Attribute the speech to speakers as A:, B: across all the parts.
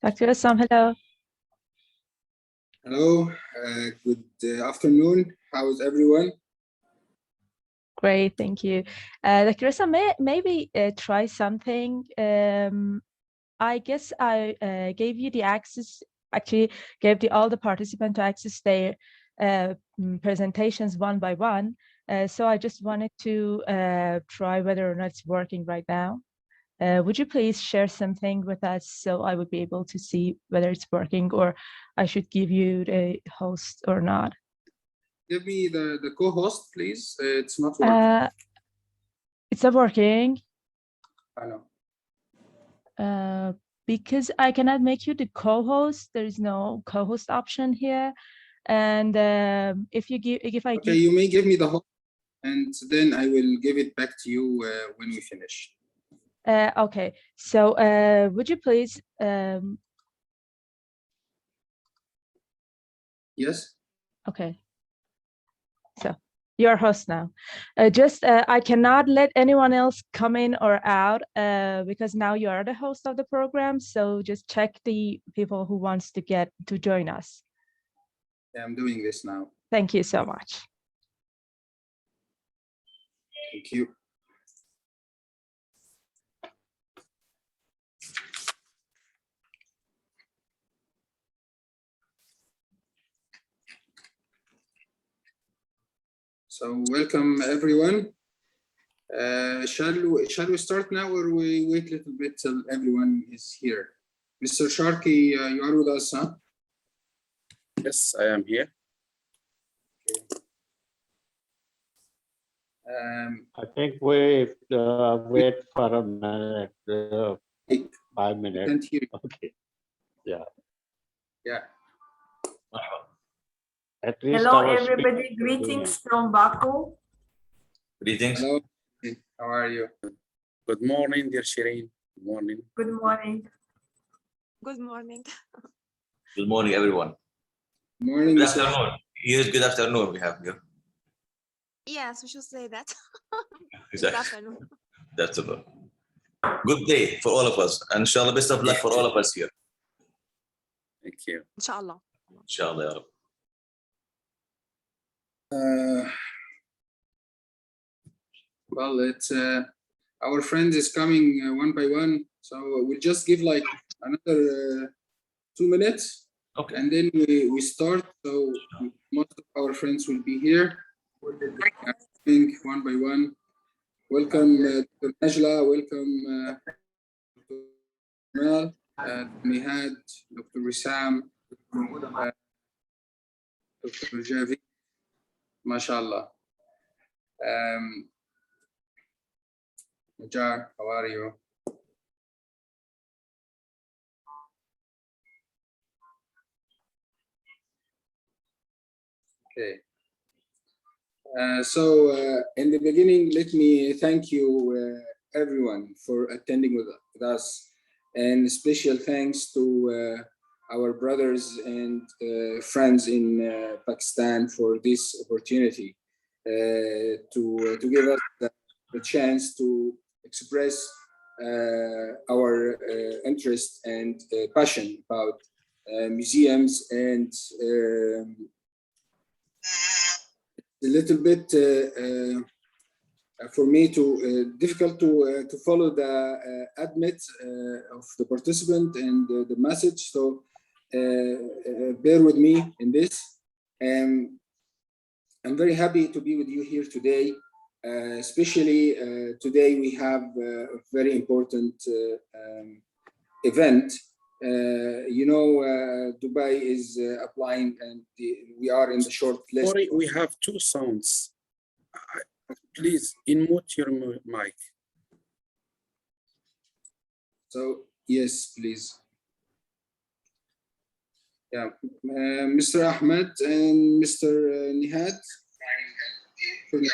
A: Dr. Assam, hello.
B: Hello, good afternoon. How is everyone?
A: Great, thank you. Dr. Assam, maybe try something. I guess I gave you the access, actually gave all the participants to access their presentations one by one. So I just wanted to try whether or not it's working right now. Would you please share something with us so I would be able to see whether it's working, or I should give you the host or not?
B: Give me the co-host, please. It's not working.
A: It's not working.
B: I know.
A: Because I cannot make you the co-host. There is no co-host option here. And if I
B: okay, you may give me the host, and then I will give it back to you when we finish.
A: Okay, so would you please
B: Yes.
A: Okay, so you're host now. I cannot let anyone else come in or out because now you are the host of the program. So just check the people who wants to join us.
B: Yeah, I'm doing this now.
A: Thank you so much.
B: Thank you. So welcome everyone. Shall we start now, or we wait a little bit till everyone is here? Mr. Sharkey, you are with us, huh?
C: Yes, I am here.
B: Okay.
D: I think we wait for a minute, 5 minutes.
B: I can't hear you.
D: Okay. Yeah.
B: Yeah.
D: At least
E: hello, everybody. Greetings from Baku.
C: Greetings.
B: Hello. How are you?
C: Good morning, dear Shireen. Good morning.
E: Good morning.
F: Good morning.
C: Good morning, everyone.
B: Good morning.
C: Good afternoon. Yes, good afternoon. We have here.
F: Yes, we should say that.
C: Exactly.
F: Good afternoon.
C: That's all. Good day for all of us. And inshallah, best of luck for all of us here. Thank you.
F: Inshallah.
C: Inshallah.
B: Well, it's our friend is coming one by one, so we'll just give like another 2 minutes,
C: okay,
B: and then we start. So most of our friends will be here. One by one. Welcome, Dr. Najla. Welcome, Dr. Mal, Nihad, Dr. Wissam, Dr. Javi. MashaAllah. Najar, how are you? Okay. In the beginning, let me thank you everyone for attending with us, and special thanks to our brothers and friends in Pakistan for this opportunity to give us the chance to express our interest and passion about museums, and a little bit for me difficult to follow the admit of the participant and the message, so bear with me in this. I'm very happy to be with you here today. Especially today we have a very important event. Dubai is applying, and we are in the short list.
C: Sorry, we have two sounds. Please unmute your mic.
B: So yes, please. Yeah, Mr. Ahmed and Mr. Nihad.
C: Sorry,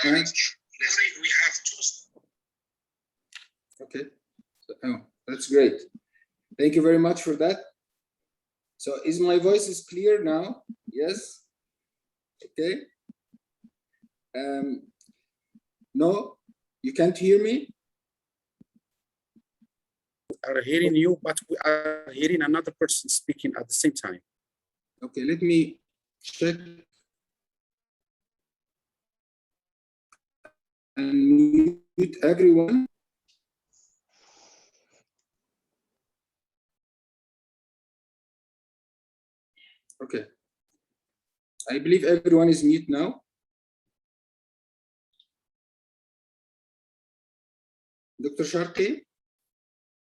C: we have two.
B: Okay. Oh, that's great. Thank you very much for that. So is my voice is clear now? Yes? Okay. No? You can't hear me?
G: are hearing you, but we are hearing another person speaking at the same time.
B: Okay, let me check and mute everyone. Okay. I believe everyone is mute now. Dr. Sharkey,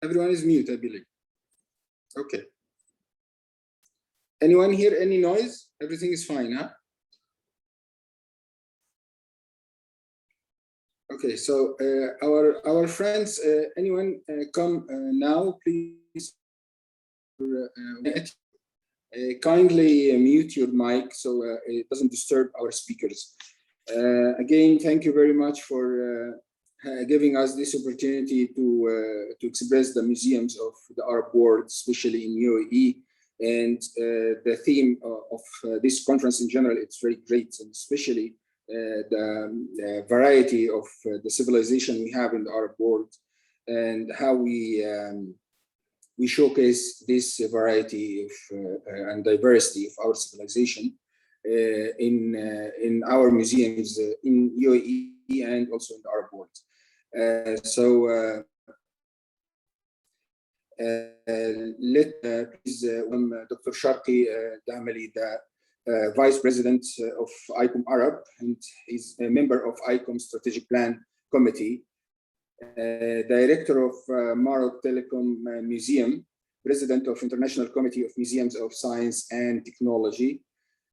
B: everyone is mute, I believe. Okay. Anyone hear any noise? Everything is fine, huh? Okay, so our friends, anyone come now, please. Kindly mute your mic so it doesn't disturb our speakers. Again, thank you very much for giving us this opportunity to express the museums of the Arab world, especially in UAE. And the theme of this conference in general, it's very great, and especially the variety of the civilization we have in the Arab world, and how we showcase this variety of and diversity of our civilization in our museums in UAE and also in the Arab world. Please welcome Dr. Sharkey Damali, the Vice President of ICOM Arab, and he's a member of ICOM Strategic Plan Committee, Director of Maroc Telecom Museum, President of International Committee of Museums of Science and Technology.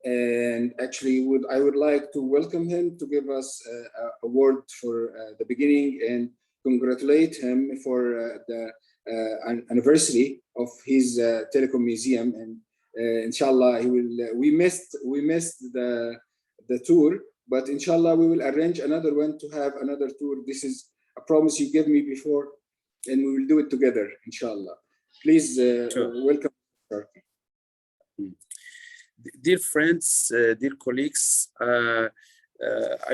B: And actually, I would like to welcome him to give us a word for the beginning and congratulate him for the anniversary of his telecom museum. And inshallah, he will. We missed the tour, but inshallah, we will arrange another one to have another tour. This is a promise you gave me before, and we will do it together, inshallah. Please welcome.
G: Dear friends, dear colleagues, I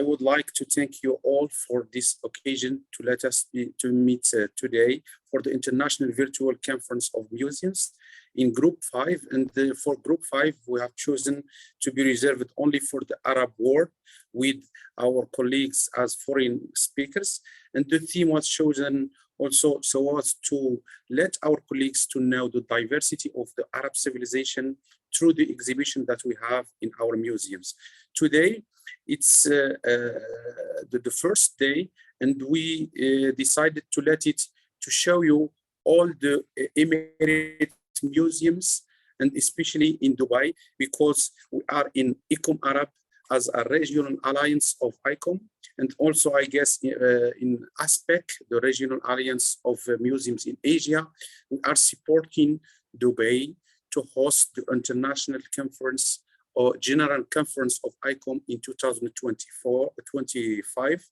G: would like to thank you all for this occasion to let us meet today for the International Virtual Conference of Museums in Group 5. And for Group 5, we have chosen to be reserved only for the Arab world with our colleagues as foreign speakers. And the theme was chosen also so as to let our colleagues to know the diversity of the Arab civilization through the exhibition that we have in our museums. Today, it's the first day, and we decided to to show you all the Emirate museums, and especially in Dubai, because we are in ICOM Arab as a regional alliance of ICOM, and also, I guess, in aspect, the regional alliance of museums in Asia. We are supporting Dubai to host the international conference or general conference of ICOM in 2025.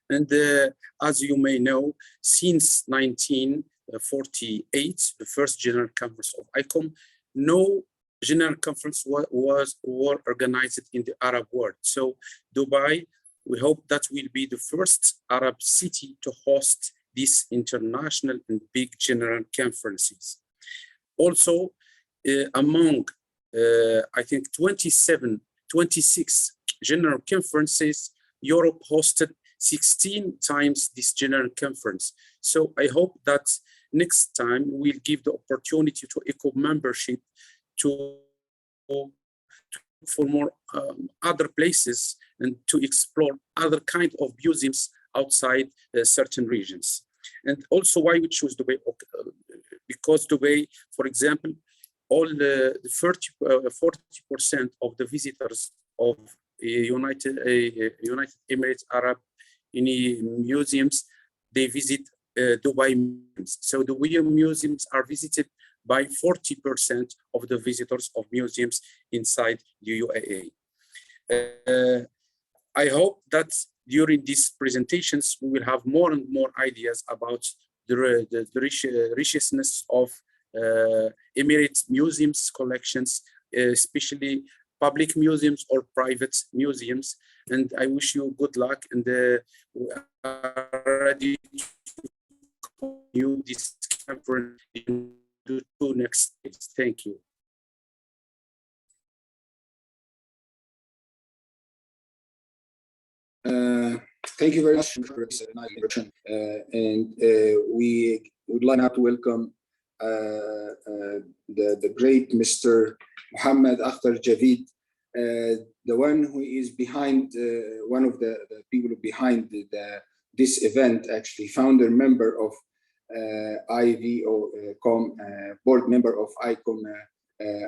G: And as you may know, since 1948, the first general conference of ICOM, no general conference were organized in the Arab world. So Dubai, we hope that will be the first Arab city to host these international and big general conferences. Also, among, I think, 26 general conferences, Europe hosted 16 times this general conference. So I hope that next time we'll give the opportunity to ICOM membership to for more other places and to explore other kind of museums outside certain regions. And also why we choose Dubai, because Dubai, for example, all the 40% of the visitors of United Emirates Arab museums, they visit Dubai museums. So the museums are visited by 40% of the visitors of museums inside the UAE. I hope that during these presentations, we will have more and more ideas about the richness of Emirates museums collections, especially public museums or private museums. And I wish you good luck, and we are ready to continue this conference into two next stages. Thank you.
B: Thank you very much for this nice introduction. We would like now to welcome the great Mr. Muhammad Akhtar Javid, the one who is behind, one of the people behind this event, actually founder member of IVOCOM, board member of ICOM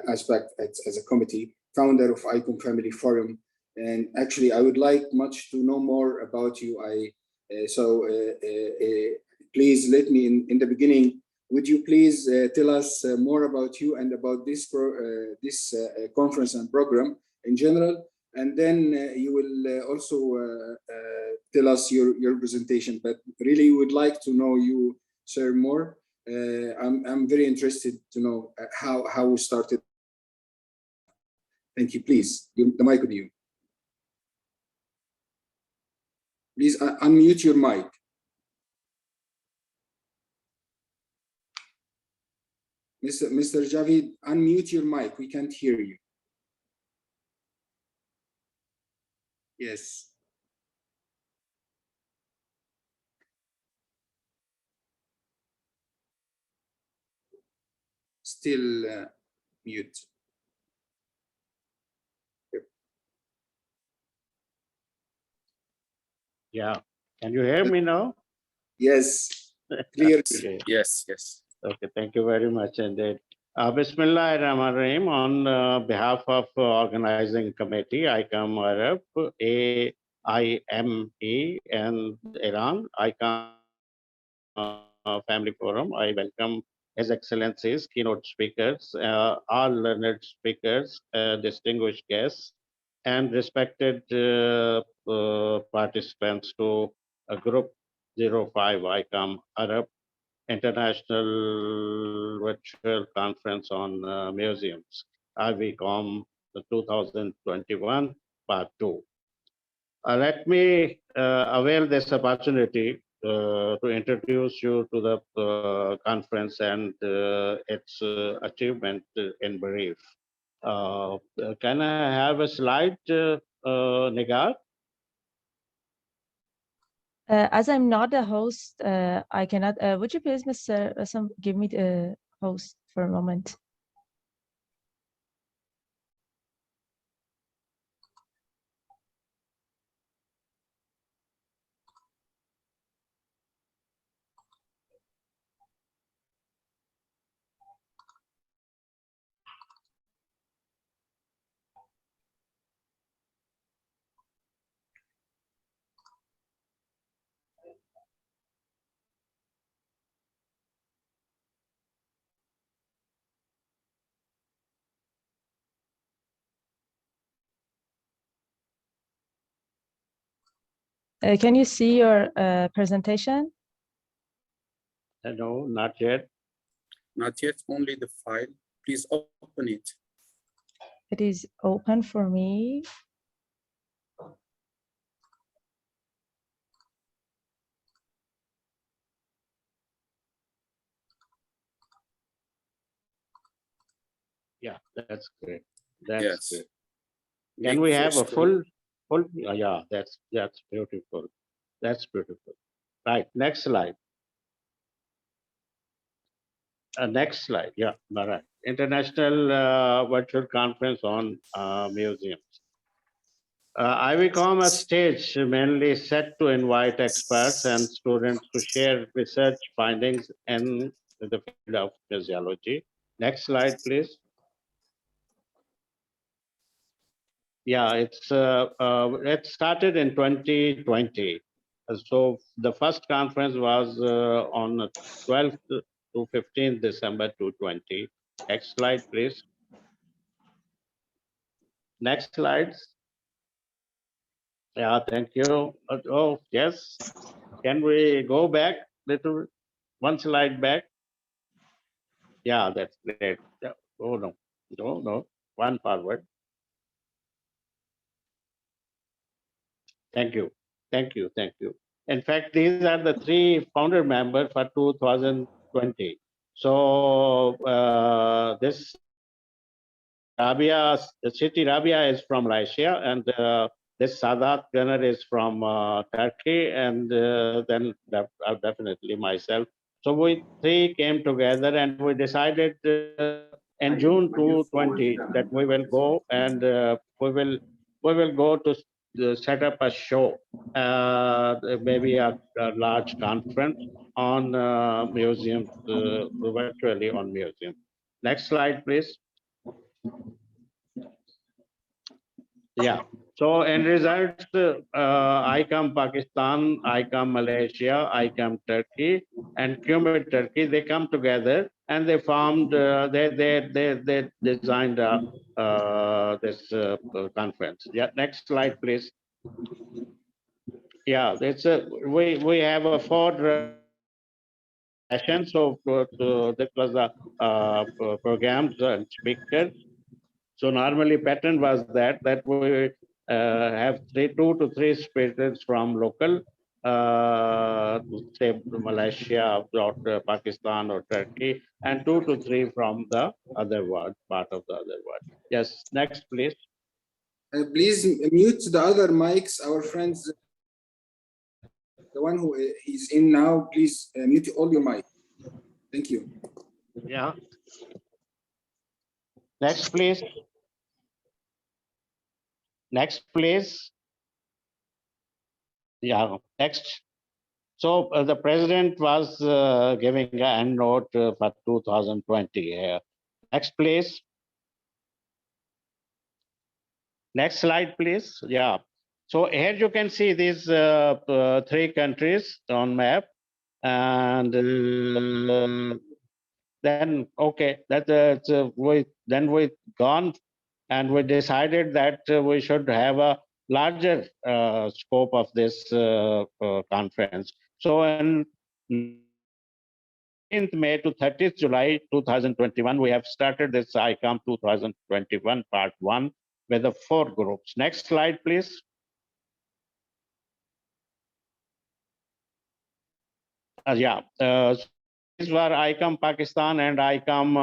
B: aspect as a committee, founder of ICOM Family Forum. And actually, I would like much to know more about you. Please let me, in the beginning, would you please tell us more about you and about this conference and program in general? And then you will also tell us your presentation. But really, we would like to know you, sir, more. I'm very interested to know how we started. Thank you. Please, the mic with you. Please unmute your mic. Mr. Javid, unmute your mic. We can't hear you. Yes. Still mute.
D: Yeah. Can you hear me now?
B: Yes. Clear.
G: Yes, yes.
D: Okay, thank you very much indeed. Bismillah ar-Rahman ar-Rahim. On behalf of organizing committee, ICOM Arab, AIME, and Iran, ICOM Family Forum, I welcome His Excellencies, keynote speakers, all learned speakers, distinguished guests, and respected participants to Group 05 ICOM Arab International Virtual Conference on Museums, IVCOM 2021, Part 2. Let me avail this opportunity to introduce you to the conference and its achievement in brief. Can I have a slide, Nigar?
A: As I'm not a host, I cannot. Would you please, Mr. Rassam, give me the host for a moment? Can you see your presentation?
D: No, not yet.
G: Not yet, only the file. Please open it.
A: It is open for me.
D: Yeah, that's great. That's
G: Yes.
D: great.
G: Make
D: Can we have a
G: full
D: full? Yeah, that's beautiful. That's beautiful. Right. Next slide. Next slide. Yeah, all right. International Virtual Conference on Museums. IVCOM, a stage mainly set to invite experts and students to share research findings in the field of museology. Next slide, please. Yeah, it started in 2020. So the first conference was on 12th to 15th December 2020. Next slide, please. Next slides. Yeah, thank you. Oh, yes. Can we go back little, one slide back? Yeah, that's great. Yeah. Oh, no, no, one forward. Thank you. In fact, these are the 3 founder members for 2020. So this Rabia, the city Rabia is from Malaysia, and this Sadat Gunner is from Turkey, and then definitely myself. So we 3 came together and we decided in June 2020 that we will go and we will go to set up a show, maybe a large conference on museums, virtually on museum. Next slide, please. Yeah. So in results, ICOM Pakistan, ICOM Malaysia, ICOM Turkey, and QMIT Turkey, they come together and they formed, they designed this conference. Yeah. Next slide, please. Yeah. It's we have a 4 sessions. So that was the programs and speakers. So normally pattern was that we have 2 to 3 speakers from local, say Malaysia or Pakistan or Turkey, and 2 to 3 from the other world, part of the other world. Yes, next please.
B: Please mute the other mics, our friends. The one who is in now, please mute all your mic. Thank you.
D: Yeah. Next please. Next please. Yeah, next. So the president was giving an end note for 2020. Next, please. Next slide, please. Yeah. So here you can see these 3 countries on map, and then okay, that we gone and we decided that we should have a larger scope of this conference. So in 19th May to 30th July 2021, we have started this ICOM 2021 Part 1 with the 4 groups. Next slide, please. Yeah, these were ICOM Pakistan and ICOM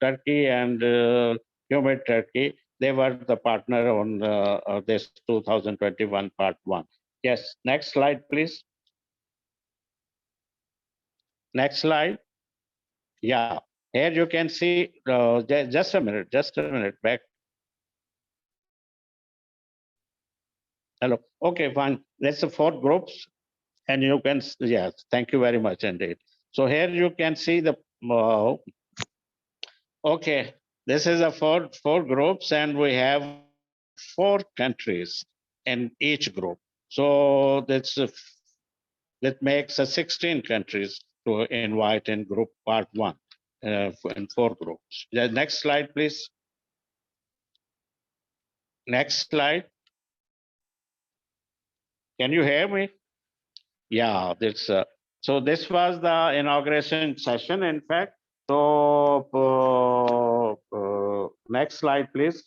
D: Turkey and QMIT Turkey. They were the partner on this 2021 Part 1. Yes, next slide, please. Next slide. Yeah, here you can see, just a minute back. Hello, okay, fine. That's the 4 groups. And you can, yes, thank you very much indeed. So here you can see the, okay, this is a four groups and we have 4 countries in each group. So that makes 16 countries to invite in group Part 1 in 4 groups. The next slide, please. Next slide. Can you hear me? Yeah, this. So this was the inauguration session, in fact. So next slide, please.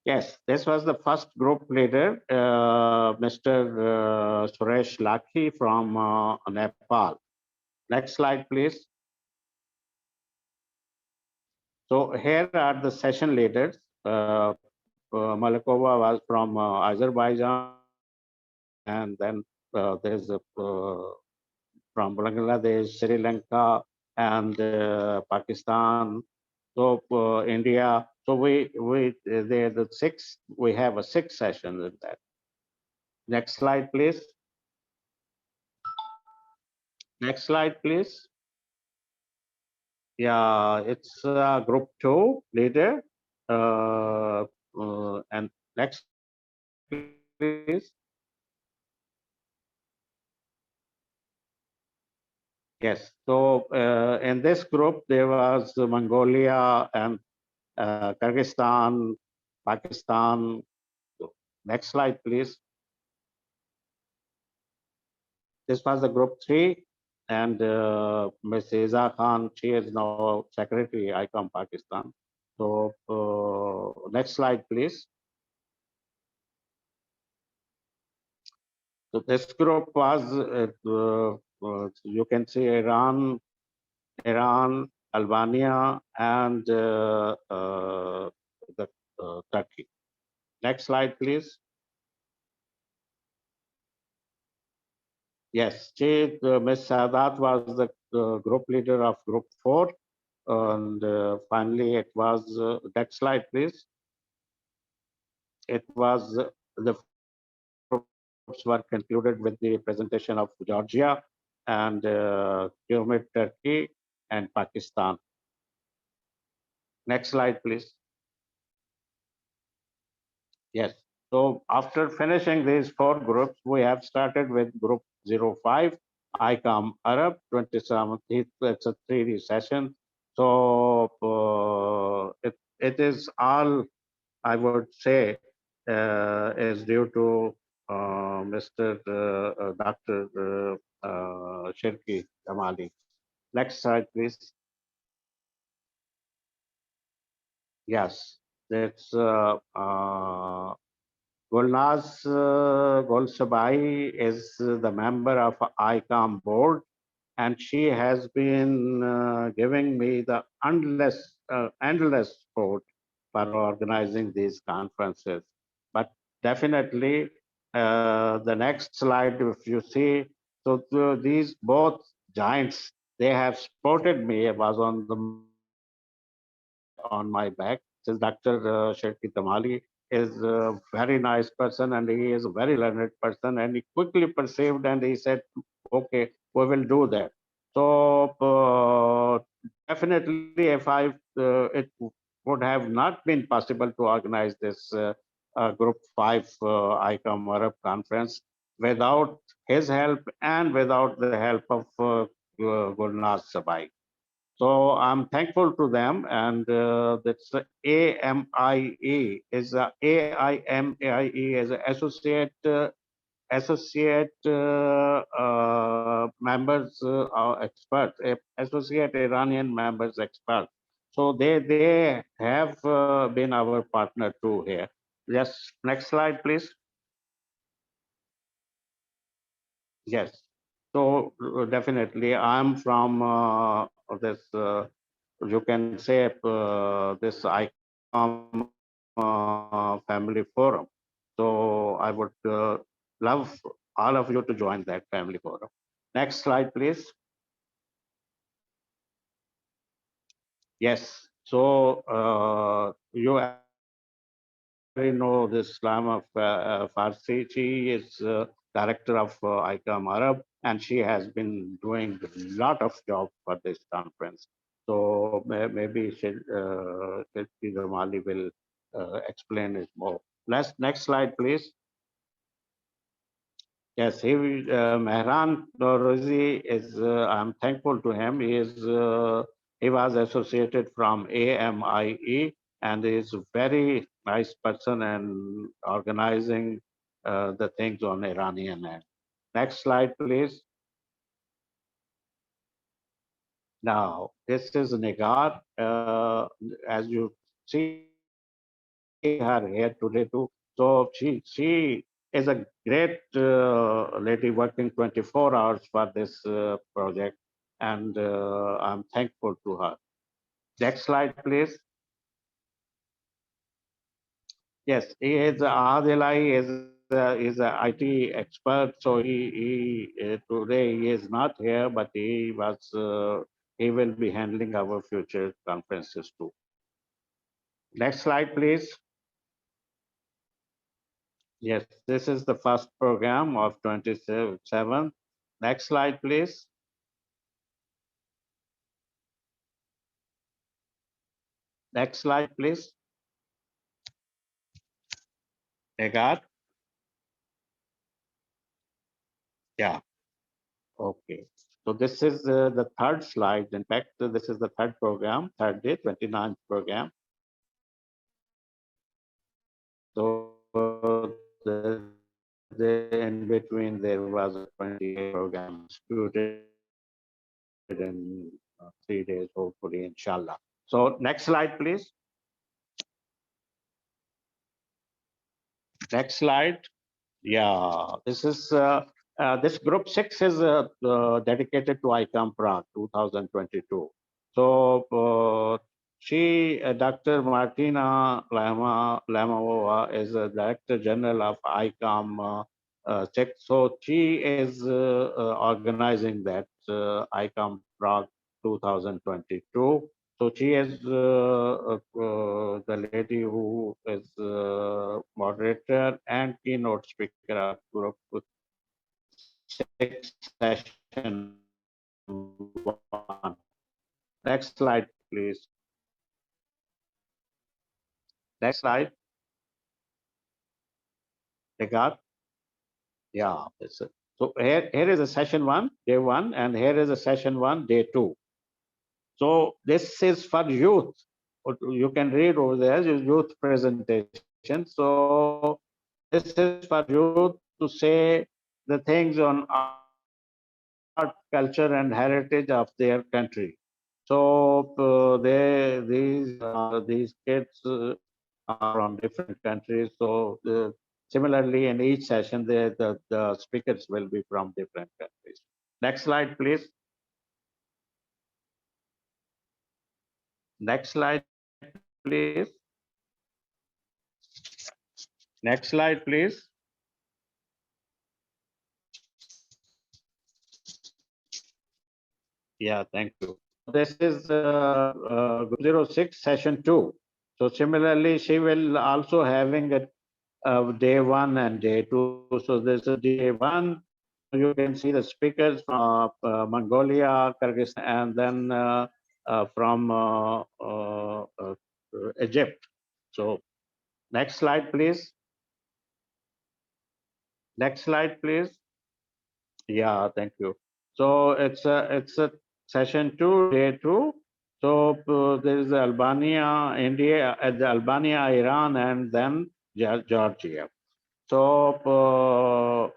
D: Yes, this was the first group leader, Mr. Suresh Lakhi from Nepal. Next slide, please. So here are the session leaders. Malikova was from Azerbaijan, and then there's from Bangladesh, Sri Lanka, and Pakistan. So India. So they're the 6. We have a 6 sessions in that. Next slide, please. Next slide, please. Yeah, it's group 2 leader. And next, please. Yes. So in this group, there was Mongolia and Kyrgyzstan, Pakistan. Next slide, please. This was the group 3, and Ms. Iza Khan, she is now secretary ICOM Pakistan. So next slide, please. So this group was, you can see Iran, Albania, and Turkey. Next slide, please. Yes, Ms. Sadat was the group leader of Group 4. And finally, it was, next slide, please. It was the groups were concluded with the presentation of Georgia and Turkey and Pakistan. Next slide, please. Yes. So after finishing these 4 groups, we have started with Group 05, ICOM Arab, 27th. It's a 3D session. So it is all, I would say, is due to Mr. Dr. Shirki Kamali. Next slide, please. Yes, that's Gulnaz Golsabai is the member of ICOM board, and she has been giving me the endless support for organizing these conferences. But definitely, the next slide, if you see, so these both giants, they have supported me. I was on my back. Since Dr. Shirki Tamali is a very nice person and he is a very learned person, and he quickly perceived and he said, okay, we will do that. So definitely, if it would have not been possible to organize this Group 5 ICOM Arab conference without his help and without the help of Gulnaz Sabai. So I'm thankful to them, and that's AMIE is AIMAIE is an associate members expert, associate Iranian members expert. So they have been our partner too here. Yes, next slide, please. Yes. So definitely, I'm from this. You can say this ICOM family forum. So I would love all of you to join that family forum. Next slide, please. Yes. So you already know this Islam of Farsi. She is director of ICOM Arab, and she has been doing a lot of job for this conference. So maybe Shilpi Zamali will explain it more. Next slide, please. Yes, Mehran Norozi is, I'm thankful to him. He was associated from AMIE, and is a very nice person and organizing the things on Iranian end. Next slide, please. Now, this is Nigar. As you see her here today too. So she is a great lady working 24 hours for this project, and I'm thankful to her. Next slide, please. Yes, he is Adilai is a IT expert. So he today he is not here, but he will be handling our future conferences too. Next slide, please. Yes, this is the first program of 27. Next slide, please. Next slide, please. Negat? Yeah. Okay. So this is the third slide. In fact, this is the third program, third day, 29th program. So in between, there was a 28 program distributed in 3 days, hopefully, inshallah. So next slide, please. Next slide. Yeah, this is this group 6 is dedicated to ICOM Prague 2022. So Dr. Martina Lamova is the Director General of ICOM 6. So she is organizing that ICOM Prague 2022. So she is the lady who is moderator and keynote speaker of group 6 session 1. Next slide, please. Next slide. They got? Yeah. So here is a session 1, day 1, and here is a session 1, day 2. So this is for youth. You can read over there, youth presentation. So this is for youth to say the things on art, culture, and heritage of their country. So these kids are from different countries. So similarly, in each session, the speakers will be from different countries. Next slide, please. Next slide, please. Next slide, please. Yeah, thank you. This is 06 session 2. So similarly, she will also having a day 1 and day 2. So this is day 1. You can see the speakers from Mongolia, Kyrgyzstan, and then from Egypt. So next slide, please. Next slide, please. Yeah, thank you. So it's a session 2, day 2. So there is Albania, India, Albania, Iran, and then Georgia. So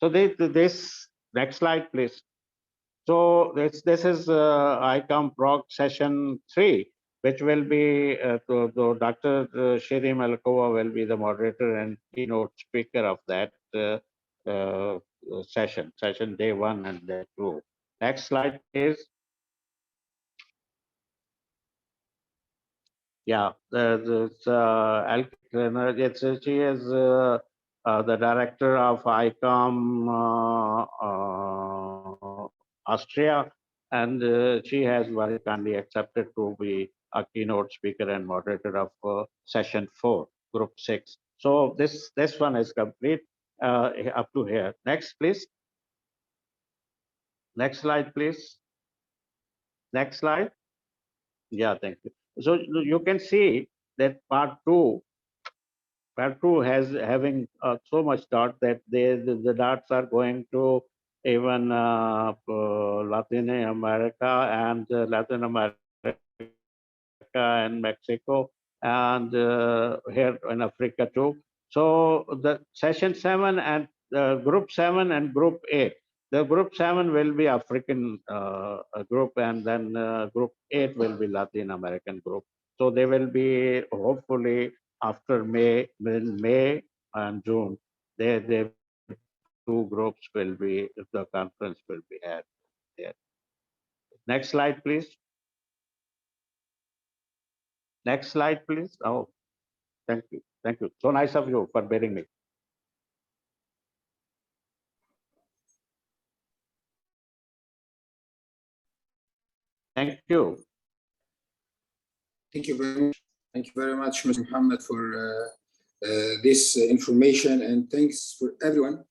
D: this next slide, please. So this is ICOM Prague session 3, which will be Dr. Shiri Melkova will be the moderator and keynote speaker of that session day 1 and day 2. Next slide, please. Yeah, she is the director of ICOM Austria, and she has very kindly accepted to be a keynote speaker and moderator of session 4, group 6. So this one is complete up to here. Next, please. Next slide, please. Next slide. Yeah, thank you. So you can see that part 2 has having so much dot that the dots are going to even Latin America and Latin America and Mexico and here in Africa too. So the session 7 and group 7 and group 8. The group 7 will be African group, and then group 8 will be Latin American group. So they will be hopefully after May and June. They two groups will be, the conference will be had there. Next slide, please. Next slide, please. Oh, thank you. Thank you. So nice of you for bearing me. Thank you.
B: Thank you very much. Thank you very much, Mr. Muhammad, for this information, and thanks for everyone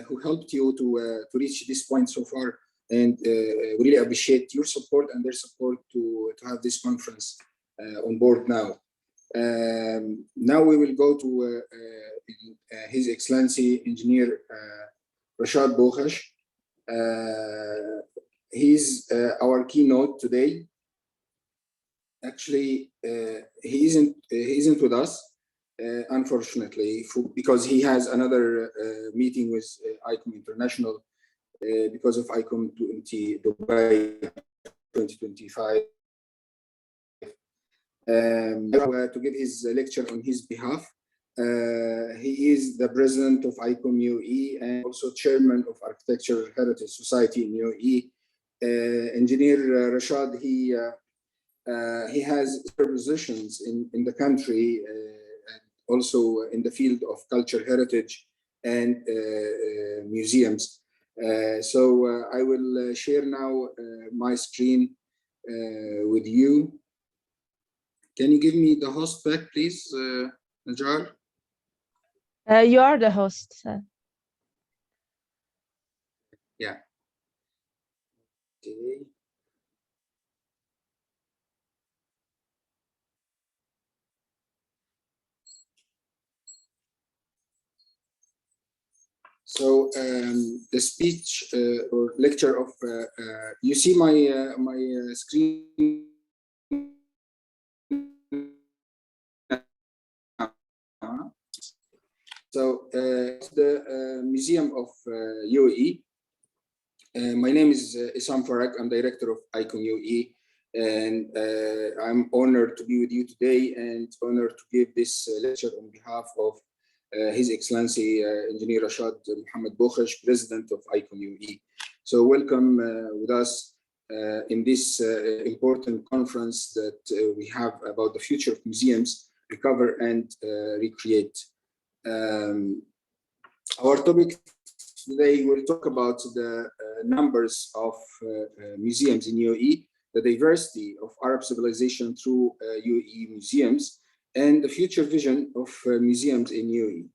B: who helped you to reach this point so far. And we really appreciate your support and their support to have this conference on board now. Now we will go to His Excellency Engineer Rashad Bokhash. He's our keynote today. Actually, he isn't with us, unfortunately, because he has another meeting with ICOM International because of ICOM Dubai 2025. To give his lecture on his behalf, He is the president of ICOM UAE and also chairman of Architectural Heritage Society in UAE. Engineer Rashad, he has positions in the country, and also in the field of culture heritage and museums. So I will share now my screen with you. Can you give me the host back, please, Nigel?
A: You are the host.
B: Yeah. Okay. So the speech or lecture of you see my screen. So the Museum of UAE. My name is Isam Farag. I'm director of ICON UAE, and I'm honored to be with you today and honored to give this lecture on behalf of His Excellency Engineer Rashad Mohammed Bokhesh, President of ICON UAE. So welcome with us in this important conference that we have about the future of museums, recover and recreate. Our topic today will talk about the numbers of museums in UAE, the diversity of Arab civilization through UAE museums, and the future vision of museums in UAE.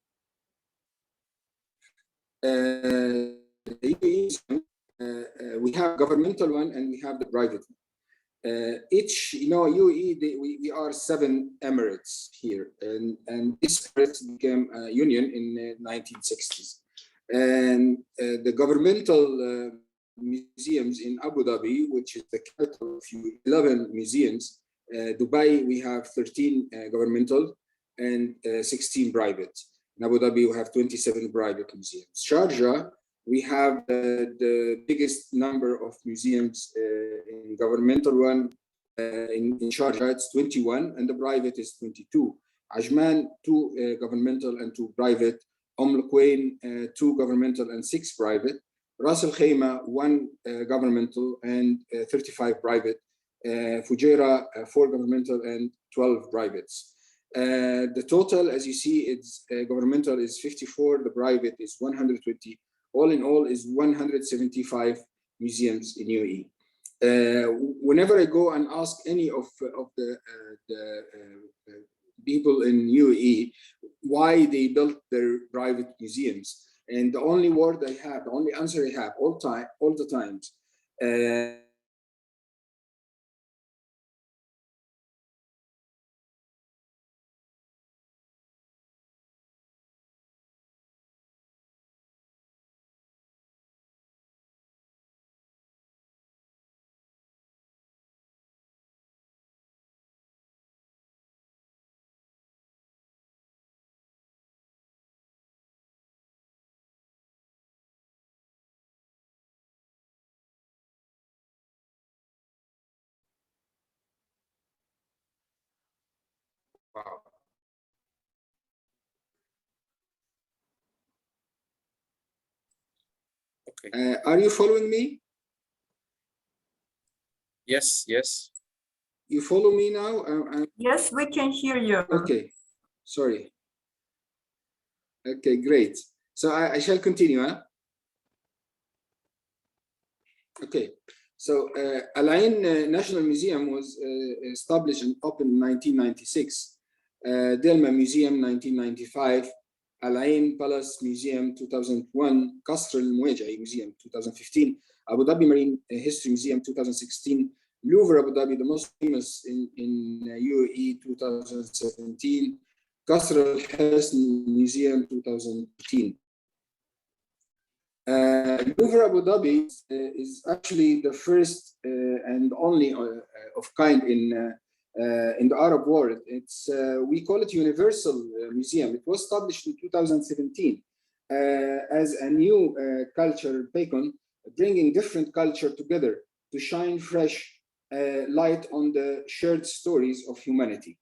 B: The UAE, we have governmental one and we have the private one. Each, UAE, we are 7 emirates here, and this emirates became a union in the 1960s. And the governmental museums in Abu Dhabi, which is the capital of 11 museums. Dubai, we have 13 governmental and 16 private. In Abu Dhabi, we have 27 private museums. Sharjah, we have the biggest number of museums in governmental one. In Sharjah, it's 21, and the private is 22. Ajman, 2 governmental and 2 private. Al-Quwain, 2 governmental and 6 private. Ras Al Khaimah, 1 governmental and 35 private. Fujairah, 4 governmental and 12 privates. The total, as you see, it's governmental is 54, the private is 120. All in all is 175 museums in UAE. Whenever I go and ask any of the people in UAE why they built their private museums, and the only word I have, the only answer I have all the times, wow.
G: Okay.
B: Are you following me?
G: Yes, yes.
B: You follow me now?
E: Yes, we can hear you.
B: Okay, sorry. Okay, great. So I shall continue. Huh? Okay, so Al Ain National Museum was established and opened in 1996. Delma Museum 1995. Al Ain Palace Museum 2001. Qasr Al Muwajahi Museum 2015. Abu Dhabi Marine History Museum 2016. Louvre Abu Dhabi, the most famous in UAE 2017. Qasr Al Hasn Museum 2015. Louvre Abu Dhabi is actually the first and only of kind in the Arab world. It's we call it Universal Museum. It was established in 2017 as a new culture beacon, bringing different culture together to shine fresh light on the shared stories of humanity.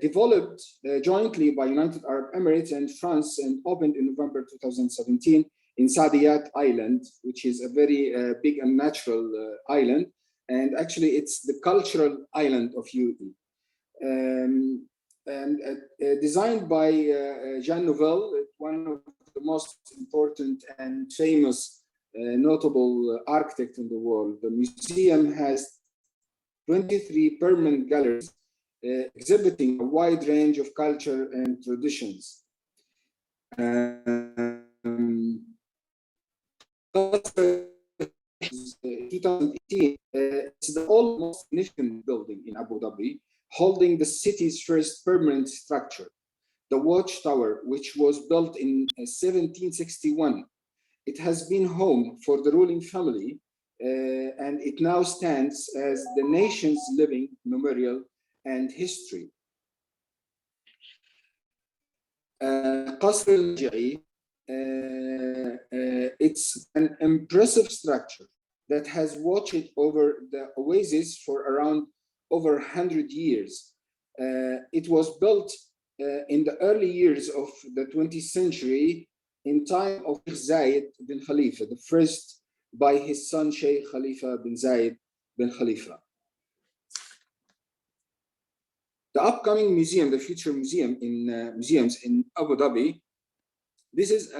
B: developed jointly by United Arab Emirates and France and opened in November 2017 in Saadiyat Island, which is a very big and natural island. And actually, it's the cultural island of UAE. Designed by Jean Nouvel, one of the most important and famous notable architect in the world. The museum has 23 permanent galleries exhibiting a wide range of culture and traditions. 2018, it's the most significant building in Abu Dhabi, holding the city's first permanent structure, the Watchtower, which was built in 1761. It has been home for the ruling family, and it now stands as the nation's living memorial and history. Qasr al-Naja'i, it's an impressive structure that has watched over the oasis for around over 100 years. It was built in the early years of the 20th century in time of Sheikh Zayed bin Khalifa, the first by his son Sheikh Khalifa bin Zayed bin Khalifa. The upcoming museum, the future museum in museums in Abu Dhabi, this is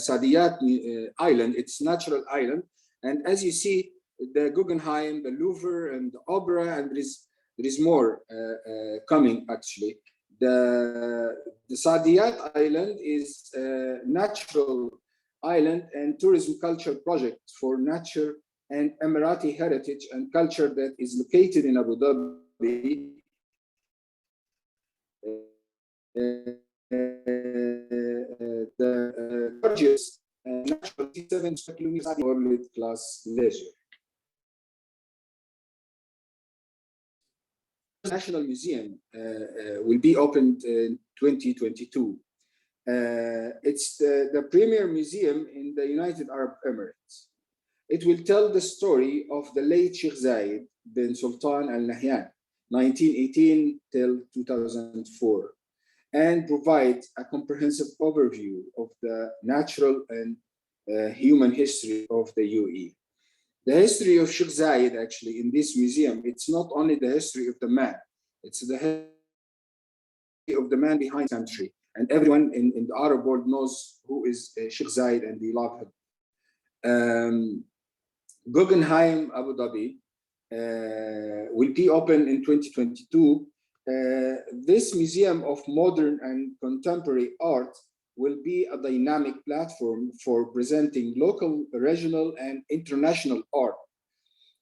B: Saadiyat Island, it's natural island. And as you see, the Guggenheim, the Louvre, and the Opera, and there is more coming actually. The Saadiyat Island is a natural island and tourism culture project for nature and Emirati heritage and culture that is located in Abu Dhabi. The gorgeous natural 7 kilometers world class leisure. The National Museum will be opened in 2022. It's the premier museum in the United Arab Emirates. It will tell the story of the late Sheikh Zayed bin Sultan Al Nahyan, 1918 till 2004, and provide a comprehensive overview of the natural and human history of the UAE. The history of Sheikh Zayed, actually, in this museum, it's not only the history of the man, it's the history of the man behind the country. And everyone in the Arab world knows who is Sheikh Zayed, and they love him. Guggenheim Abu Dhabi will be open in 2022. This museum of modern and contemporary art will be a dynamic platform for presenting local, regional, and international art.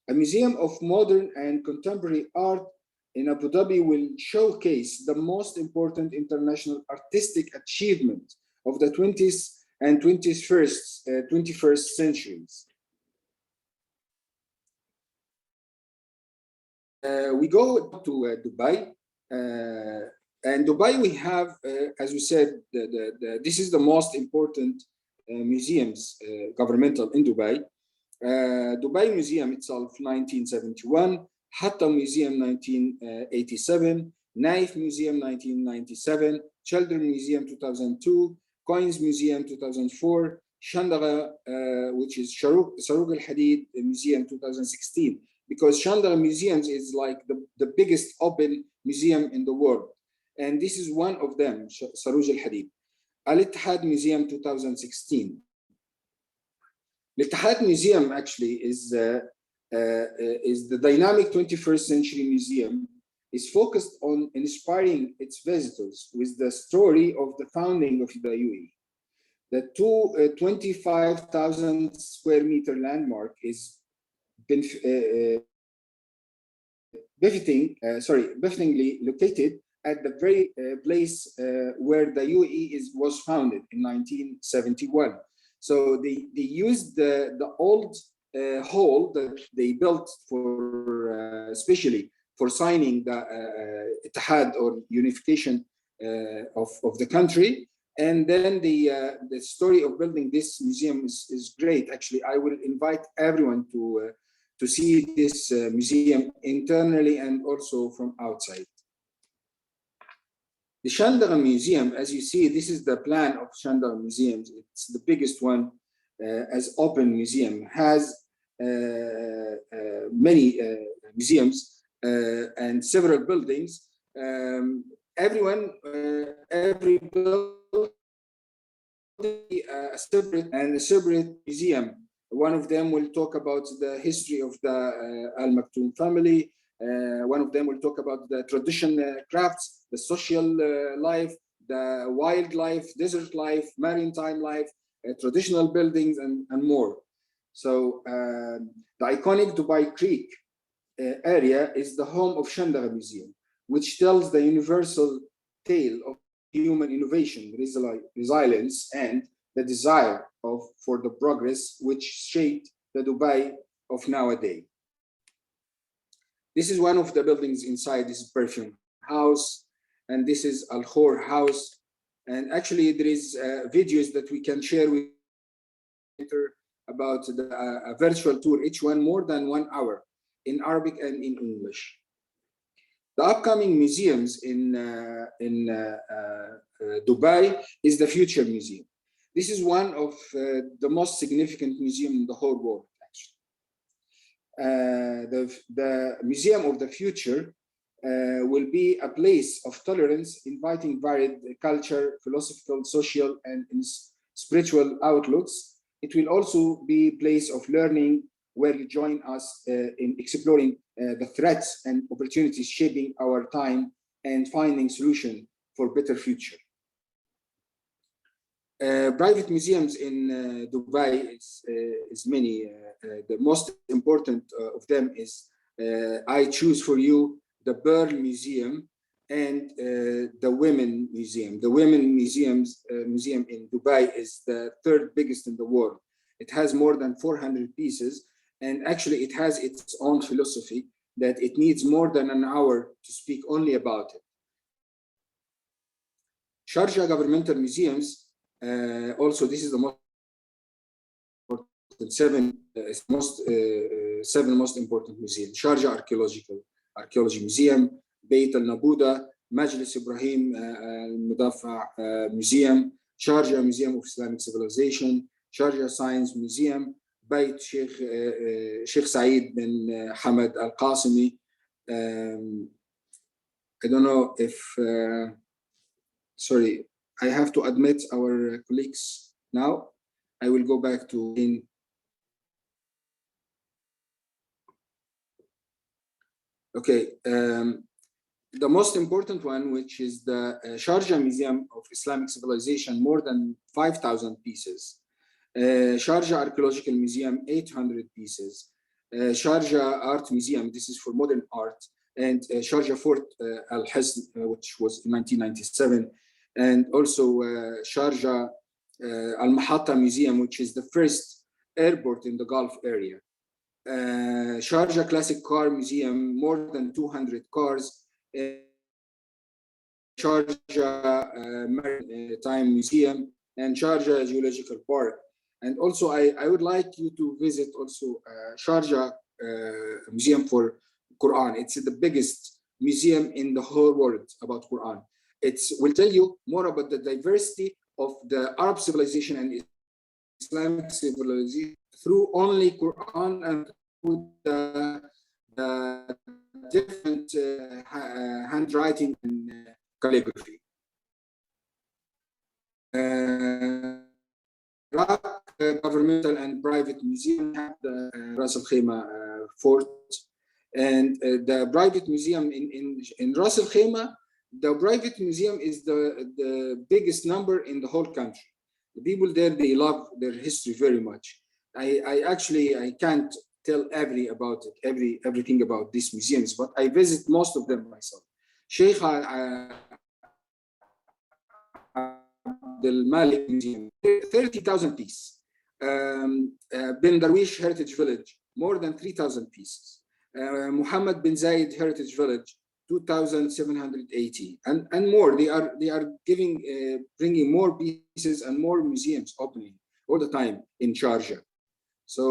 B: A museum of modern and contemporary art in Abu Dhabi will showcase the most important international artistic achievement of the 20th and 21st centuries. We go to Dubai. And Dubai, we have, as we said, this is the most important museums, governmental in Dubai. Dubai Museum itself, 1971, Hatta Museum, 1987, Knife Museum, 1997, Children Museum, 2002, Coins Museum, 2004, Shandara, which is Saruq al-Hadid Museum, 2016. Because Shandara Museums is like the biggest open museum in the world. And this is one of them, Saruj al-Hadid. Al-Ittihad Museum 2016. Al-Ittihad Museum actually is the dynamic 21st century museum, is focused on inspiring its visitors with the story of the founding of the UAE. The 25,000 square meter landmark is befittingly located at the very place where the UAE was founded in 1971. So they used the old hall that they built for especially for signing the Ittihad or unification of the country. And then the story of building this museum is great. Actually, I will invite everyone to see this museum internally and also from outside. The Shandara Museum, as you see, this is the plan of Shandara Museums. It's the biggest one as open museum, has many museums and several buildings. Every building a separate museum. One of them will talk about the history of the Al Maktoum family. One of them will talk about the traditional crafts, the social life, the wildlife, desert life, maritime life, traditional buildings, and more. So the iconic Dubai Creek area is the home of Shandara Museum, which tells the universal tale of human innovation, resilience, and the desire for the progress which shaped the Dubai of nowadays. This is one of the buildings inside this perfume house, and this is Al Khor House. And actually, there is videos that we can share with you about a virtual tour, each one more than 1 hour in Arabic and in English. The upcoming museums in Dubai is the Future Museum. This is one of the most significant museums in the whole world, actually. The Museum of the Future will be a place of tolerance, inviting varied culture, philosophical, social, and spiritual outlooks. It will also be a place of learning, where you join us in exploring the threats and opportunities shaping our time and finding solutions for better future. Private museums in Dubai is many. The most important of them is I choose for you the Pearl Museum and the Women Museum. The Women Museum in Dubai is the third biggest in the world. It has more than 400 pieces, and actually it has its own philosophy that it needs more than an hour to speak only about it. Sharjah Governmental Museums, also this is the seven most important museums. Sharjah Archaeology Museum, Beit al-Nabuda, Majlis Ibrahim al-Mudafa Museum, Sharjah Museum of Islamic Civilization, Sharjah Science Museum, Beit Sheikh Saeed bin Hamad Al-Qasimi. I don't know if, sorry, I have to admit our colleagues now. I will go back to okay. The most important one, which is the Sharjah Museum of Islamic Civilization, more than 5,000 pieces. Sharjah Archaeological Museum, 800 pieces. Sharjah Art Museum, this is for modern art. And Sharjah Fort Al-Hisn, which was in 1997. And also Sharjah Al-Mahatta Museum, which is the first airport in the Gulf area. Sharjah Classic Car Museum, more than 200 cars. Sharjah Maritime Museum, and Sharjah Geological Park. And also, I would like you to visit also Sharjah Museum for Quran. It's the biggest museum in the whole world about Quran. It will tell you more about the diversity of the Arab civilization and Islamic civilization through only Quran and through the different handwriting and calligraphy. Iraq governmental and private museum have the Ras Al Khaimah fort, and the private museum in Ras Al Khaimah, the private museum is the biggest number in the whole country. The people there, they love their history very much. I can't tell everything about these museums, but I visit most of them myself. Sheikh Abdul Malik Museum, 30,000 pieces. Bin Darwish Heritage Village, more than 3,000 pieces. Muhammad bin Zayed Heritage Village, 2,780, and more. They are bringing more pieces and more museums opening all the time in Sharjah. So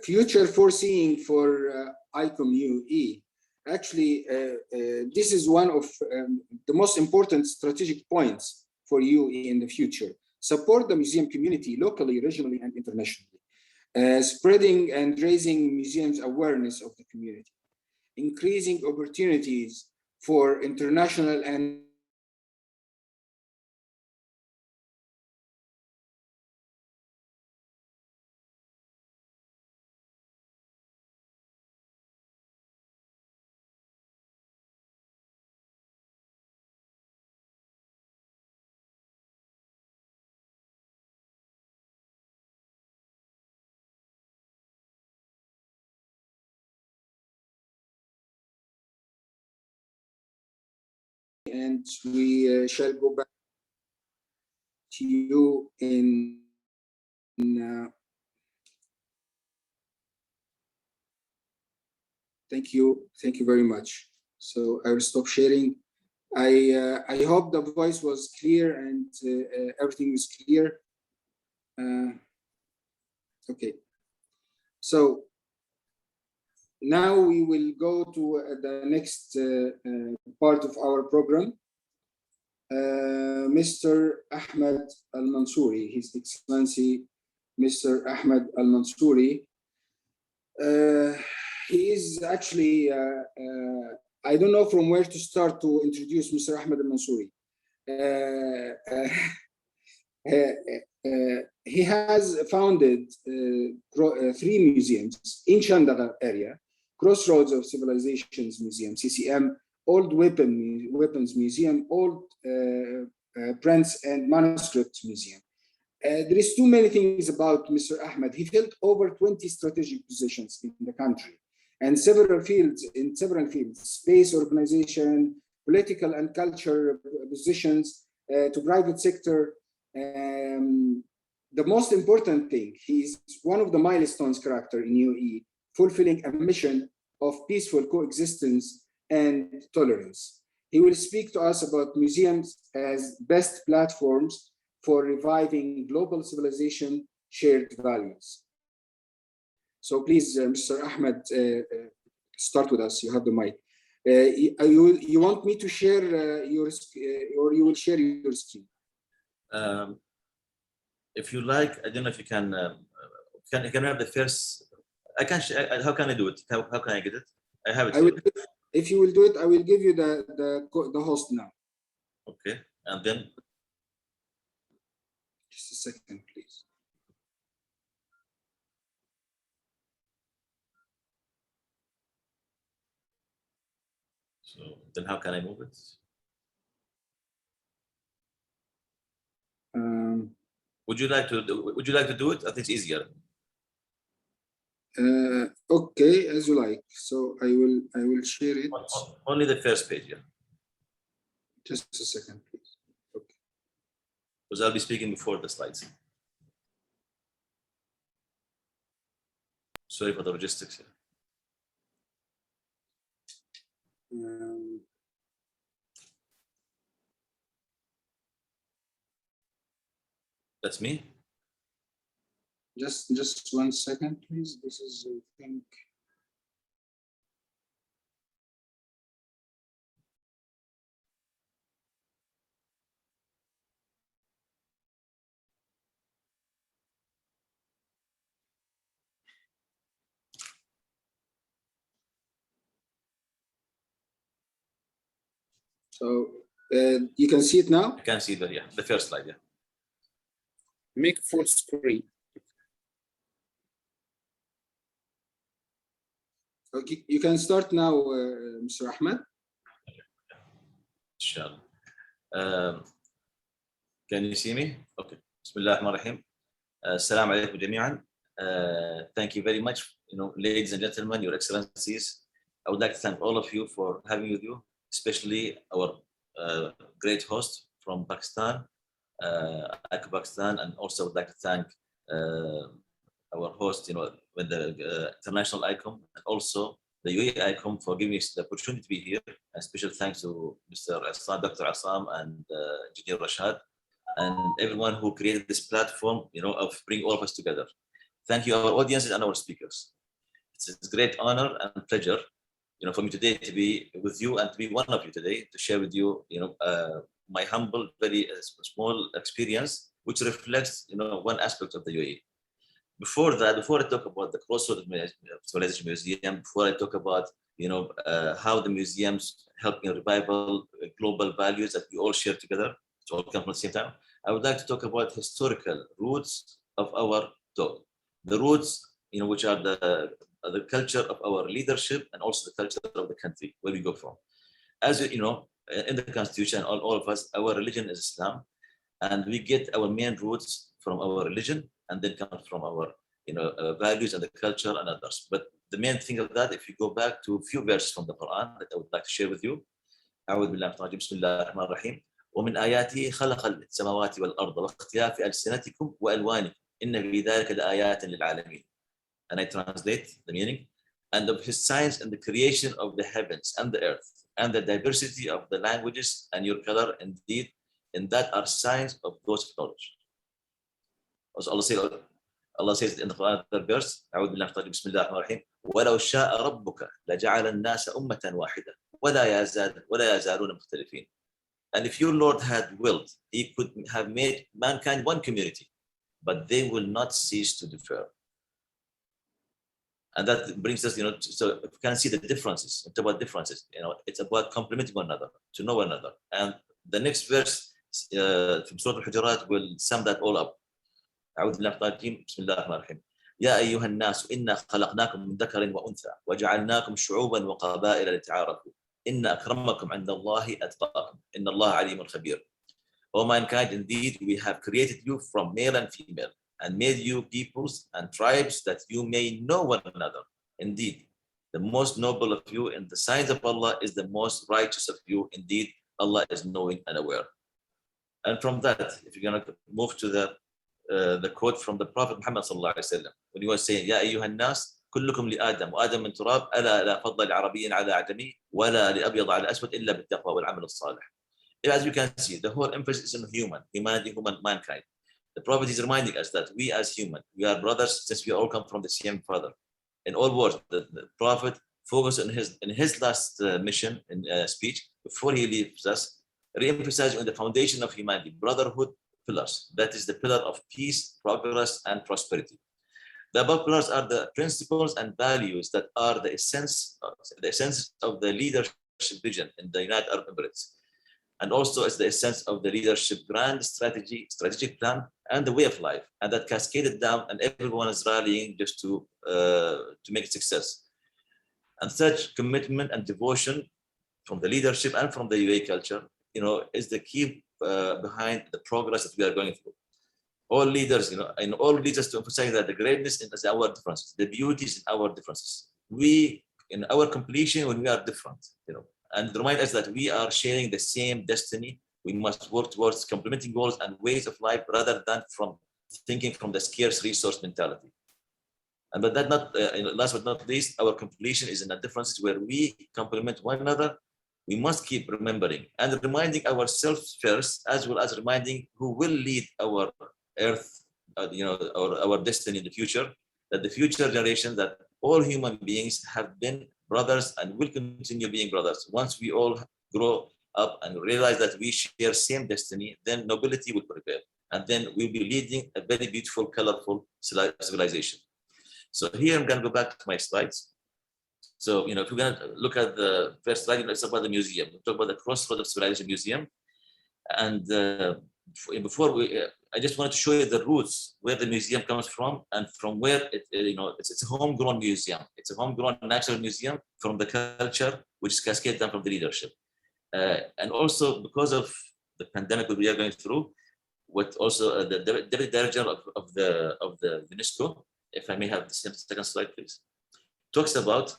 B: future foreseeing for ICOM UAE. Actually, this is one of the most important strategic points for you in the future. Support the museum community locally, regionally, and internationally. Spreading and raising museums' awareness of the community. Increasing opportunities for international and we shall go back to you in thank you very much. So I will stop sharing. I hope the voice was clear and everything was clear. Okay, so now we will go to the next part of our program. Mr. Ahmed Al-Mansouri, His Excellency Mr. Ahmed Al-Mansouri. He is actually, I don't know from where to start to introduce Mr. Ahmed Al-Mansouri. He has founded 3 museums in Shandara area: Crossroads of Civilizations Museum, CCM, Old Weapons Museum, Old Prints and Manuscripts Museum. There is too many things about Mr. Ahmed. He filled over 20 strategic positions in the country and several fields, space organization, political and culture positions to private sector. The most important thing, he's one of the milestones character in UAE, fulfilling a mission of peaceful coexistence and tolerance. He will speak to us about museums as best platforms for reviving global civilization shared values. So please, Mr. Ahmed, start with us. You have the mic. You want me to share your, or you will share your screen?
C: If you like, I don't know if you can have the first. I can. How can I do it? How can I get it? I have it.
B: If you will do it, I will give you the host now.
C: Okay, and then.
B: Just a second, please.
C: So then, how can I move it? Would you like to do it? I think it's easier.
B: Okay, as you like. So I will share it.
C: Only the first page, yeah.
B: Just a second, please. Okay.
C: Because I'll be speaking before the slides. Sorry for the logistics here. That's me.
B: Just 1 second, please. This is, I think. So you can see it now?
C: I can see that, yeah. The first slide, yeah.
G: Make full screen.
B: Okay, you can start now, Mr. Ahmed.
C: Inshallah. Can you see me? Okay. Bismillah ar-Rahman ar-Rahim. Assalamu alaikum jami'an. Thank you very much, ladies and gentlemen, your excellencies. I would like to thank all of you for having me with you, especially our great host from Pakistan, Pakistan, and also would like to thank our host, with the international ICOM, and also the UAE ICOM for giving us the opportunity to be here. And special thanks to Mr. Assam, Dr. Assam, and Engineer Rashad, and everyone who created this platform, of bringing all of us together. Thank you, our audiences and our speakers. It's a great honor and pleasure, for me today to be with you and to be one of you today to share with you, my humble, very small experience, which reflects, one aspect of the UAE. Before that, before I talk about the Crossroads Civilization Museum, before I talk about, how the museums help in revival global values that we all share together, to all come from the same time, I would like to talk about historical roots of our talk. The roots, which are the culture of our leadership and also the culture of the country where we go from. As you know, in the Constitution, all of us, our religion is Islam, and we get our main roots from our religion, and then comes from our values and the culture and others. But the main thing of that, if you go back to a few verses from the Quran that I would like to share with you. أعوذ بالله من الشيطان الرجيم بسم الله الرحمن الرحيم ومن آياته خلق السماوات والأرض واختلاف ألسنتكم وألوانكم إن في ذلك لآيات للعالمين. And I translate the meaning. And of his signs in the creation of the heavens and the earth and the diversity of the languages and your color, indeed, in that are signs of those of knowledge. As Allah says in the Quran, third verse, أعوذ بالله من الشيطان الرجيم بسم الله الرحمن الرحيم ولو شاء ربك لجعل الناس أمة واحدة ولا يزالون مختلفين. And if your Lord had willed, he could have made mankind one community, but they will not cease to differ. And that brings us, so we can see the differences. It's about differences. It's about complementing one another, to know one another. And the next verse from Surah Al-Hujurat will sum that all up. أعوذ بالله من الشيطان الرجيم بسم الله الرحمن الرحيم يا أيها الناس إنا خلقناكم من ذكر وأنثى وجعلناكم شعوبا وقبائل لتعارفوا إن أكرمكم عند الله أتقاكم إن الله عليم خبير. O mankind, indeed we have created you from male and female and made you peoples and tribes that you may know one another. Indeed, the most noble of you in the signs of Allah is the most righteous of you. Indeed, Allah is knowing and aware. And from that, if you're going to move to the quote from the Prophet Muhammad sallallahu alaihi wasallam, when he was saying, "Ya ayyuhan nas, kullukum li Adam, wa Adam min turab, ala la fadla li Arabiyyin ala ajami, wa la li abyad ala aswad illa bit taqwa wal amal as-salih." As you can see, the whole emphasis is on humanity, mankind. The Prophet is reminding us that we as human, we are brothers since we all come from the same father. In all words, the Prophet focused on his last mission in speech before he leaves us, re-emphasizing on the foundation of humanity, brotherhood pillars. That is the pillar of peace, progress, and prosperity. The above pillars are the principles and values that are the essence of the leadership vision in the United Arab Emirates. And also it's the essence of the leadership grand strategic plan, and the way of life, and that cascaded down, and everyone is rallying just to make success. And such commitment and devotion from the leadership and from the UAE culture, is the key behind the progress that we are going through. All leaders, and all leads us to emphasize that the greatness is our differences, the beauty is in our differences. We, in our completion, when we are different, and remind us that we are sharing the same destiny. We must work towards complementing goals and ways of life rather than from thinking from the scarce resource mentality. And but that not, last but not least, our completion is in the differences where we complement one another. We must keep remembering and reminding ourselves first, as well as reminding who will lead our earth, or our destiny in the future, that the future generation, that all human beings have been brothers and will continue being brothers. Once we all grow up and realize that we share same destiny, then nobility will prevail. And then we'll be leading a very beautiful, colorful civilization. So here I'm going to go back to my slides. So, if we're going to look at the first slide, let's talk about the museum. We'll talk about the Crossroads Civilization Museum. And before I just wanted to show you the roots, where the museum comes from, and from where it's a homegrown museum. It's a homegrown natural museum from the culture, which is cascaded down from the leadership. And also because of the pandemic that we are going through, what also the Deputy Director of the UNESCO, if I may have the second slide, please, talks about,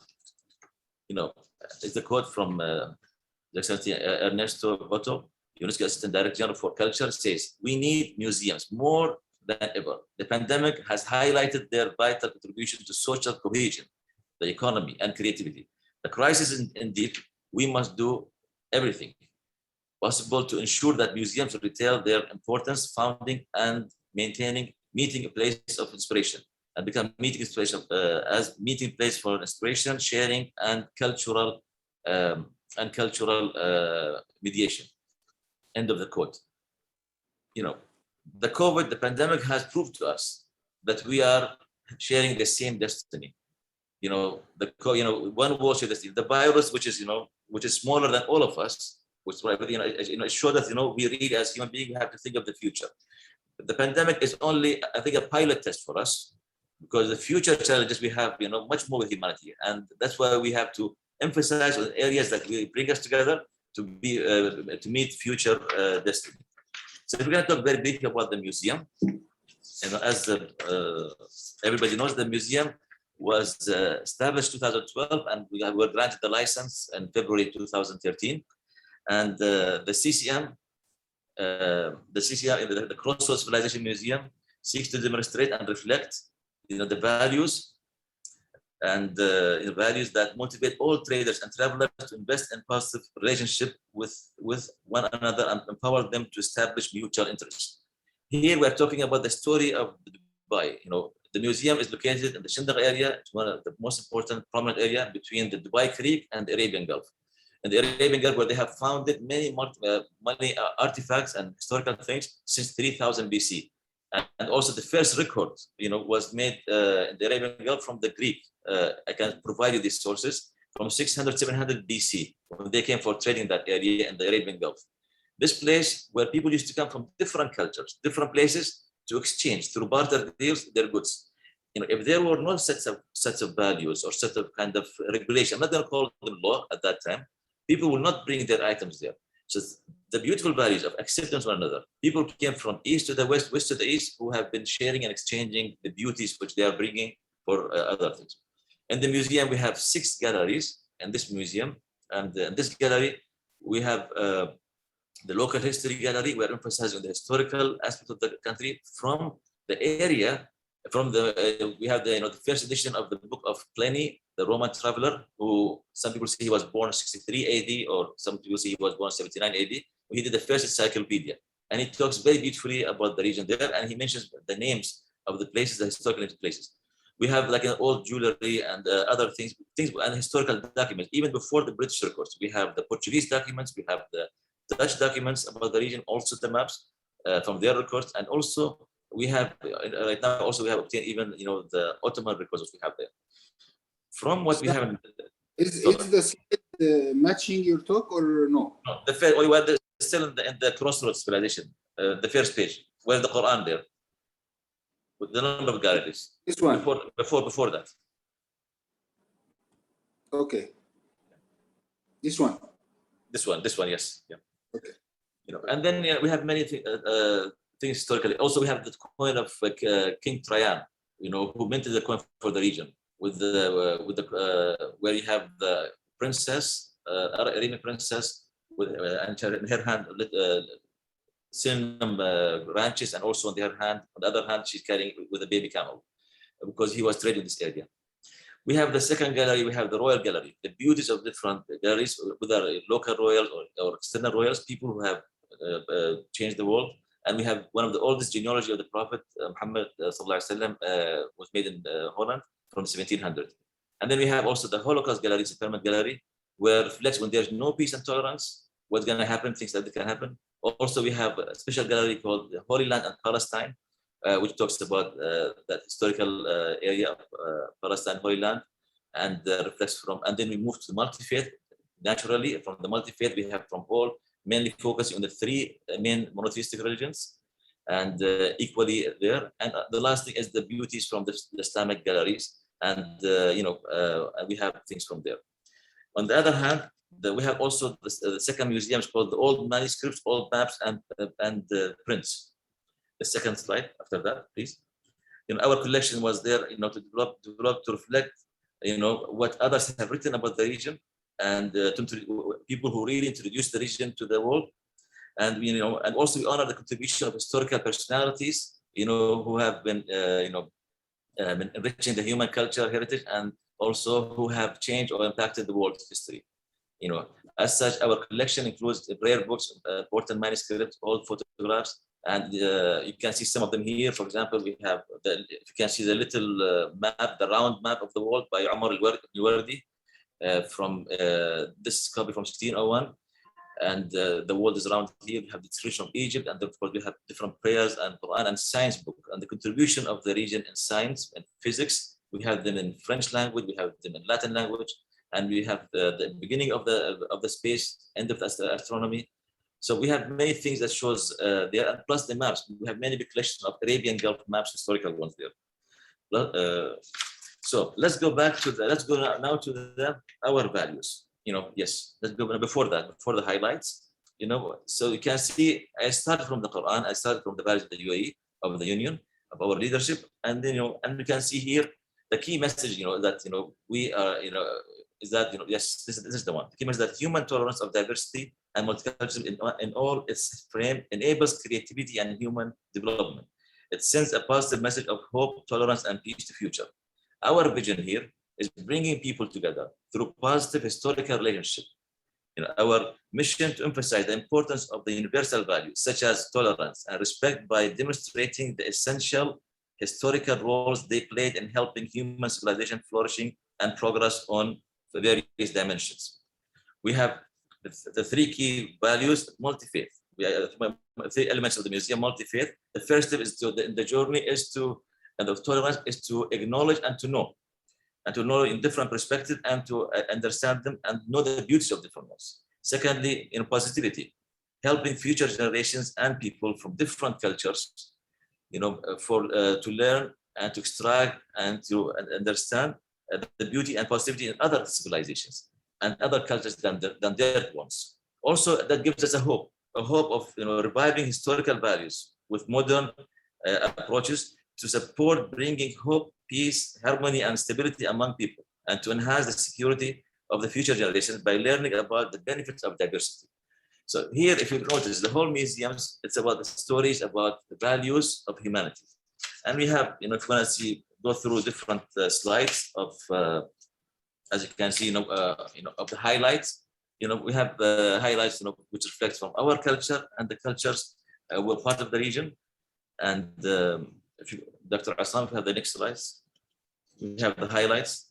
C: it's a quote from Ernesto Boto, UNESCO Assistant Director General for Culture, says, "We need museums more than ever. The pandemic has highlighted their vital contribution to social cohesion, the economy, and creativity. The crisis is indeed, we must do everything possible to ensure that museums retain their importance, founding and maintaining, meeting a place of inspiration, and become meeting place of, as meeting place for inspiration, sharing, and cultural mediation. End of the quote. You know, the COVID, the pandemic has proved to us that we are sharing the same destiny. You know, one world shares destiny. The virus, which is smaller than all of us, which it showed us, we really as human beings have to think of the future. But the pandemic is only, I think, a pilot test for us, because the future challenges we have, much more with humanity, and that's why we have to emphasize on areas that will bring us together to meet future destiny. So we're going to talk very briefly about the museum. As everybody knows, the museum was established 2012, and we were granted the license in February 2013. And the CCM, the Crossroads Civilization Museum, seeks to demonstrate and reflect, the values and values that motivate all traders and travelers to invest in positive relationship with one another and empower them to establish mutual interests. Here we are talking about the story of Dubai. The museum is located in the Shandara area. It's one of the most important, prominent area between the Dubai Creek and the Arabian Gulf. In the Arabian Gulf, where they have founded many artifacts and historical things since 3000 BC. And also the first record, was made in the Arabian Gulf from the Greek. I can provide you these sources from 600, 700 BC, when they came for trading that area in the Arabian Gulf. This place where people used to come from different cultures, different places to exchange through barter deals their goods. If there were no sets of values or set of kind of regulation, I'm not going to call them law at that time, people will not bring their items there. So the beautiful values of acceptance of one another. People came from east to the west, west to the east, who have been sharing and exchanging the beauties which they are bringing for other things. In the museum, we have 6 galleries in this museum. And in this gallery, we have the local history gallery. We're emphasizing the historical aspect of the country from the area. We have the first edition of the book of Pliny, the Roman traveler, who some people say he was born 63 AD, or some people say he was born 79 AD. He did the first encyclopedia, and he talks very beautifully about the region there, and he mentions the names of the places, the historical places. We have like an old jewelry and other things and historical documents, even before the British records. We have the Portuguese documents, we have the Dutch documents about the region, also the maps from their records, and also we have right now also we have obtained even the Ottoman records that we have there. From what we have,
B: is the slide matching your talk or no?
C: No, the first, we were still in the Crossroads Civilization, the first page, where the Quran there, with the number of galleries.
B: This one.
C: Before that.
B: Okay. This one.
C: This one, yes, yeah.
B: Okay.
C: And then we have many things historically. Also, we have the coin of King Trajan, who minted the coin for the region, with the where you have the princess, Arabian princess, with and in her hand cinnamon branches, and also on the other hand, she's carrying with a baby camel, because he was trading this area. We have the second gallery. We have the royal gallery, the beauties of different galleries, whether local royals or external royals, people who have changed the world. And we have one of the oldest genealogy of the Prophet Muhammad was made in Holland from 1700. And then we have also the Holocaust gallery, it's a permanent gallery, where reflects when there's no peace and tolerance, what's going to happen, things that can happen. Also, we have a special gallery called the Holy Land and Palestine, which talks about that historical area of Palestine, Holy Land, and reflects from. And then we move to the multi-faith. Naturally, from the multi-faith, we have from all mainly focusing on the 3 main monotheistic religions, and equally there. And the last thing is the beauties from the Islamic galleries, and we have things from there. On the other hand, we have also the second museum is called the old manuscripts, old maps, and prints. The second slide after that, please. Our collection was there, to develop to reflect, what others have written about the region, and people who really introduced the region to the world, and and also we honor the contribution of historical personalities, who have been, been enriching the human culture heritage, and also who have changed or impacted the world's history. As such, our collection includes rare books, important manuscripts, old photographs, And you can see some of them here. For example, we have, if you can see the little map, the round map of the world by Omar al-Wardi from this copy from 1601. And the world is around here. We have the description of Egypt, and of course we have different prayers and Quran and science book, and the contribution of the region in science and physics. We have them in French language, we have them in Latin language, and we have the beginning of the space, end of the astronomy. So we have many things that shows there, and plus the maps. We have many big collections of Arabian Gulf maps, historical ones there. So let's go back to let's go now to our values. Yes, let's go before the highlights. So you can see I started from the Quran, I started from the values of the UAE, of the Union, of our leadership, and then and you can see here the key message, that we are, is that yes, this is the one. The key message that human tolerance of diversity and multiculturalism in all its frame enables creativity and human development. It sends a positive message of hope, tolerance, and peace to future. Our vision here is bringing people together through positive historical relationship. Our mission to emphasize the importance of the universal values such as tolerance and respect by demonstrating the essential historical roles they played in helping human civilization flourishing and progress on the various dimensions. We have the three key values: multi-faith. We have three elements of the museum: multi-faith. The first step is the journey is to, and of tolerance is to acknowledge and to know in different perspectives and to understand them and know the beauty of different ones. Secondly, in positivity, helping future generations and people from different cultures, to learn and to extract and to understand the beauty and positivity in other civilizations and other cultures than their ones. Also, that gives us a hope of reviving historical values with modern approaches to support bringing hope, peace, harmony, and stability among people, and to enhance the security of the future generations by learning about the benefits of diversity. So here, if you notice, the whole museums, it's about the stories about the values of humanity. And we have, if you want to go through different slides of, as you can see, of the highlights. We have the highlights, which reflects from our culture and the cultures were part of the region. And if you, Dr. Assam, if you have the next slides, we have the highlights.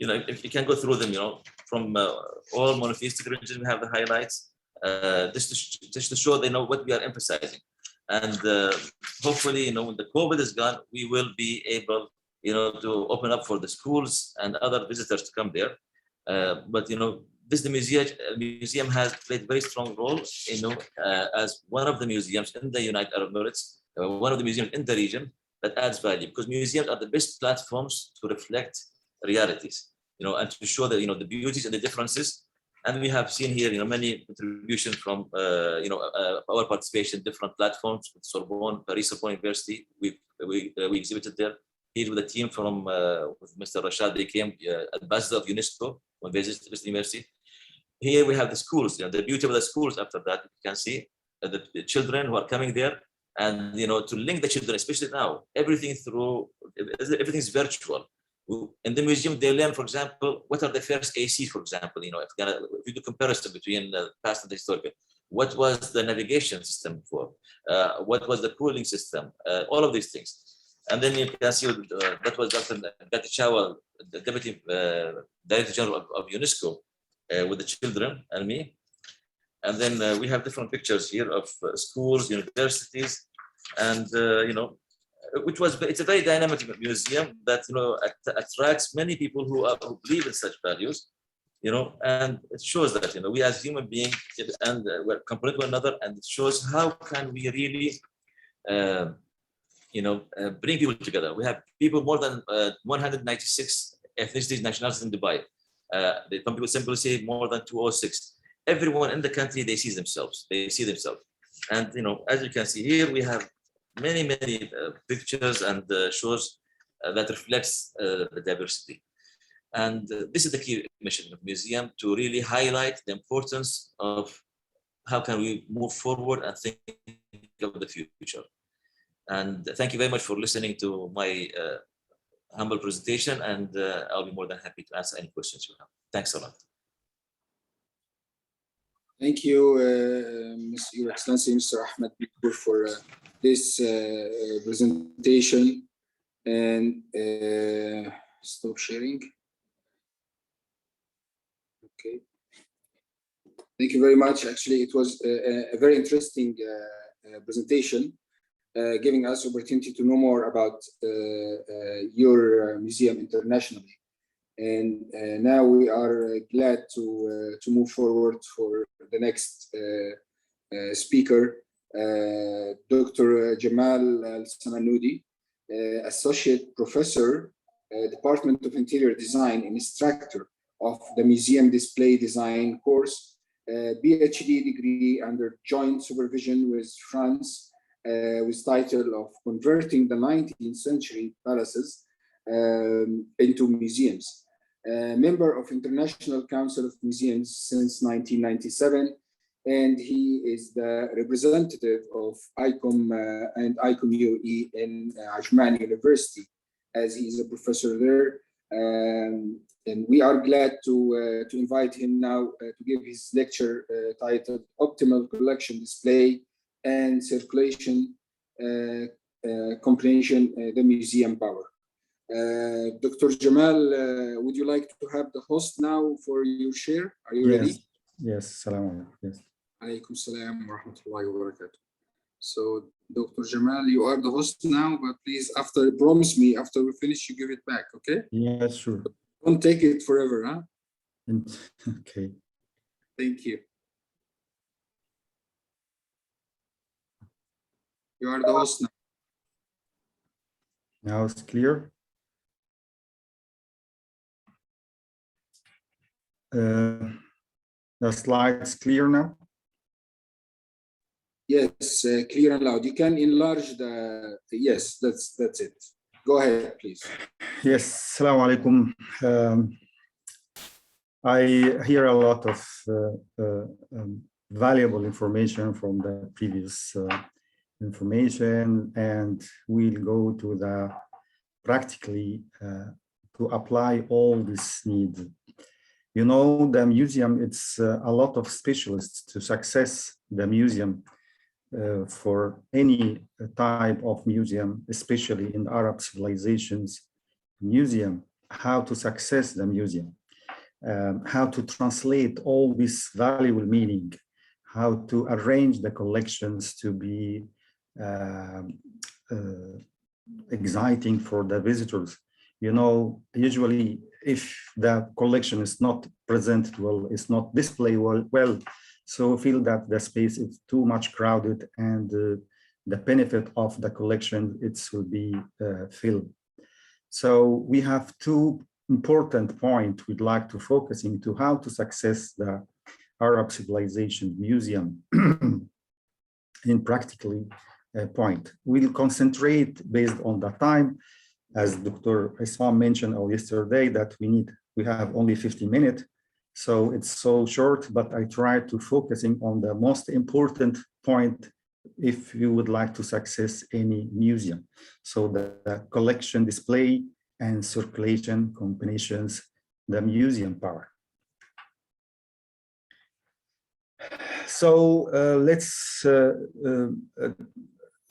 C: If you can go through them, from all monotheistic religions, we have the highlights. Just to show they know what we are emphasizing. And hopefully, when the COVID is gone, we will be able, to open up for the schools and other visitors to come there. But the museum has played a very strong role, as one of the museums in the United Arab Emirates, one of the museums in the region that adds value, because museums are the best platforms to reflect realities, and to show that, the beauties and the differences. And we have seen here, many contributions from, our participation in different platforms with Sorbonne, Paris Sorbonne University. We exhibited there. Here with a team from with Mr. Rashad, they came ambassador of UNESCO when they visited this university. Here we have the schools, the beauty of the schools. After that, you can see the children who are coming there, and to link the children, especially now, everything's virtual. In the museum, they learn, for example, what are the first AC, for example, if you do comparison between the past and the historical, what was the navigation system before, what was the cooling system, all of these things. And then you can see that was Dr. Gati Chawal, the Deputy Director General of UNESCO, with the children and me. And then we have different pictures here of schools, universities, and it's a very dynamic museum that attracts many people who believe in such values, and it shows that we as human beings and we're complete one another, and it shows how can we really bring people together. We have people more than 196 ethnicities, nationalities in Dubai. Some people simply say more than 206. Everyone in the country, they see themselves. And as you can see here, we have many pictures and shows that reflects the diversity. And this is the key mission of the museum, to really highlight the importance of how can we move forward and think of the future. And thank you very much for listening to my humble presentation, and I'll be more than happy to answer any questions you have. Thanks a lot.
B: Thank you, Your Excellency, Mr. Ahmed Bikour, for this presentation. And stop sharing. Okay. Thank you very much. Actually, it was a very interesting presentation, giving us opportunity to know more about your museum internationally. And now we are glad to move forward for the next speaker, Dr. Jamal Al-Samanoudi, Associate Professor, Department of Interior Design and Instructor of the Museum Display Design course, PhD degree under joint supervision with France, with title of Converting the 19th Century Palaces into Museums. Member of International Council of Museums since 1997, and he is the representative of ICOM and ICOM UAE in Ajman University, as he is a professor there. And we are glad to invite him now to give his lecture titled Optimal Collection Display and Circulation Comprehension, the Museum Power. Dr. Jamal, would you like to have the host now for your share? Are you ready?
H: Yes, salam alaikum. Yes.
B: Alaikum salam wa rahmatullahi wa barakatuh. So, Dr. Jamal, you are the host now, but please, promise me, after we finish, you give it back, okay?
H: Yes, sure.
B: Don't take it forever, huh?
H: Okay.
B: Thank you. You are the host now.
H: Now it's clear. The slide's clear now?
B: Yes, clear and loud. You can enlarge yes, that's it. Go ahead, please.
H: Yes, assalamu alaikum. I hear a lot of valuable information from the previous information, and we'll go to the practically to apply all this need. You know, the museum, it's a lot of specialists to success the museum for any type of museum, especially in Arab civilizations museum, how to success the museum, how to translate all this valuable meaning, how to arrange the collections to be exciting for the visitors. You know, usually if the collection is not presented well, it's not displayed well, so feel that the space is too much crowded, and the benefit of the collection, it will be filled. So we have two important points we'd like to focus into how to success the Arab Civilization Museum in practically point. We'll concentrate based on the time, as Dr. Islam mentioned yesterday, that we have only 50 minutes. So it's so short, but I try to focusing on the most important point if you would like to success any museum. So the collection, display, and circulation combinations, the museum power. So let's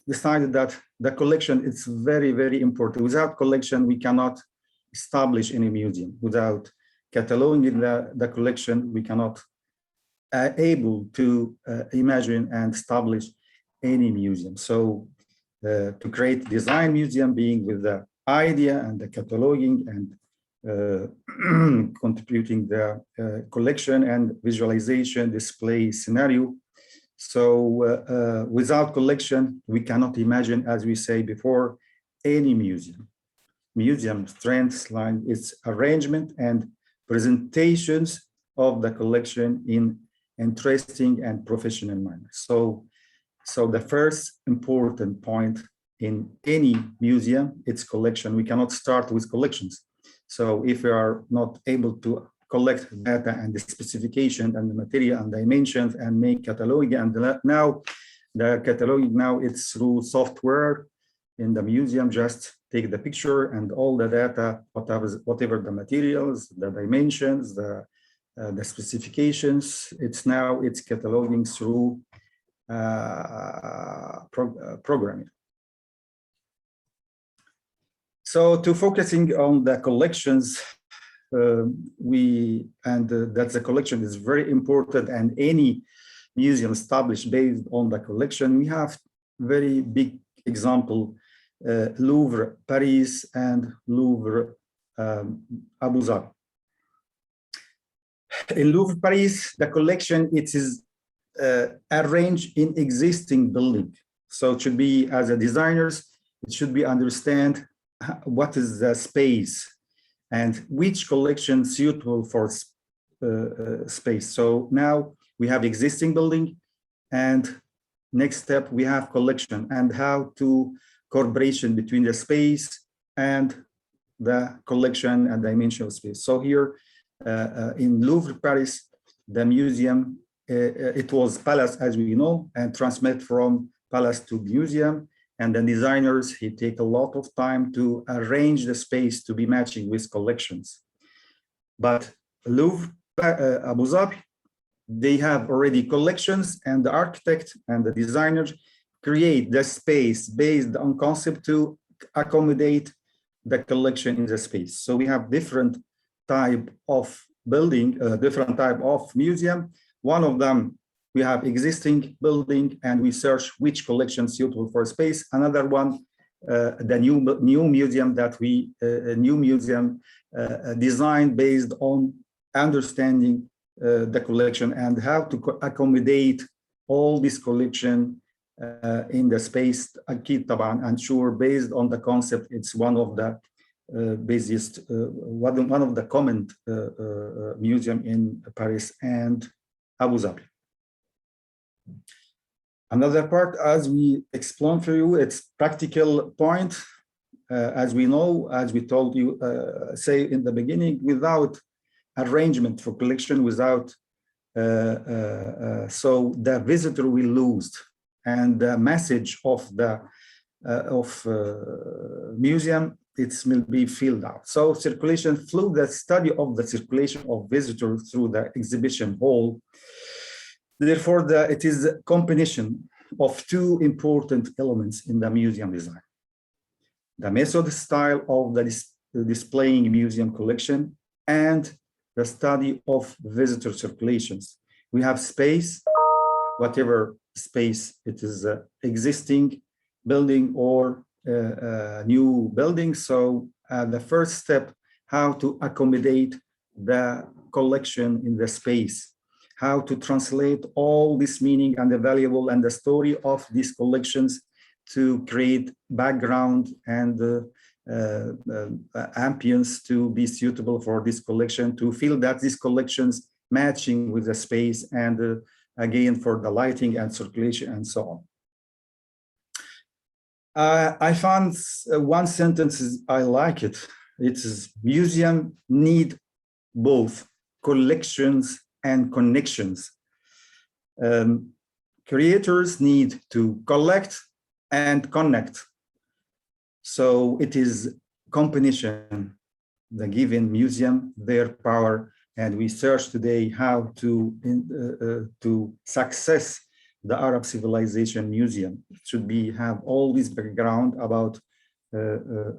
H: decide that the collection is very, very important. Without collection, we cannot establish any museum. Without cataloging the collection, we cannot able to imagine and establish any museum. So to create design museum, being with the idea and the cataloging and contributing the collection and visualization display scenario. So without collection, we cannot imagine, as we say before, any museum. Museum strengths line its arrangement and presentations of the collection in interesting and professional manner. So the first important point in any museum, its collection. We cannot start with collections. So if we are not able to collect data and the specification and the material and dimensions and make catalog, and now the catalog now it's through software in the museum, just take the picture and all the data, whatever the materials, the dimensions, the the specifications. It's cataloging through programming. So to focusing on the collections, that the collection is very important, and any museum established based on the collection. We have very big example, Louvre Paris and Louvre Abu Dhabi. In Louvre Paris, the collection, it is arranged in existing building. So it should be, as a designers, it should be understand what is the space and which collection suitable for space. So now we have existing building, and next step we have collection and how to collaboration between the space and the collection and dimension of space. So here in Louvre Paris, the museum, it was palace as we know, and transmit from palace to museum. And the designers, he take a lot of time to arrange the space to be matching with collections. But Louvre Abu Dhabi, they have already collections, and the architect and the designers create the space based on concept to accommodate the collection in the space. So we have different type of building, different type of museum. One of them, we have existing building and we search which collection suitable for space. Another one, the new museum that we, designed based on understanding the collection and how to accommodate all this collection in the space. And sure, based on the concept, it's one of the busiest, one of the common museum in Paris and Abu Dhabi. Another part, as we explained for you, it's practical point. As we know, as we told you, say in the beginning, without arrangement for collection, without, so the visitor will lose, and the message of the museum, it will be filled out. So circulation through the study of the circulation of visitors through the exhibition hall. Therefore, it is a combination of two important elements in the museum design: the method style of the displaying museum collection and the study of visitor circulations. We have space, whatever space it is, existing building or new building. So the first step, how to accommodate the collection in the space, how to translate all this meaning and the valuable and the story of these collections to create background and ambience to be suitable for this collection, to feel that these collections matching with the space, and again for the lighting and circulation and so on. I found one sentence, I like it. It is museum need both collections and connections. Creators need to collect and connect. So it is combination, the given museum, their power, and we search today how to success the Arab Civilization Museum. It should be have all this background about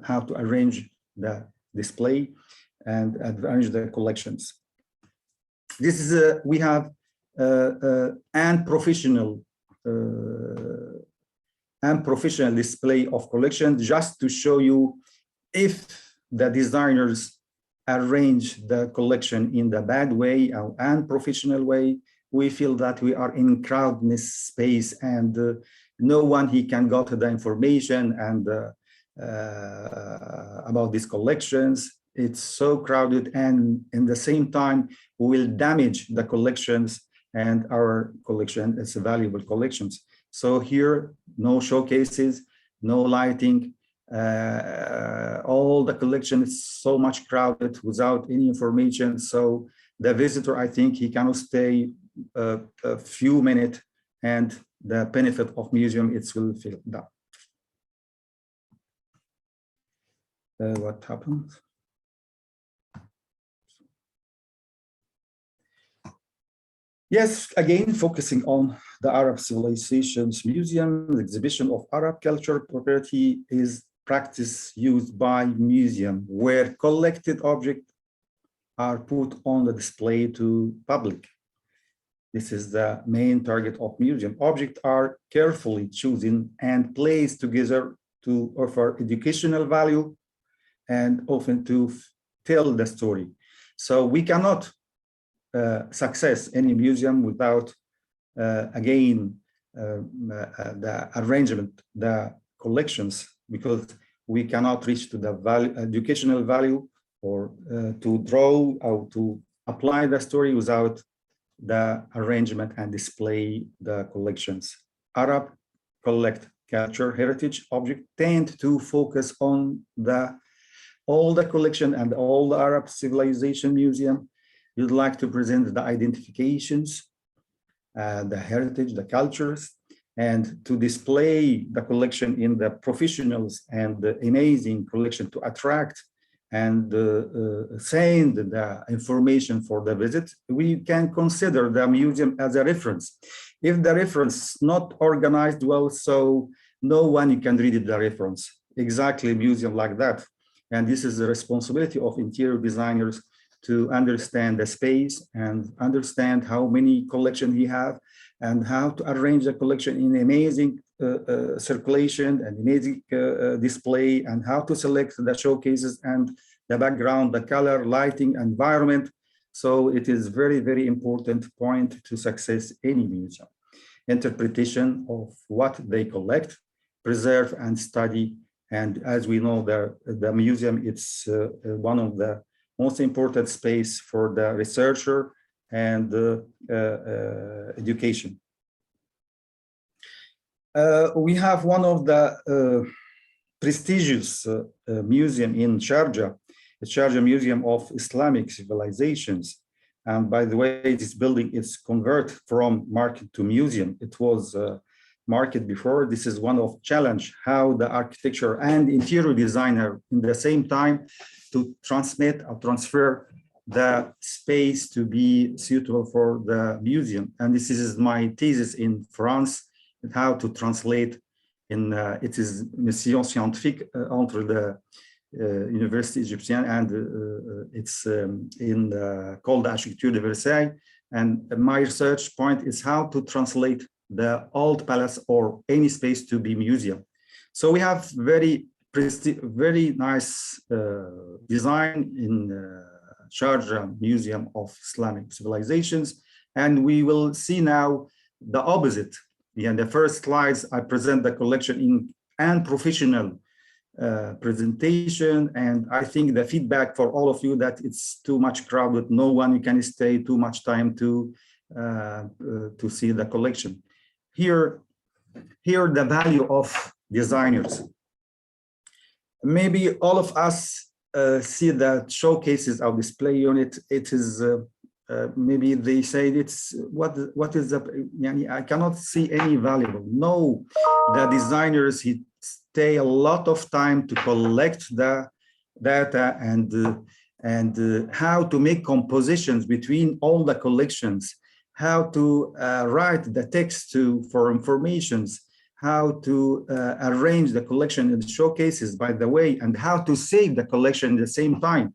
H: how to arrange the display and arrange the collections. This is we have and professional display of collection, just to show you if the designers arrange the collection in the bad way or unprofessional way, we feel that we are in crowded space, and no one he can go to the information and about these collections. It's so crowded, and in the same time we will damage the collections, and our collection is valuable collections. So here, no showcases, no lighting, all the collection is so much crowded without any information. So the visitor, I think he cannot stay a few minutes, and the benefit of museum, it will feel down. What happens? Yes, again, focusing on the Arab Civilizations Museum, the exhibition of Arab culture property is practice used by museum where collected objects are put on the display to public. This is the main target of museum. Objects are carefully chosen and placed together to offer educational value and often to tell the story. So we cannot success any museum without the arrangement, the collections, because we cannot reach to the value, educational value, or to draw or to apply the story without the arrangement and display the collections. Arab collect culture heritage objects tend to focus on all the collection, and all the Arab Civilization Museum you'd like to present the identifications, the heritage, the cultures, and to display the collection in the professionals and the amazing collection to attract and send the information for the visit. We can consider the museum as a reference. If the reference is not organized well, so no one can read the reference. Exactly, museum like that. And this is the responsibility of interior designers to understand the space and understand how many collections he have and how to arrange the collection in amazing circulation and amazing display, and how to select the showcases and the background, the color, lighting, environment. So it is very, very important point to success any museum. Interpretation of what they collect, preserve and study. And as we know, the museum, it's one of the most important space for the researcher and education. We have one of the prestigious museum in Sharjah, the Sharjah Museum of Islamic Civilizations. And by the way, this building is converted from market to museum. It was market before. This is one of challenge how the architecture and interior designer in the same time to transmit or transfer the space to be suitable for the museum. And this is my thesis in France, how to translate in, it is mission scientifique entre the University Egyptian and it's called Architecture de Versailles. And my research point is how to translate the old palace or any space to be museum. So we have very nice design in Sharjah Museum of Islamic Civilizations. And we will see now the opposite. In the first slides, I present the collection and professional presentation. And I think the feedback for all of you that it's too much crowded, no one can stay too much time to see the collection. Here the value of designers. Maybe all of us see the showcases of display unit. It is maybe they say it's what is the, I cannot see any valuable. No, the designers he stay a lot of time to collect the data and how to make compositions between all the collections, how to write the text for informations, how to arrange the collection in the showcases, by the way, and how to save the collection at the same time.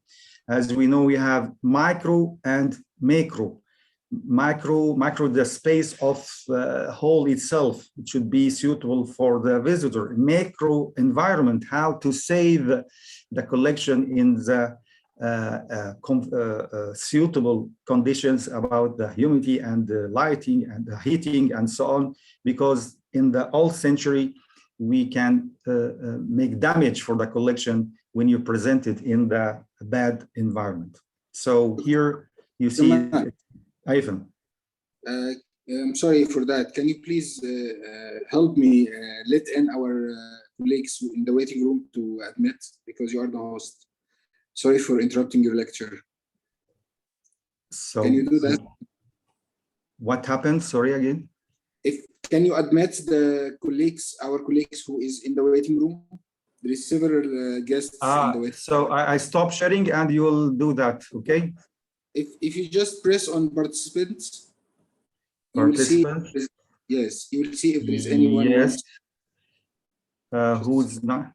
H: As we know, we have micro and macro. Micro, the space of hall itself, it should be suitable for the visitor. Macro environment, how to save the collection in the suitable conditions about the humidity and the lighting and the heating and so on, because in the old century, we can make damage for the collection when you present it in the bad environment. So here you see, Ivan.
B: I'm sorry for that. Can you please help me let in our colleagues in the waiting room to admit, because you are the host. Sorry for interrupting your lecture.
H: So
B: can you do that?
H: What happened? Sorry again.
B: Can you admit the colleagues, our colleagues who is in the waiting room? There is several guests in the waiting
H: so room. I stop sharing and you will do that, okay?
B: If you just press on participants. You will see,
H: Participants?
B: yes, you will see if there is anyone.
H: Yes. Who's not?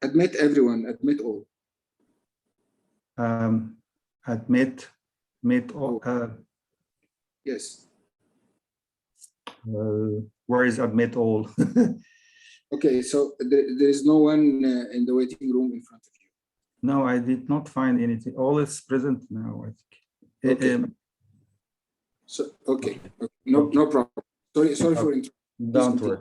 B: Admit everyone, admit all.
H: Admit all.
B: Yes.
H: Where is admit all?
B: Okay, so there is no one in the waiting room in front of you.
H: No, I did not find anything. All is present now, I think.
B: Okay. So, okay. No problem. Sorry for interrupting.
H: Don't worry.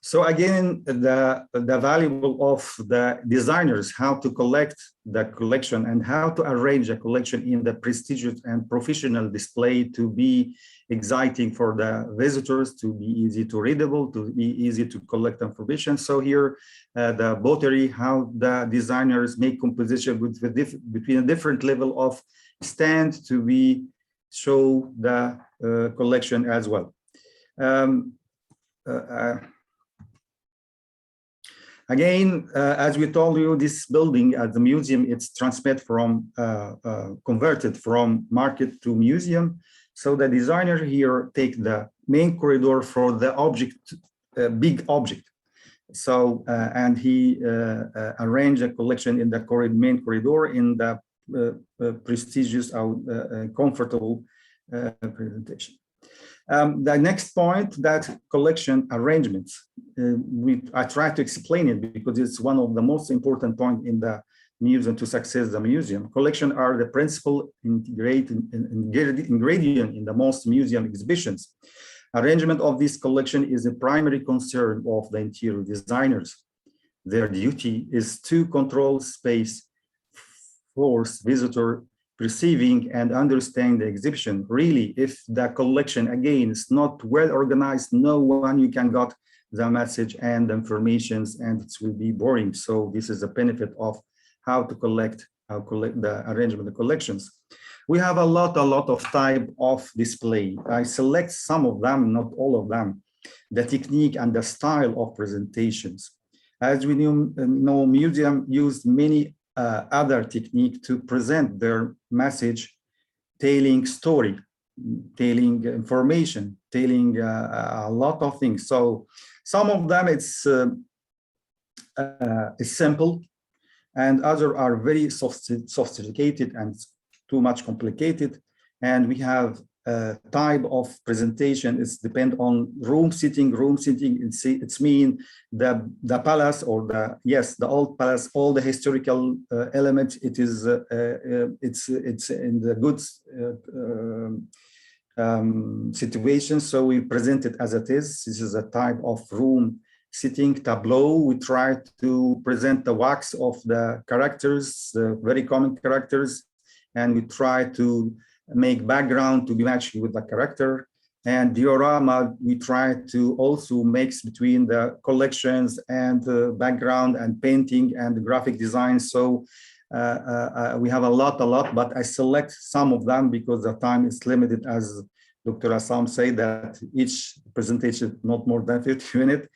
H: So again, the valuable of the designers, how to collect the collection and how to arrange a collection in the prestigious and professional display to be exciting for the visitors, to be easy to readable, to be easy to collect information. So here, the pottery, how the designers make composition between a different level of stand to be show the collection as well. Again, as we told you, this building at the museum, it's transferred from, converted from market to museum. So the designer here take the main corridor for the object, big object. So, and he arranged a collection in the main corridor in the prestigious, comfortable presentation. The next point, that collection arrangements. I try to explain it because it's one of the most important points in the museum to success the museum. Collection are the principal ingredient in the most museum exhibitions. Arrangement of this collection is a primary concern of the interior designers. Their duty is to control space, force visitor perceiving and understanding the exhibition. Really, if the collection again is not well organized, no one you can got the message and the informations, and it will be boring. So this is the benefit of how to collect the arrangement of the collections. We have a lot of type of display. I select some of them, not all of them. The technique and the style of presentations. As we know, museum used many other technique to present their message, telling story, telling information, telling a lot of things. So some of them it's simple, and others are very sophisticated and too much complicated. And we have a type of presentation. It's depend on room sitting. It's mean the palace or the old palace, all the historical elements. It is it's in the good situation. So we present it as it is. This is a type of room sitting tableau. We try to present the wax of the characters, the very common characters, and we try to make background to be matched with the character. And diorama, we try to also mix between the collections and the background and painting and the graphic design. So we have a lot, but I select some of them because the time is limited, as Dr. Assam said, that each presentation not more than 50 minutes,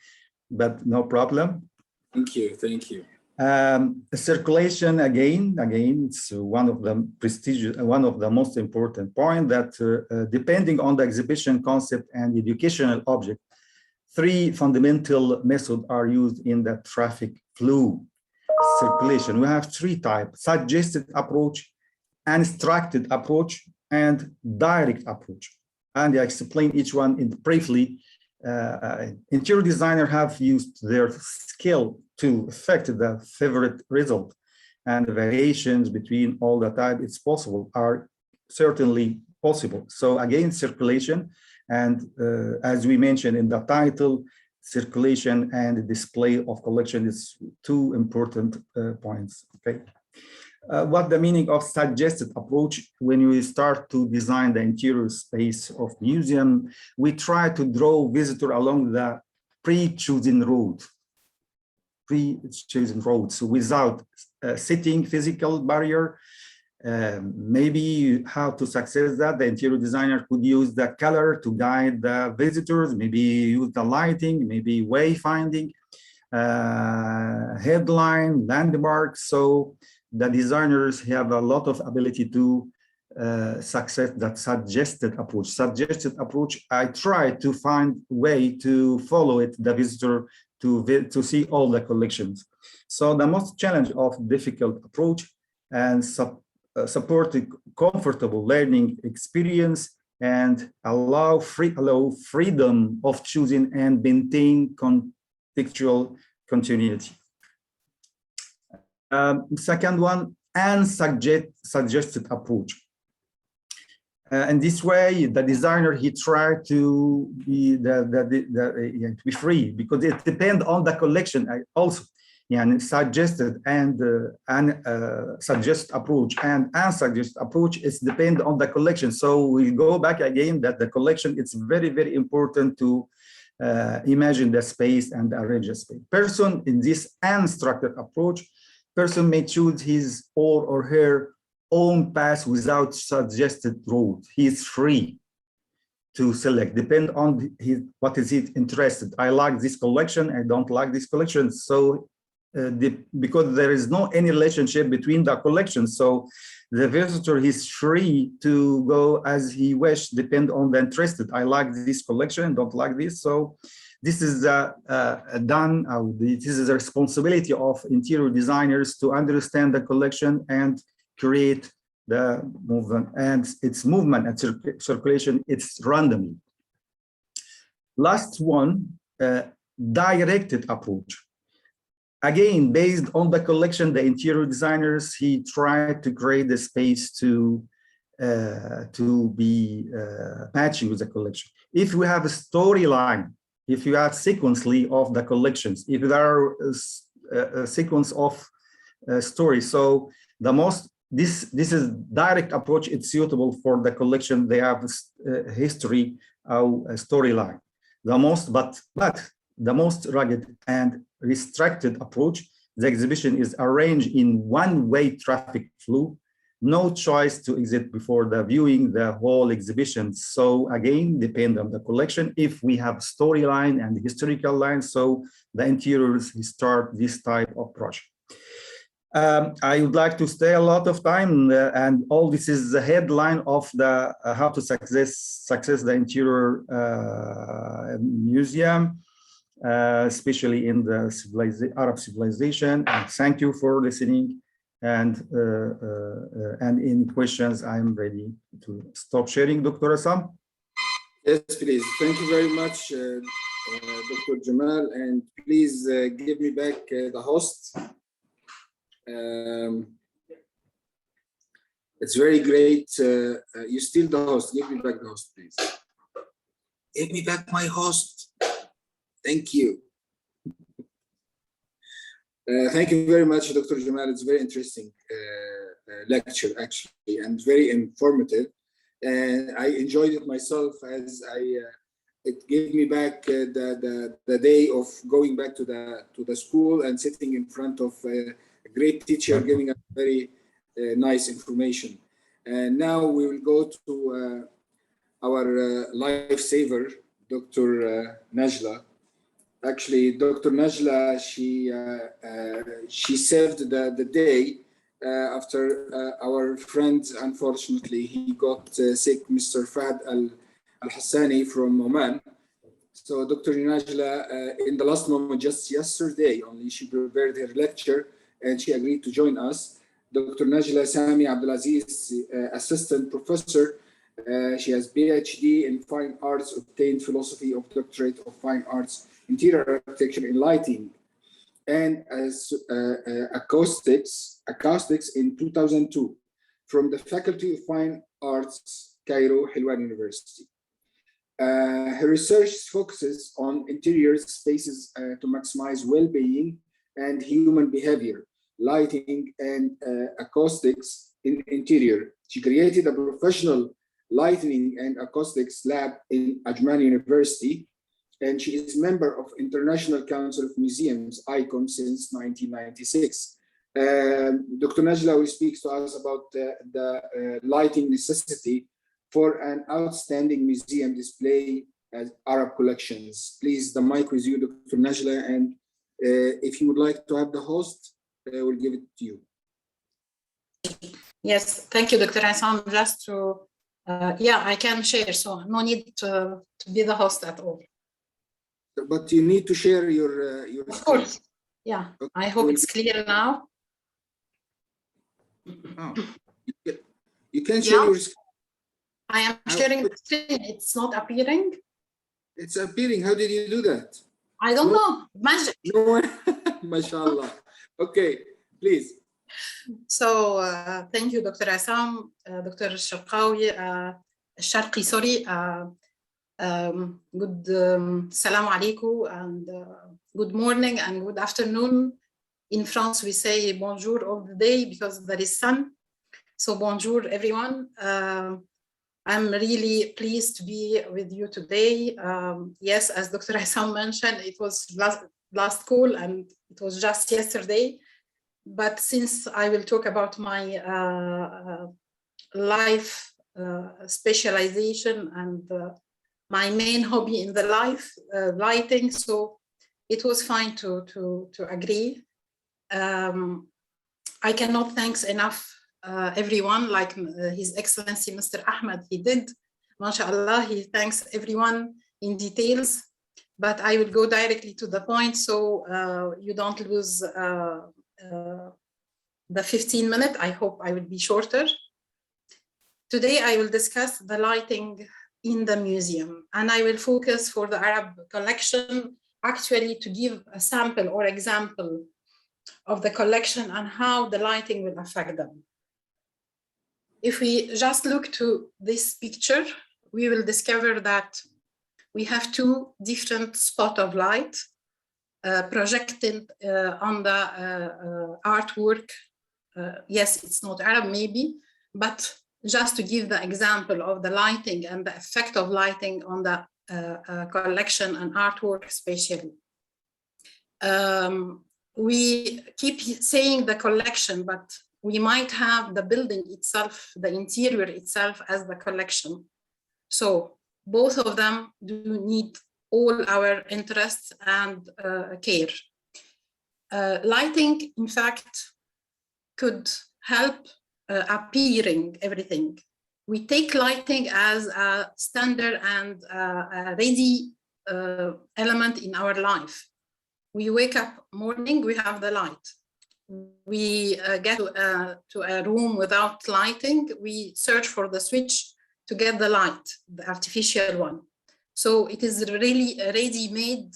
H: but no problem.
B: Thank you.
H: Circulation again, it's one of the prestigious, one of the most important point that depending on the exhibition concept and educational object, three fundamental methods are used in the traffic flow circulation. We have three types: suggested approach, instructed approach, and direct approach. And I explain each one briefly. Interior designers have used their skill to affect the favorite result, and the variations between all the type it's possible are certainly possible. So again, circulation, and as we mentioned in the title, circulation and display of collection is two important points. Okay. What the meaning of suggested approach? When we start to design the interior space of museum, we try to draw visitor along the pre-chosen route, so without setting physical barrier. Maybe how to success that, the interior designer could use the color to guide the visitors, maybe use the lighting, maybe wayfinding, headline, landmarks. So the designers have a lot of ability to success, that suggested approach. Suggested approach, I try to find way to follow it, the visitor, to see all the collections. So the most challenge of difficult approach and support a comfortable learning experience and allow freedom of choosing and maintain contextual continuity. Second one, and suggested approach. In this way, the designer, he tried to be to be free, because it depends on the collection also. And suggested and suggest approach and unsuggest approach is depend on the collection. So we'll go back again that the collection, it's very, very important to imagine the space and arrange the space. Person in this unstructured approach, person may choose his or her own path without suggested route. He is free to select, depend on what is he interested. I like this collection, I don't like this collection. So because there is no any relationship between the collections, so the visitor is free to go as he wish, depend on the interested. I like this collection, don't like this. So this is this is the responsibility of interior designers to understand the collection and create the movement, and its movement and circulation, it's randomly. Last one, directed approach. Again, based on the collection, the interior designers, he tried to create the space to be matching with the collection. If we have a storyline, if you have sequentially of the collections, if there are a sequence of stories, so the most, this is direct approach, it's suitable for the collection. They have history, a storyline. The most, but the most rugged and restricted approach, the exhibition is arranged in one-way traffic flow, no choice to exit before the viewing the whole exhibition. So again, depend on the collection. If we have storyline and historical lines, so the interiors start this type of approach. I would like to stay a lot of time, and all this is the headline of the how to success the interior museum, especially in the Arab civilization. And thank you for listening. And in questions, I'm ready to stop sharing, Dr. Assam.
B: Yes, please. Thank you very much, Dr. Jamal. And please give me back the host. It's very great. You steal the host. Give me back the host, please. Give me back my host. Thank you. Thank you very much, Dr. Jamal. It's a very interesting lecture, actually, and very informative. And I enjoyed it myself, as it gave me back the day of going back to the school and sitting in front of a great teacher giving us very nice information. And now we will go to our lifesaver, Dr. Najla. Actually, Dr. Najla, she saved the day after our friend, unfortunately, he got sick, Mr. Fahd Al-Hassani from Oman. So Dr. Najla, in the last moment, just yesterday only, she prepared her lecture and she agreed to join us. Dr. Najla Sami Abdulaziz, assistant professor. She has PhD in fine arts, obtained philosophy of doctorate of fine arts, interior architecture in lighting, and as acoustics in 2002 from the Faculty of Fine Arts, Cairo, Hilwan University. Her research focuses on interior spaces to maximize well-being and human behavior, lighting and acoustics in interior. She created a professional lighting and acoustics lab in Ajman University, and she is member of International Council of Museums, ICOM, since 1996. Dr. Najla will speak to us about the lighting necessity for an outstanding museum display as Arab collections. Please, the mic with you, Dr. Najla, and if you would like to have the host, we'll give it to you.
I: Yes, thank you, Dr. Assam. Just to, yeah, I can share, so no need to be the host at all.
B: But you need to share your
I: Of
B: screen.
I: course, yeah.
B: Okay.
I: I hope it's clear now.
B: Oh. You can share your screen.
I: I am sharing the screen. It's not appearing.
B: It's appearing. How did you do that?
I: I don't know. Magic.
B: No, mashallah. Okay, please.
I: So thank you, Dr. Assam, Dr. Sharqawi, Sharqi, sorry. Good salam alaikum and good morning and good afternoon. In France, we say bonjour all the day because there is sun. So bonjour, everyone. I'm really pleased to be with you today. Yes, as Dr. Assam mentioned, it was last call and it was just yesterday. But since I will talk about my life specialization and my main hobby in the life, lighting, so it was fine to agree. I cannot thank enough everyone, like His Excellency Mr. Ahmed, he did. MashaAllah, he thanks everyone in details, but I will go directly to the point so you don't lose the 15 minutes. I hope I will be shorter. Today, I will discuss the lighting in the museum, and I will focus for the Arab collection actually to give a sample or example of the collection and how the lighting will affect them. If we just look to this picture, we will discover that we have two different spots of light projected on the artwork. Yes, it's not Arab maybe, but just to give the example of the lighting and the effect of lighting on the collection and artwork especially. We keep saying the collection, but we might have the building itself, the interior itself as the collection. So both of them do need all our interests and care. Lighting, in fact, could help appearing everything. We take lighting as a standard and a ready element in our life. We wake up morning, we have the light. We get to a room without lighting, we search for the switch to get the light, the artificial one. So it is really ready-made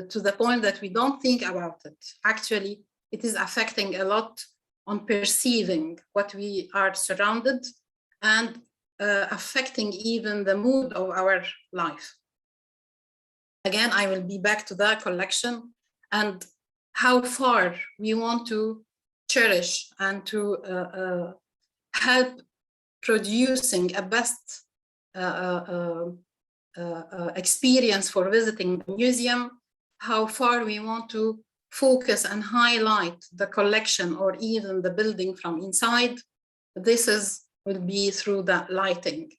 I: to the point that we don't think about it. Actually, it is affecting a lot on perceiving what we are surrounded and affecting even the mood of our life. Again, I will be back to that collection and how far we want to cherish and to help producing a best experience for visiting the museum, how far we want to focus and highlight the collection or even the building from inside. This will be through the lighting.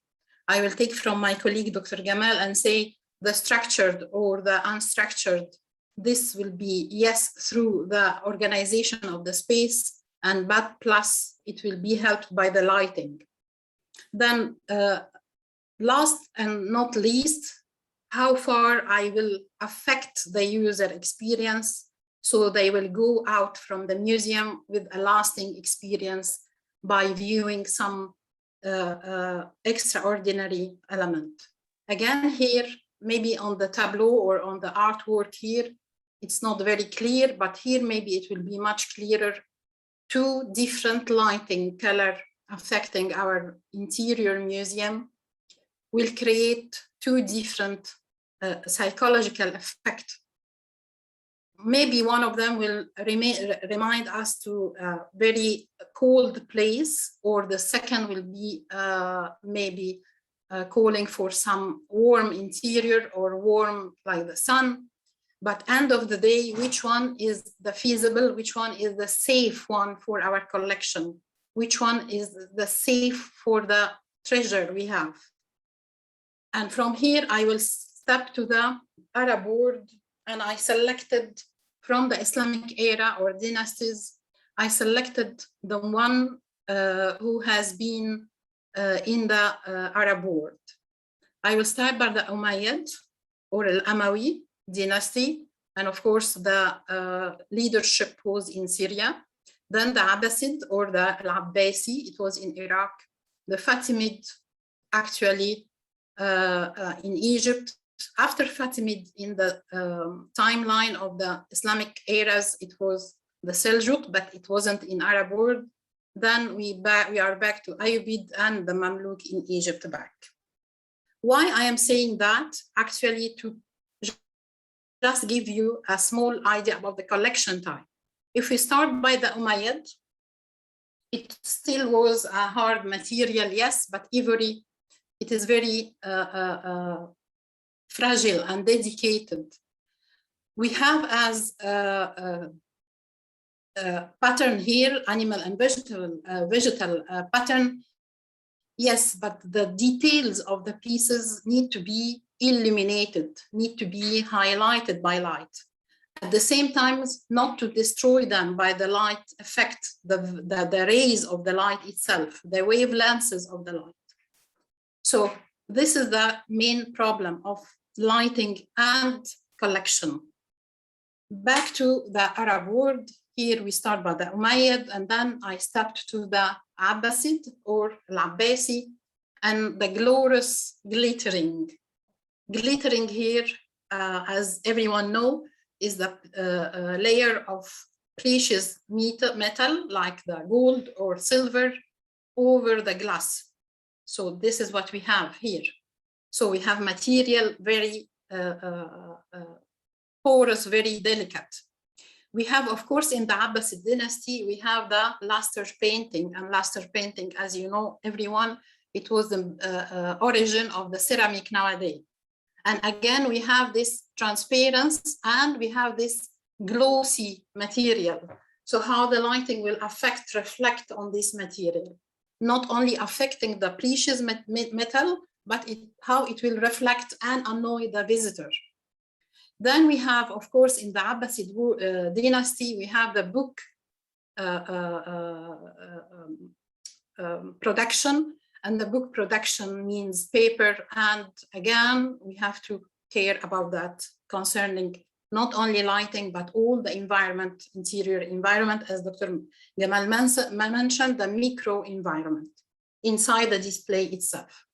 I: I will take from my colleague, Dr. Gamal, and say the structured or the unstructured. This will be, yes, through the organization of the space, but plus it will be helped by the lighting. Then last and not least, how far I will affect the user experience so they will go out from the museum with a lasting experience by viewing some extraordinary element. Again, here, maybe on the tableau or on the artwork here, it's not very clear, but here maybe it will be much clearer. Two different lighting color affecting our interior museum will create two different psychological effects. Maybe one of them will remind us to a very cold place, or the second will be maybe calling for some warm interior or warm like the sun. But end of the day, which one is the feasible, which one is the safe one for our collection, which one is the safe for the treasure we have. And from here, I will step to the Arab board, and I selected from the Islamic era or dynasties, I selected the one who has been in the Arab world. I will start by the Umayyad or Al-Amawi dynasty, and of course the leadership was in Syria. Then the Abbasid or the Al-Abbasi, it was in Iraq. The Fatimid actually in Egypt. After Fatimid, in the timeline of the Islamic eras, it was the Seljuk, but it wasn't in Arab world. Then we are back to Ayyubid and the Mamluk in Egypt back. Why I am saying that? Actually, to just give you a small idea about the collection time. If we start by the Umayyad, it still was a hard material, yes, but ivory, it is very fragile and dedicated. We have as pattern here, animal and vegetal pattern. Yes, but the details of the pieces need to be illuminated, need to be highlighted by light. At the same time, not to destroy them by the light effect, the rays of the light itself, the wavelengths of the light. So this is the main problem of lighting and collection. Back to the Arab world, here we start by the Umayyad, and then I stepped to the Abbasid or Al-Abbasi, and the glorious glittering. Glittering here, as everyone knows, is the layer of precious metal like the gold or silver over the glass. So this is what we have here. So we have material very porous, very delicate. We have, of course, in the Abbasid dynasty, we have the luster painting, and luster painting, as you know, everyone, it was the origin of the ceramic nowadays. And again, we have this transparency and we have this glossy material. So how the lighting will reflect on this material, not only affecting the precious metal, but how it will reflect and annoy the visitor. Then we have, of course, in the Abbasid dynasty, we have the book production. And the book production means paper. And again, we have to care about that concerning not only lighting, but all the environment, interior environment, as Dr. Gamal mentioned, the micro environment inside the display itself.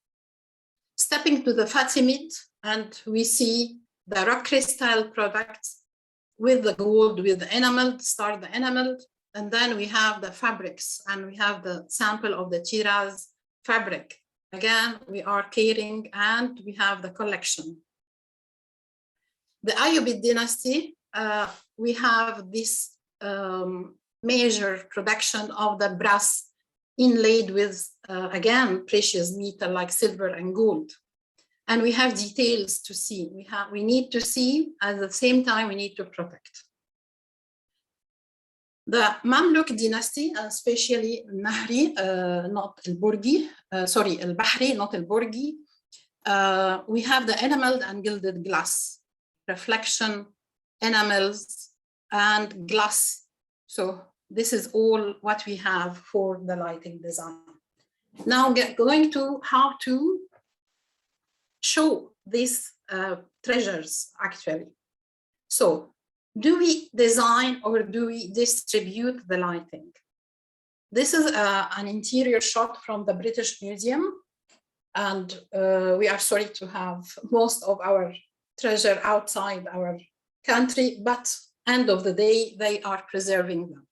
I: Stepping to the Fatimid, and we see the rock crystal products with the gold, with the enameled, start the enameled, and then we have the fabrics, and we have the sample of the Shiraz fabric. Again, we are caring, and we have the collection. The Ayyubid dynasty, we have this major production of the brass inlaid with, again, precious metal like silver and gold. And we have details to see. We need to see, at the same time, we need to protect. The Mamluk dynasty, especially Nahri, not Al-Burgi, sorry, Al-Bahri, not Al-Burgi, we have the enameled and gilded glass, reflection, enamels, and glass. So this is all what we have for the lighting design. Now going to how to show these treasures actually. So do we design or do we distribute the lighting? This is an interior shot from the British Museum. And we are sorry to have most of our treasure outside our country, but end of the day, they are preserving them.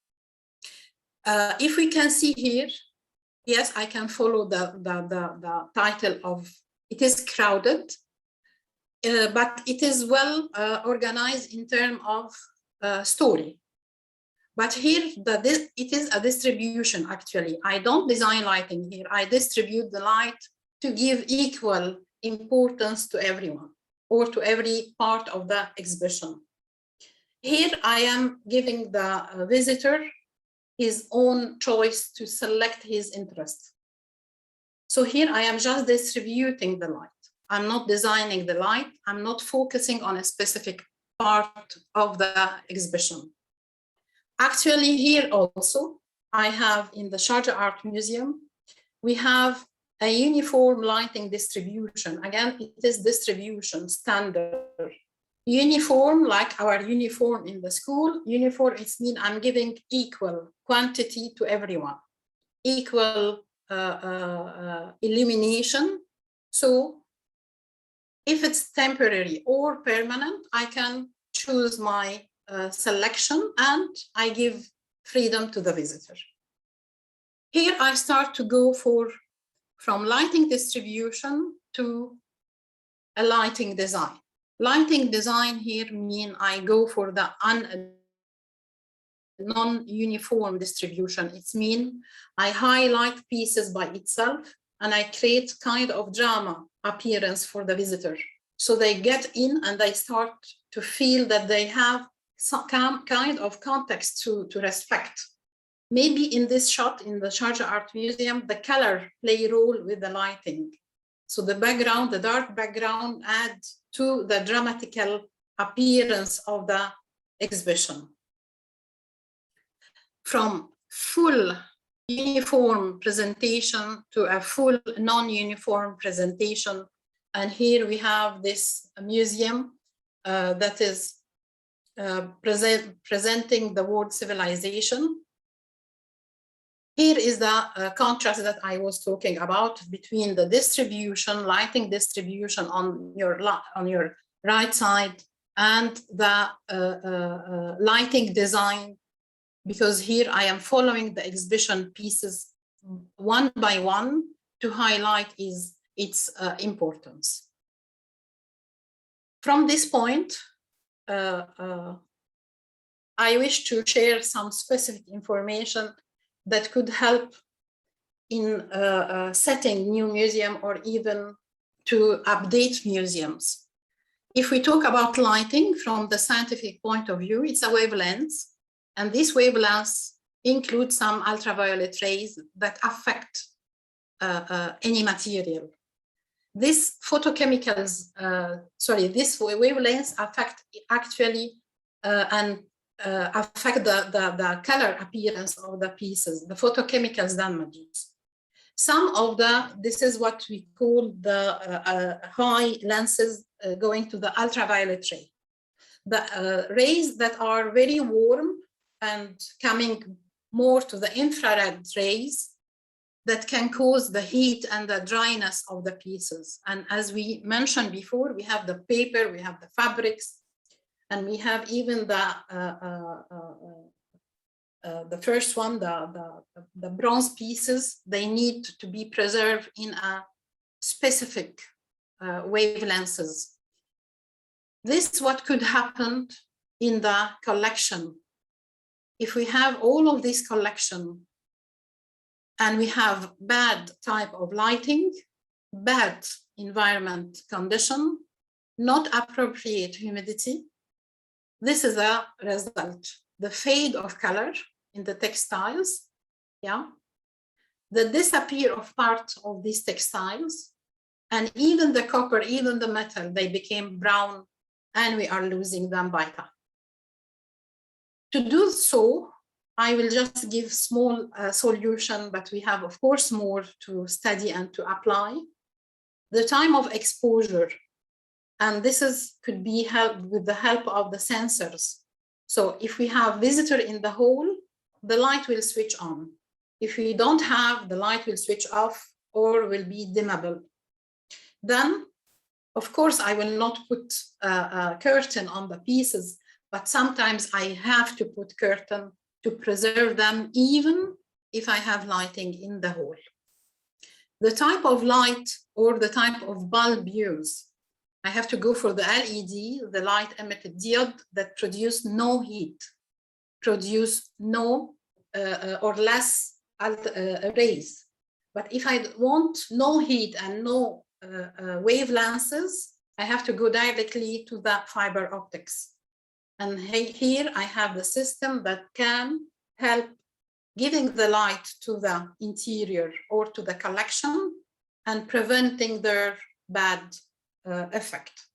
I: If we can see here, yes, I can follow the title of, it is crowded, but it is well organized in terms of story. But here, it is a distribution actually. I don't design lighting here. I distribute the light to give equal importance to everyone or to every part of the exhibition. Here I am giving the visitor his own choice to select his interest. So here I am just distributing the light. I'm not designing the light. I'm not focusing on a specific part of the exhibition. Actually here also, I have in the Sharjah Art Museum, we have a uniform lighting distribution. Again, it is distribution standard. Uniform, like our uniform in the school, uniform, it means I'm giving equal quantity to everyone, equal illumination. So if it's temporary or permanent, I can choose my selection and I give freedom to the visitor. Here I start to go from lighting distribution to a lighting design. Lighting design here means I go for the non-uniform distribution. It means I highlight pieces by itself and I create kind of drama appearance for the visitor. So they get in and they start to feel that they have some kind of context to respect. Maybe in this shot in the Sharjah Art Museum, the color play a role with the lighting. So the background, the dark background adds to the dramatical appearance of the exhibition. From full uniform presentation to a full non-uniform presentation. And here we have this museum that is presenting the world civilization. Here is the contrast that I was talking about between the distribution, lighting distribution on your right side and the lighting design, because here I am following the exhibition pieces one by one to highlight its importance. From this point, I wish to share some specific information that could help in setting new museum or even to update museums. If we talk about lighting from the scientific point of view, it's a wavelength, and this wavelength includes some ultraviolet rays that affect any material. These photochemicals, this wavelengths affect actually and affect the color appearance of the pieces, the photochemicals damages. Some of this is what we call the high lenses going to the ultraviolet ray. The rays that are very warm and coming more to the infrared rays that can cause the heat and the dryness of the pieces. And as we mentioned before, we have the paper, we have the fabrics, and we have even the first one, the bronze pieces. They need to be preserved in a specific wavelengths. This is what could happen in the collection. If we have all of this collection and we have bad type of lighting, bad environment condition, not appropriate humidity, this is a result. The fade of color in the textiles, yeah, the disappear of part of these textiles, and even the copper, even the metal, they became brown, and we are losing them by time. To do so, I will just give small solution, but we have, of course, more to study and to apply. The time of exposure, and this could be helped with the help of the sensors. So if we have visitor in the hall, the light will switch on. If we don't have, the light will switch off or will be dimmable. Then, of course, I will not put a curtain on the pieces, but sometimes I have to put curtain to preserve them, even if I have lighting in the hall. The type of light or the type of bulb used, I have to go for the LED, the light emitted diode that produce no heat, produce no or less rays. But if I want no heat and no wavelengths, I have to go directly to the fiber optics. And here I have the system that can help giving the light to the interior or to the collection and preventing their bad effect.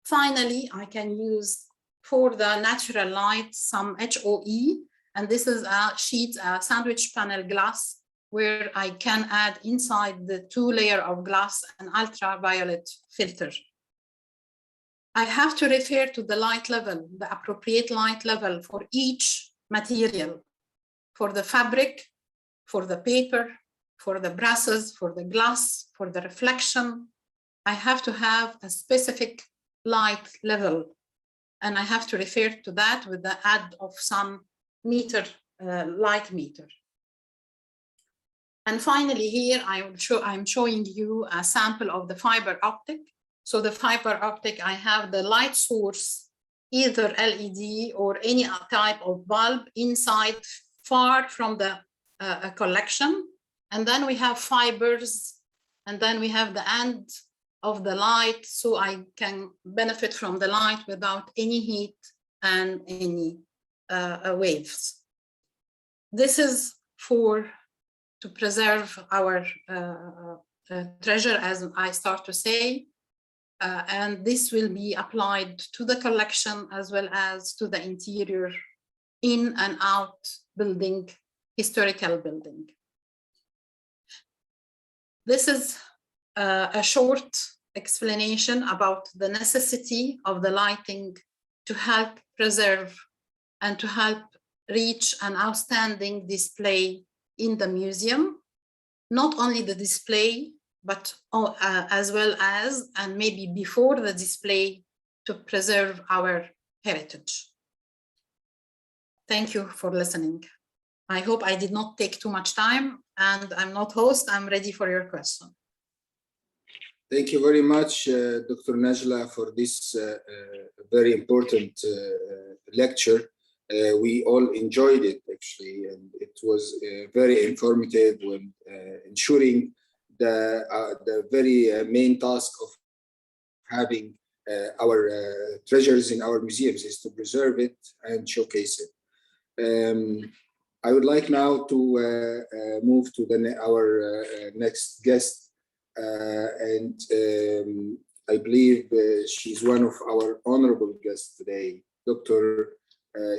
I: Finally, I can use for the natural light some HOE, And this is a sheet, a sandwich panel glass, where I can add inside the 2-layer of glass an ultraviolet filter. I have to refer to the light level, the appropriate light level for each material, for the fabric, for the paper, for the brasses, for the glass, for the reflection. I have to have a specific light level, and I have to refer to that with the add of some meter, light meter. And finally, here I'm showing you a sample of the fiber optic. So the fiber optic, I have the light source, either LED or any type of bulb inside, far from the collection. And then we have fibers, and then we have the end of the light, so I can benefit from the light without any heat and any waves. This is to preserve our treasure, as I start to say, and this will be applied to the collection as well as to the interior, in and out building, historical building. This is a short explanation about the necessity of the lighting to help preserve and to help reach an outstanding display in the museum. Not only the display, but as well as, and maybe before the display, to preserve our heritage. Thank you for listening. I hope I did not take too much time, and I'm not host, I'm ready for your question.
B: Thank you very much, Dr. Najla, for this very important lecture. We all enjoyed it, actually, and it was very informative when ensuring the very main task of having our treasures in our museums is to preserve it and showcase it. I would like now to move to our next guest, and I believe she's one of our honorable guests today, Dr.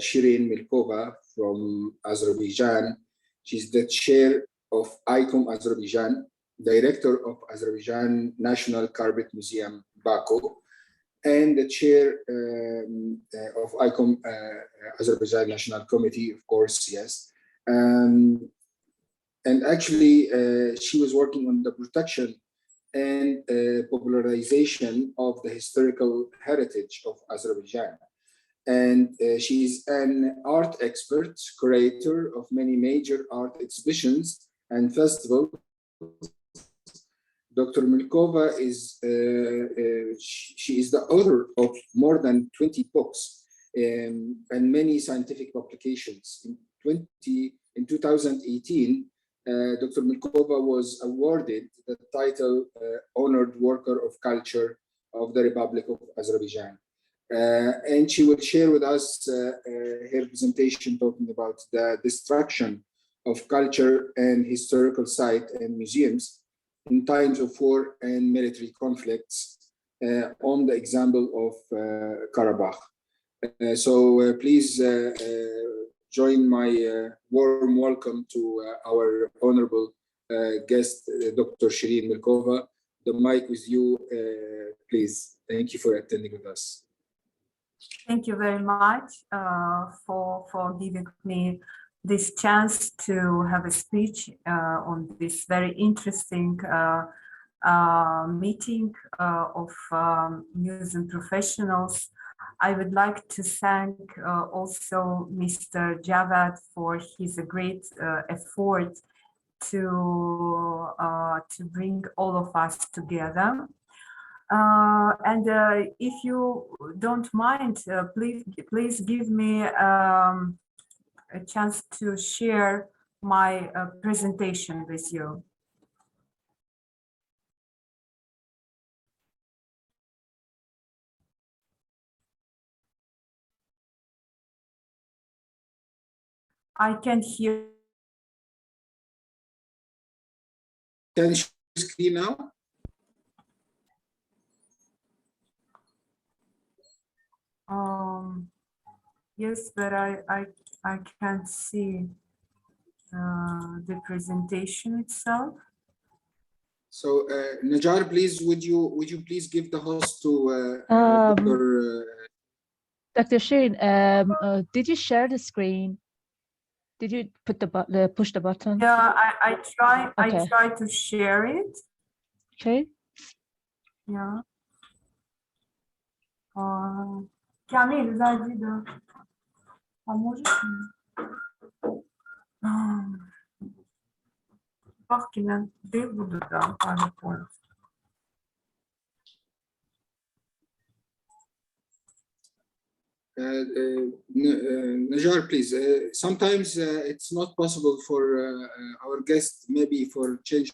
B: Shirin Milkova from Azerbaijan. She's the chair of ICOM Azerbaijan, director of Azerbaijan National Carpet Museum, Baku, and the chair of ICOM Azerbaijan National Committee, of course, yes. And actually, she was working on the protection and popularization of the historical heritage of Azerbaijan. And she's an art expert, curator of many major art exhibitions and festivals. Dr. Milkova is, she is the author of more than 20 books and many scientific publications. In 2018, Dr. Milkova was awarded the title Honored Worker of Culture of the Republic of Azerbaijan. And she will share with us her presentation talking about the destruction of culture and historical sites and museums in times of war and military conflicts, on the example of Karabakh. So please join my warm welcome to our honorable guest, Dr. Shirin Milkova. The mic with you, please. Thank you for attending with us.
E: Thank you very much for giving me this chance to have a speech on this very interesting meeting of museum professionals. I would like to thank also Mr. Javad for his great effort to bring all of us together. And if you don't mind, please give me a chance to share my presentation with you. I can hear.
B: Can you screen now?
E: Yes, but I I can't see the presentation itself.
B: So Najar, please, would you please give the host to
A: Dr. Shireen, did you share the screen? Did you put push the button?
E: Yeah, I try.
A: Okay.
E: I try to share it.
A: Okay.
E: Yeah. Camille, vas-y de. Bak yine de burada PowerPoint.
B: Najar, please. Sometimes it's not possible for our guests, maybe for change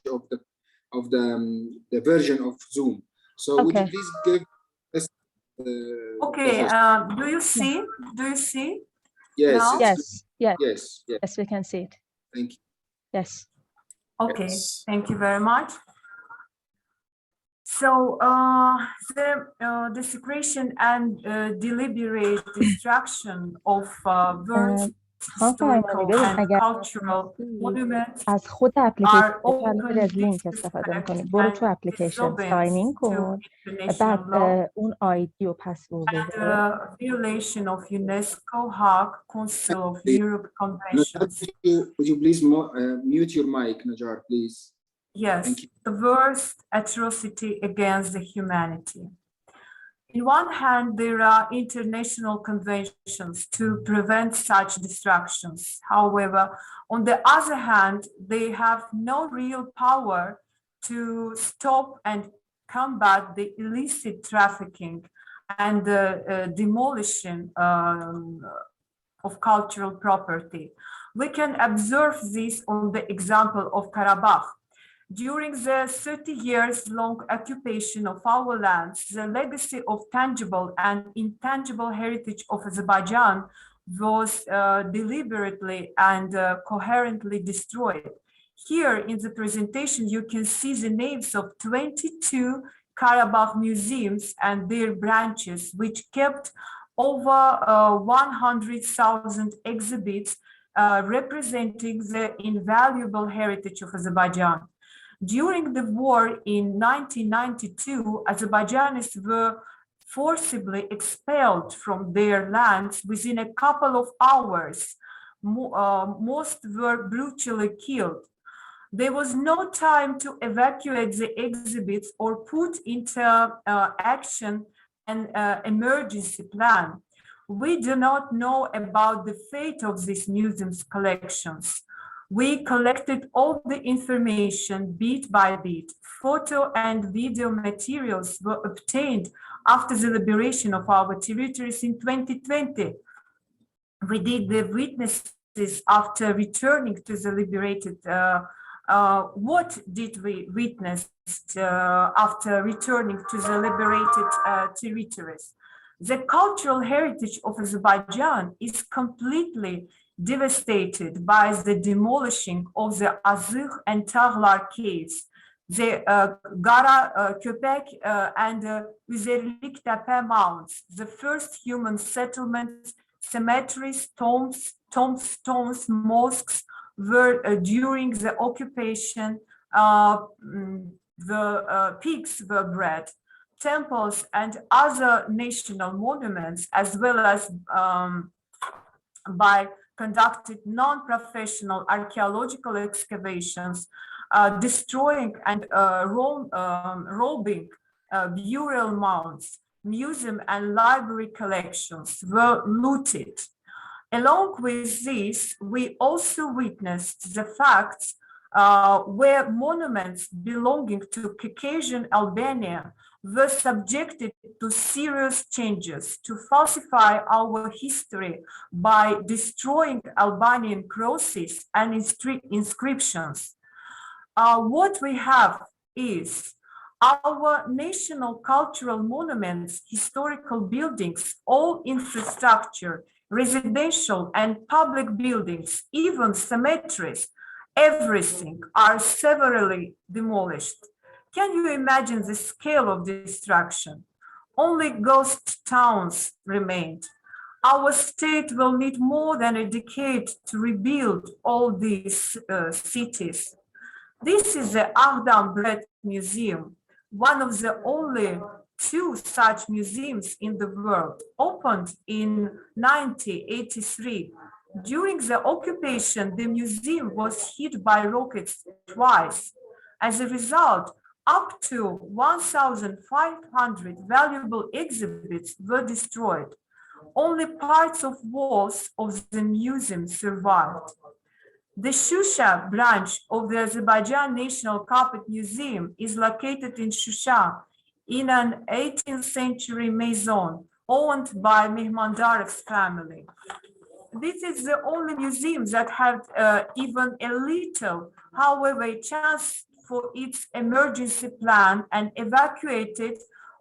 B: of the version of Zoom. So would you please give us?
E: Okay. Do you see? Do you see?
B: Yes.
E: Now?
A: Yes. Yes.
B: Yes. Yes.
A: Yes, we can see it.
B: Thank you.
A: Yes.
E: Okay.
G: Yes.
E: Thank you very much. So the desecration and deliberate destruction of world historical and cultural monuments
A: از خود
E: are
A: اپلیکیشن
E: open
A: از لینک استفاده میکنی برو تو اپلیکیشن ساین کن بعد اون آیدی رو پسورد
E: violation of UNESCO Hague Council of Europe Conventions.
B: Would you please mute your mic, Najar, please?
E: Yes, the worst atrocity against the humanity. On one hand, there are international conventions to prevent such destructions. However, on the other hand, they have no real power to stop and combat the illicit trafficking and the demolition of cultural property. We can observe this on the example of Karabakh. During the 30 years long occupation of our lands, the legacy of tangible and intangible heritage of Azerbaijan was deliberately and coherently destroyed. Here in the presentation, you can see the names of 22 Karabakh museums and their branches, which kept over 100,000 exhibits representing the invaluable heritage of Azerbaijan. During the war in 1992, Azerbaijanis were forcibly expelled from their lands within a couple of hours. Most were brutally killed. There was no time to evacuate the exhibits or put into action an emergency plan. We do not know about the fate of these museums' collections. We collected all the information beat by beat. Photo and video materials were obtained after the liberation of our territories in 2020. We did the witnesses after returning to the liberated. What did we witness after returning to the liberated territories? The cultural heritage of Azerbaijan is completely devastated by the demolishing of the Azık and Tağlar caves, the Gara Köpek and Üzerlik Tepe mounds, the first human settlements, cemeteries, tombstones, mosques were during the occupation, the pigs were bred, temples and other national monuments, as well as by conducted non-professional archaeological excavations, destroying and robbing burial mounds, museum and library collections were looted. Along with this, we also witnessed the facts where monuments belonging to Caucasian Albania were subjected to serious changes to falsify our history by destroying Albanian crosses and inscriptions. What we have is our national cultural monuments, historical buildings, all infrastructure, residential and public buildings, even cemeteries, everything are severely demolished. Can you imagine the scale of destruction? Only ghost towns remained. Our state will need more than a decade to rebuild all these cities. This is the Ardam Bread Museum, one of the only 2 such museums in the world, opened in 1983. During the occupation, the museum was hit by rockets twice. As a result, up to 1,500 valuable exhibits were destroyed. Only parts of walls of the museum survived. The Shusha branch of the Azerbaijan National Carpet Museum is located in Shusha in an 18th century maison owned by Mehmandarov's family. This is the only museum that had even a little, however, a chance for its emergency plan and evacuated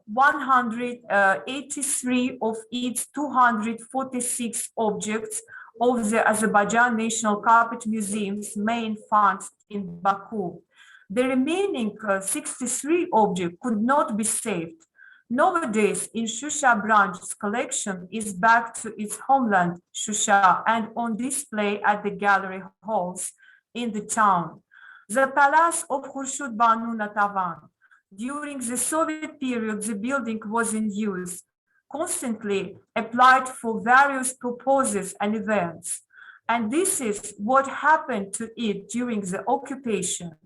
E: 183 of its 246 objects of the Azerbaijan National Carpet Museum's main funds in Baku. The remaining 63 objects could not be saved. Nowadays, in Shusha branch's collection is back to its homeland, Shusha, and on display at the gallery halls in the town. The palace of Khurshud Banu Natavan. During the Soviet period, the building was in use, constantly applied for various purposes and events. And this is what happened to it during the occupation.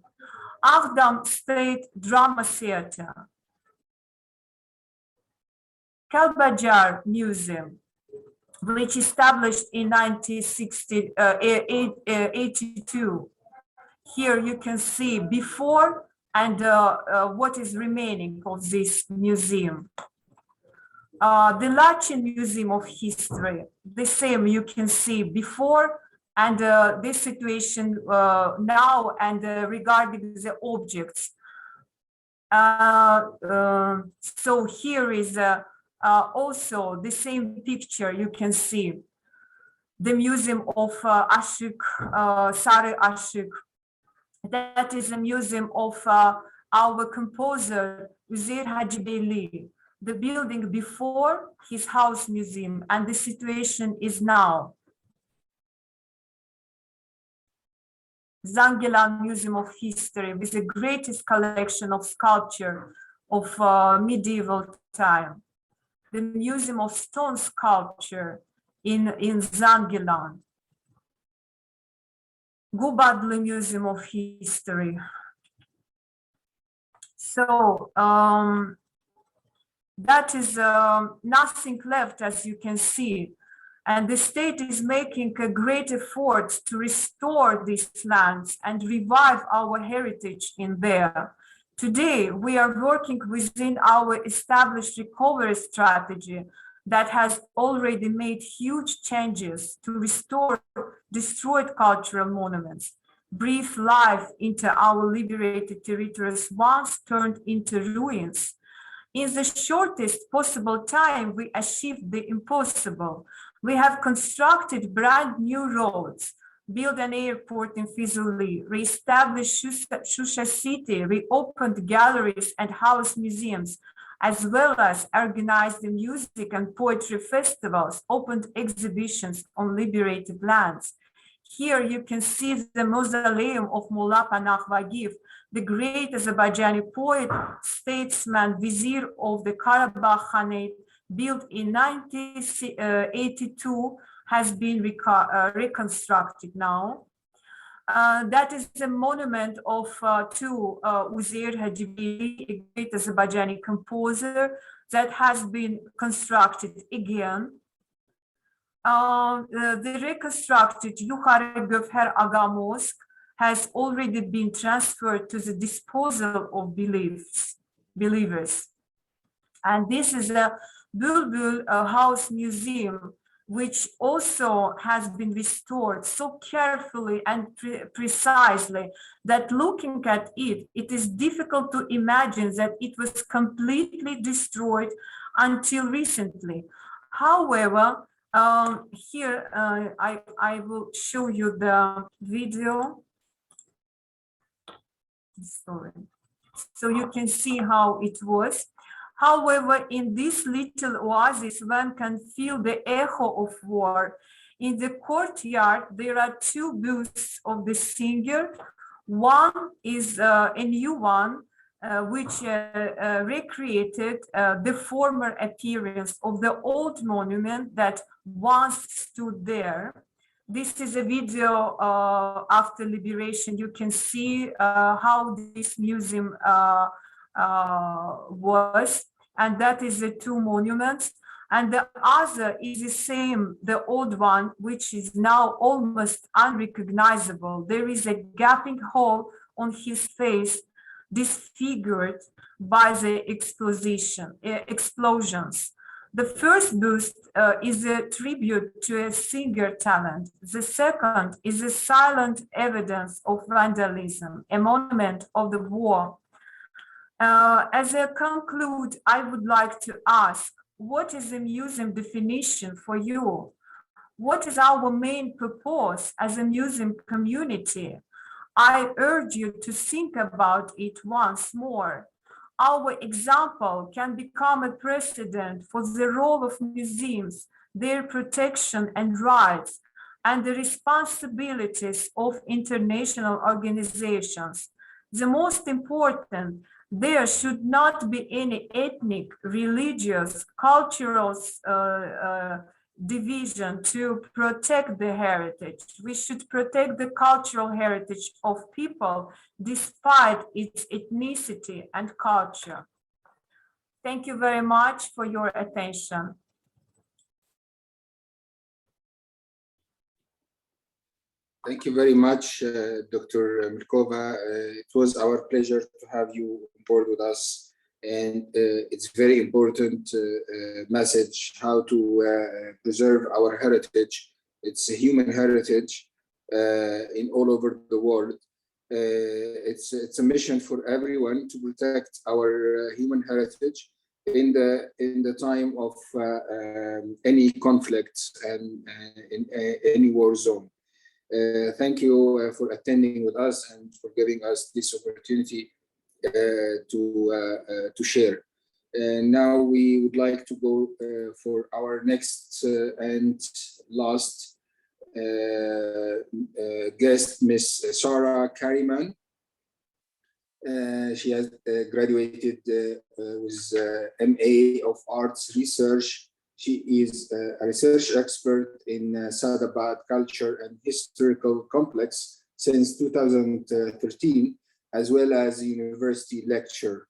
E: Ardam State Drama Theatre, Kalbajar Museum, which established in 1982. Here you can see before and what is remaining of this museum. The Lachin Museum of History, the same you can see before and this situation now and regarding the objects. So here is also the same picture you can see. The Museum of Ashik, Sari Ashik. That is a museum of our composer, Uzair Hajibeli. The building before his house museum, and the situation is now. Zangilan Museum of History with the greatest collection of sculpture of medieval time. The Museum of Stone Sculpture in Zangilan. Gubadli Museum of History. So that is nothing left, as you can see. And the state is making a great effort to restore these lands and revive our heritage in there. Today, we are working within our established recovery strategy that has already made huge changes to restore destroyed cultural monuments, breathe life into our liberated territories once turned into ruins. In the shortest possible time, we achieved the impossible. We have constructed brand new roads, built an airport in Fizuli, reestablished Shusha city, reopened galleries and house museums, as well as organized the music and poetry festivals, opened exhibitions on liberated lands. Here you can see the mausoleum of Mullah Panah Vagif, the great Azerbaijani poet, statesman, vizier of the Karabakh Khanate, built in 1982, has been reconstructed now. That is a monument of to Uzair Hajibeli, a great Azerbaijani composer, that has been constructed again. The reconstructed Yukari Gövher Aga Mosque has already been transferred to the disposal of believers. And this is a Bulbul House Museum, which also has been restored so carefully and precisely that looking at it, it is difficult to imagine that it was completely destroyed until recently. However, here I will show you the video. Sorry. So you can see how it was. However, in this little oasis, one can feel the echo of war. In the courtyard, there are two busts of the singer. One is a new one, which recreated the former appearance of the old monument that once stood there. This is a video after liberation. You can see how this museum was, and that is the two monuments. And the other is the same, the old one, which is now almost unrecognizable. There is a gaping hole on his face, disfigured by the explosions. The first bust is a tribute to a singer talent. The second is a silent evidence of vandalism, a monument of the war. As I conclude, I would like to ask, what is the museum definition for you? What is our main purpose as a museum community? I urge you to think about it once more. Our example can become a precedent for the role of museums, their protection and rights, and the responsibilities of international organizations. The most important, there should not be any ethnic, religious, cultural division to protect the heritage. We should protect the cultural heritage of people despite its ethnicity and culture. Thank you very much for your attention.
B: Thank you very much, Dr. Mirkova. It was our pleasure to have you on board with us. And it's very important message how to preserve our heritage. It's a human heritage in all over the world. It's a mission for everyone to protect our human heritage in the time of any conflicts and in any war zone. Thank you for attending with us and for giving us this opportunity to share. And now we would like to go for our next and last guest, Miss Sarah Kariman. She has graduated with MA of Arts Research. She is a research expert in Sadabad Culture and Historical Complex since 2013, as well as a university lecturer.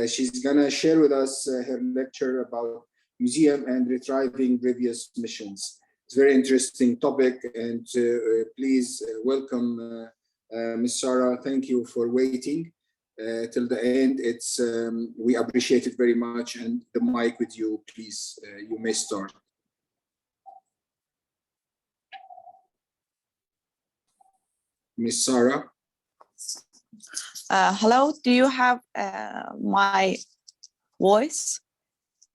B: She's gonna share with us her lecture about museum and retrieving previous missions. It's a very interesting topic, and please welcome Ms. Sarah. Thank you for waiting till the end. It's we appreciate it very much, and the mic with you, please. You may start. Ms. Sarah.
J: Hello, do you have my voice?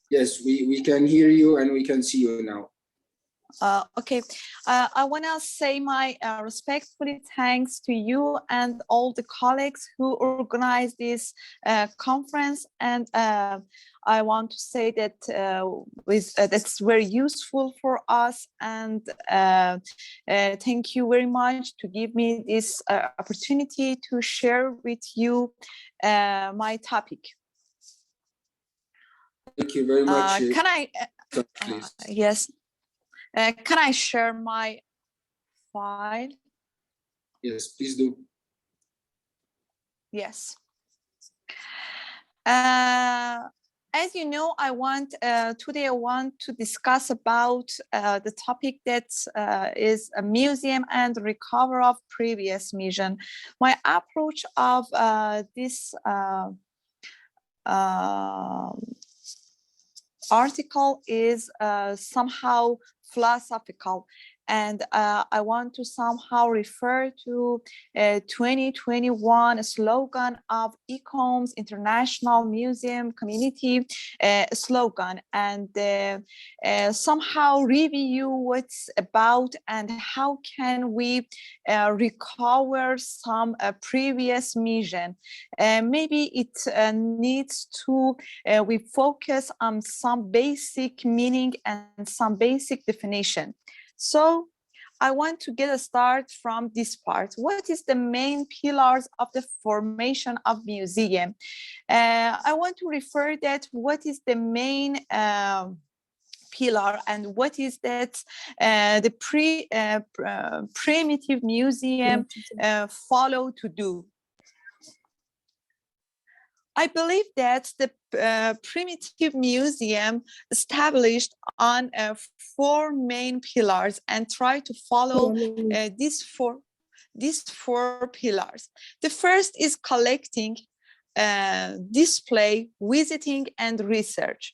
B: Yes, we can hear you and we can see you now.
J: Okay, I want to say my respectful thanks to you and all the colleagues who organized this conference, and I want to say that that's very useful for us, and thank you very much to give me this opportunity to share with you my topic.
B: Thank you very much.
J: Can I? Yes. Can I share my file?
B: Yes, please do.
J: Yes. As you know, today I want to discuss about the topic that is a museum and recovery of previous mission. My approach of this article is somehow philosophical. And I want to somehow refer to 2021 slogan of ICOM's International Museum Community slogan, and somehow review what's about and how can we recover some previous mission. Maybe it needs to we focus on some basic meaning and some basic definition. So I want to get a start from this part. What is the main pillars of the formation of museum? I want to refer that what is the main pillar and what is that the primitive museum follow to do. I believe that the primitive museum established on 4 main pillars and try to follow these four pillars. The first is collecting, display, visiting, and research.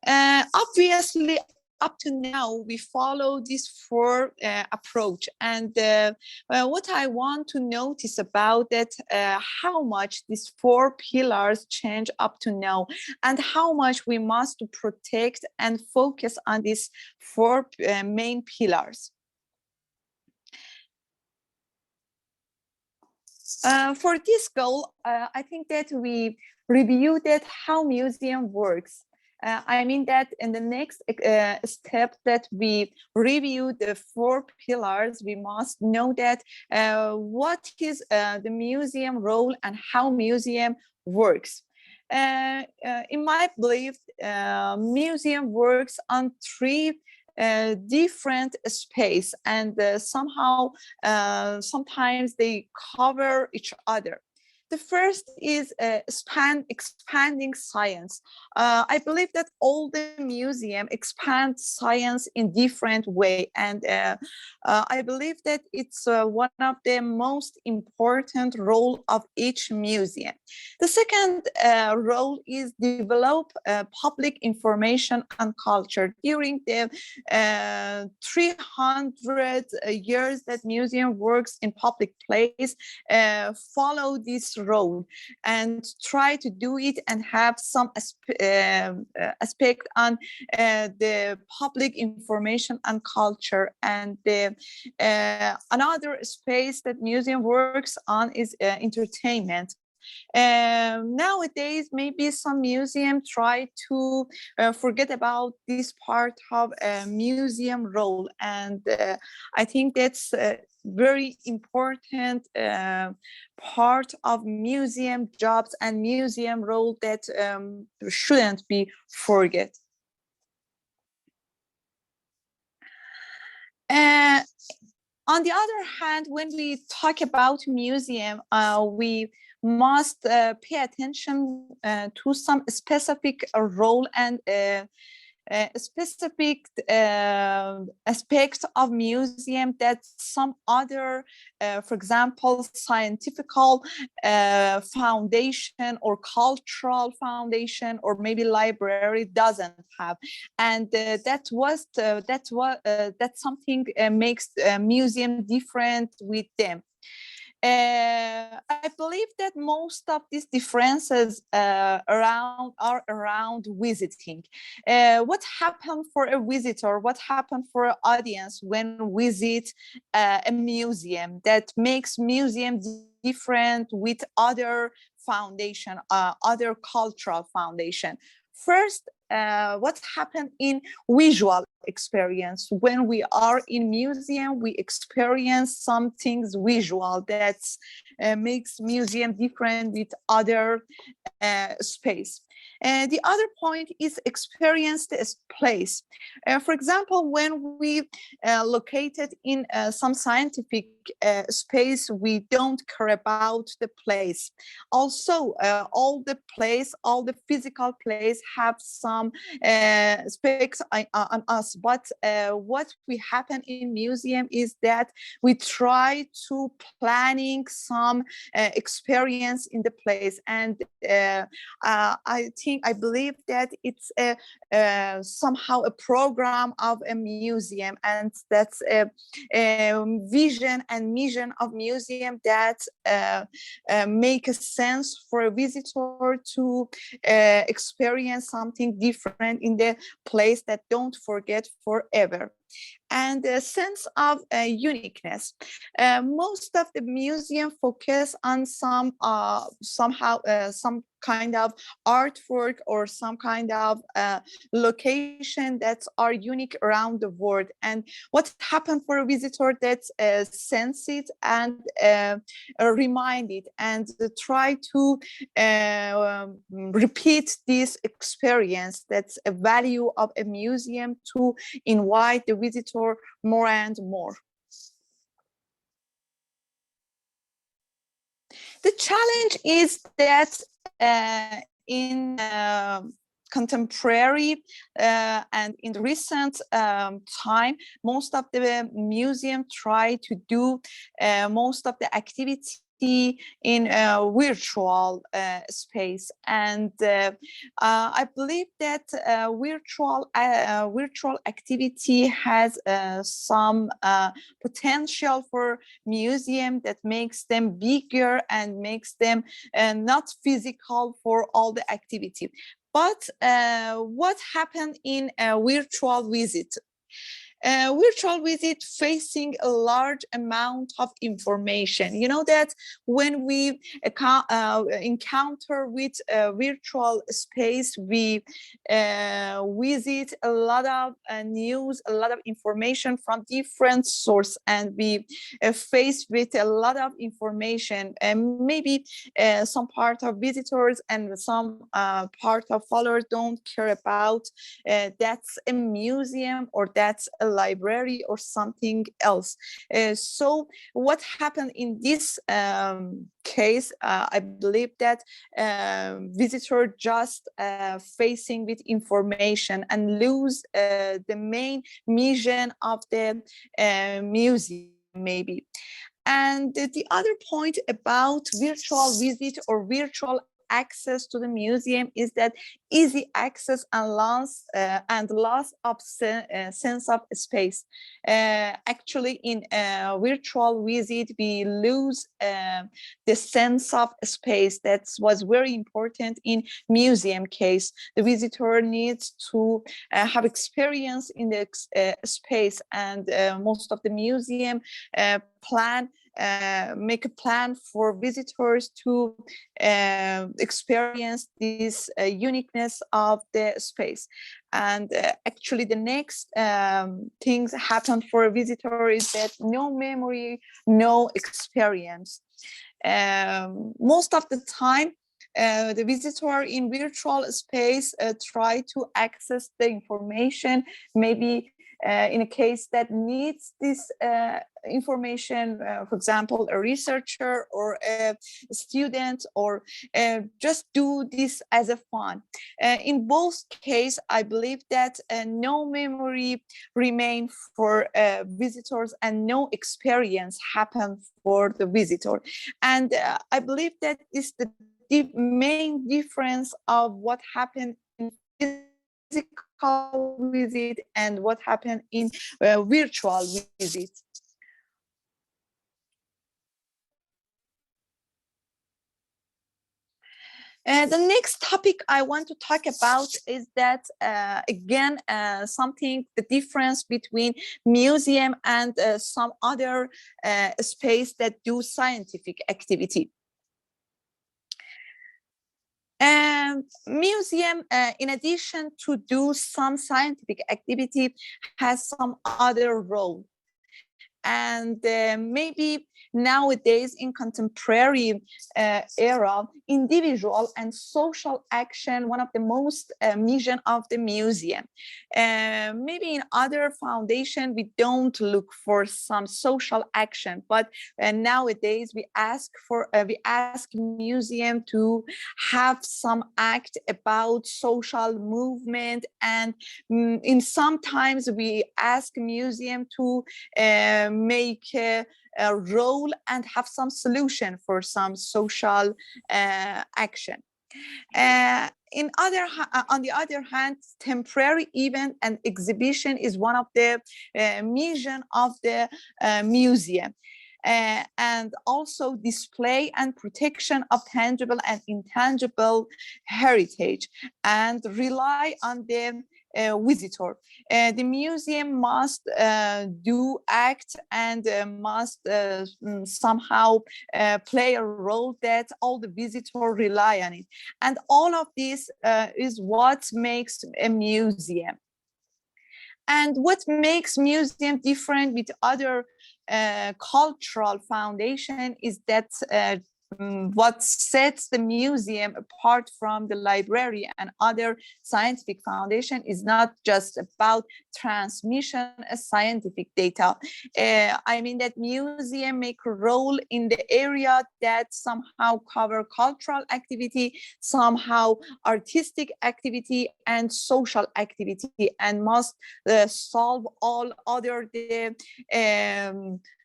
J: Obviously, up to now, we follow this 4 approach. And what I want to notice about that, how much these 4 pillars change up to now, and how much we must protect and focus on these 4 main pillars. For this goal, I think that we reviewed that how museum works. I mean that in the next step that we review the 4 pillars, we must know that what is the museum role and how museum works. In my belief, museum works on 3 different space, and somehow sometimes they cover each other. The first is expanding science. I believe that all the museum expand science in different way, and I believe that it's one of the most important role of each museum. The second role is develop public information and culture. During the 300 years that museum works in public place, follow this role and try to do it and have some aspect on the public information and culture. And another space that museum works on is entertainment. Nowadays, maybe some museums try to forget about this part of museum role, and I think that's very important part of museum jobs and museum role that shouldn't be forget. On the other hand, when we talk about museum, we must pay attention to some specific role and specific aspects of museum that some other, for example, scientific foundation or cultural foundation or maybe library doesn't have, and that's something makes a museum different with them. I believe that most of these differences are around visiting. What happened for a visitor? What happened for an audience when visit a museum that makes museum different with other foundation, other cultural foundation? First, what happened in visual experience? When we are in museum, we experience some things visual that makes museum different with other space. And the other point is experience the place. For example, when we located in some scientific space, we don't care about the place. Also, all the physical place have some specs on us. But what we happen in museum is that we try to planning some some experience in the place. And I believe that it's somehow a program of a museum, and that's a vision and mission of museum that make a sense for a visitor to experience something different in the place that don't forget forever. And a sense of uniqueness. Most of the museum focus on some kind of artwork or some kind of location that are unique around the world. And what happened for a visitor that sense it and remind it and try to repeat this experience. That's a value of a museum, to invite the visitor more and more. The challenge is that in contemporary and in recent time, most of the museum try to do most of the activity in virtual space, and I believe that virtual activity has some potential for museum that makes them bigger and makes them not physical for all the activity. But what happened in a virtual visit? Virtual visit facing a large amount of information. You know that when we encounter with a virtual space, we visit a lot of news, a lot of information from different sources, and we face with a lot of information. And maybe some part of visitors and some part of followers don't care about that's a museum or that's a library or something else. So what happened in this case, I believe that visitor just facing with information and lose the main mission of the museum maybe. And the other point about virtual visit or virtual access to the museum is that easy access and loss of sense of space. Actually, in a virtual visit, we lose the sense of space. That was very important in museum case. The visitor needs to have experience in the space, and most of the museum make a plan for visitors to experience this uniqueness of the space. And actually the next things happen for a visitor is that no memory, no experience. Most of the time, the visitor in virtual space try to access the information, maybe in a case that needs this information, for example, a researcher or a student, or just do this as a fun. In both cases, I believe that no memory remain for visitors and no experience happen for the visitor. And I believe that is the main difference of what happened in physical visit and what happened in virtual visit. The next topic I want to talk about is that, again, the difference between museum and some other space that do scientific activity. Museum, in addition to do some scientific activity, has some other role. And maybe nowadays in contemporary era, individual and social action, one of the most mission of the museum. Maybe in other foundation, we don't look for some social action, but nowadays we ask museum to have some act about social movement, and in sometimes we ask museum to make role and have some solution for some social action. On the other hand, temporary event and exhibition is one of the mission of the museum. And also display and protection of tangible and intangible heritage, and rely on the visitor. The museum must do act and must somehow play a role that all the visitors rely on it. And all of this is what makes a museum. And what makes museum different with other cultural foundation is that what sets the museum apart from the library and other scientific foundation is not just about transmission of scientific data. I mean that museum make a role in the area that somehow cover cultural activity, somehow artistic activity and social activity, and must solve all other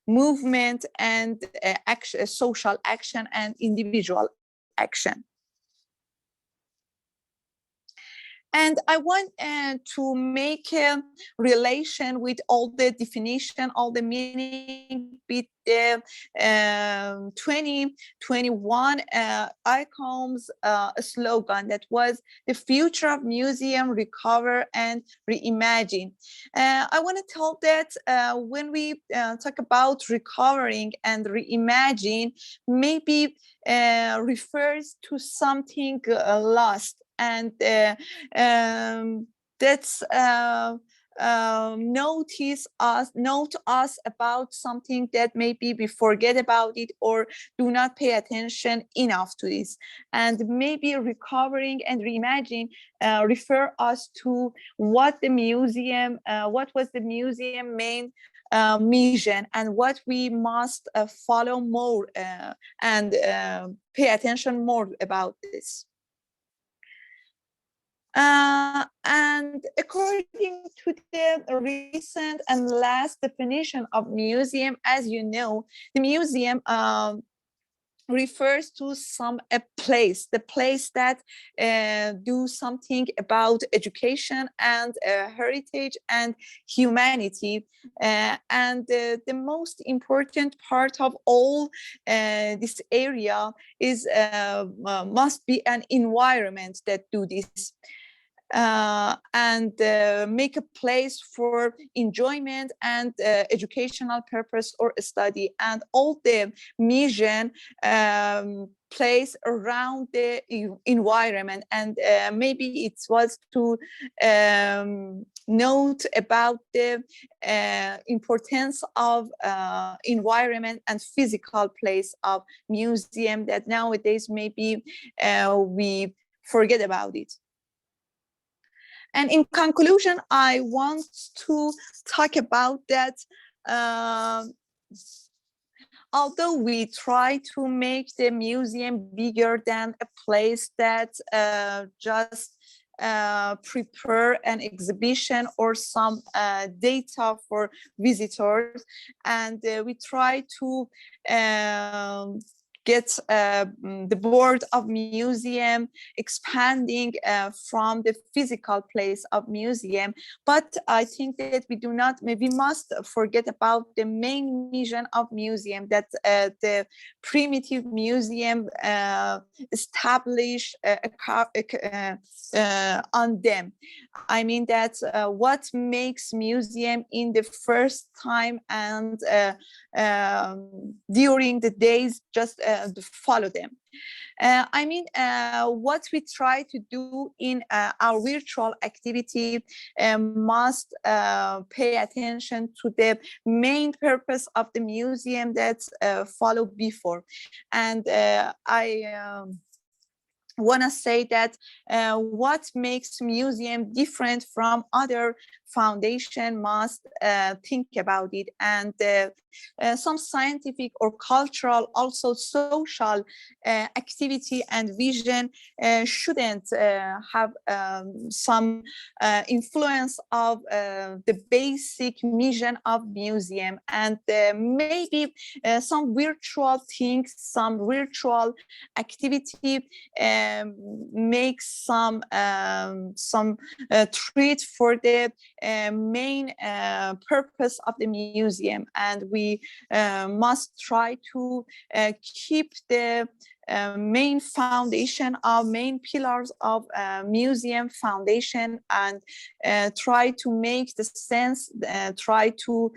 J: movement and action, social action and individual action. And I want to make a relation with all the definition, all the meaning with the 2021 ICOM's slogan that was the future of museum, recover and reimagine. I want to tell that when we talk about recovering and reimagine, maybe refers to something lost. And that's note us about something that maybe we forget about it or do not pay attention enough to this. And maybe recovering and reimagine refer us to what the museum, what was the museum main mission, and what we must follow more and pay attention more about this. And according to the recent and last definition of museum, as you know, the museum refers to a place, the place that do something about education and heritage and humanity. And the most important part of all this area is must be an environment that do this. And make a place for enjoyment and educational purpose or study, and all the mission place around the environment. And maybe it was to note about the importance of environment and physical place of museum that nowadays maybe we forget about it. And in conclusion, I want to talk about that although we try to make the museum bigger than a place that just prepare an exhibition or some data for visitors, and we try to get the board of museum expanding from the physical place of museum. But I think that we must forget about the main mission of museum, that the primitive museum establish on them. I mean that what makes museum in the first time and during the days just follow them. I mean, what we try to do in our virtual activity must pay attention to the main purpose of the museum that followed before. And I want to say that what makes museum different from other foundation must think about it, and some scientific or cultural, also social activity and vision shouldn't have some influence of the basic mission of museum, and maybe some virtual things, some virtual activity makes some treat for the main purpose of the museum, and we must try to keep the main foundation of main pillars of museum foundation, and try to make the sense, try to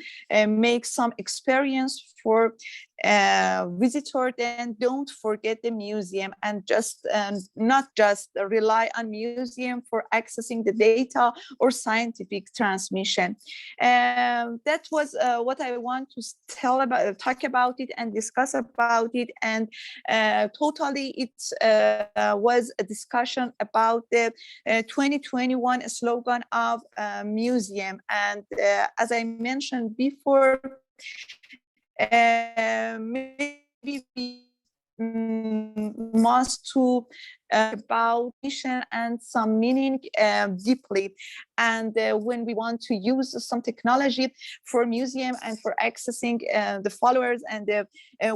J: make some experience for visitor. Then don't forget the museum, and just not just rely on museum for accessing the data or scientific transmission. That was what I want to talk about it and discuss about it, and totally it was a discussion about the 2021 slogan of museum, and as I mentioned before, maybe we must to about mission and some meaning deeply, and when we want to use some technology for museum and for accessing the followers and the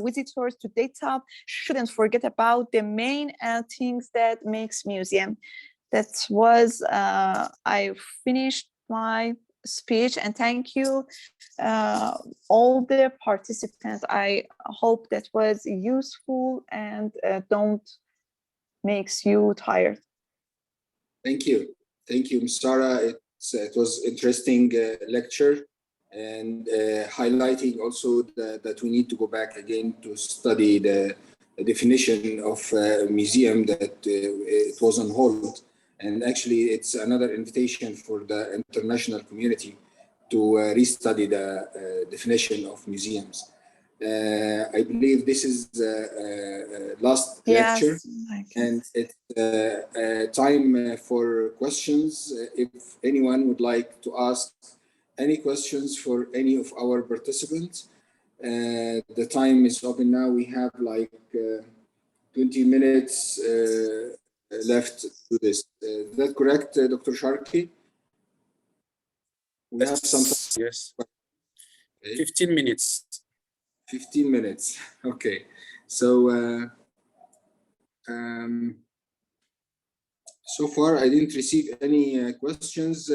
J: visitors to data, shouldn't forget about the main things that makes museum. That was I finished my speech, and thank you all the participants. I hope that was useful and don't makes you tired.
B: Thank you, Ms. Sarah. It was interesting lecture, and highlighting also that we need to go back again to study the definition of museum, that it was on hold. And actually, it's another invitation for the international community to restudy the definition of museums. I believe this is the last lecture, and it's time for questions. If anyone would like to ask any questions for any of our participants, the time is open now. We have like 20 minutes left to this. Is that correct, Dr. Sharkey? We have some time.
G: Yes. 15 minutes.
B: 15 minutes. Okay. So so far I didn't receive any questions.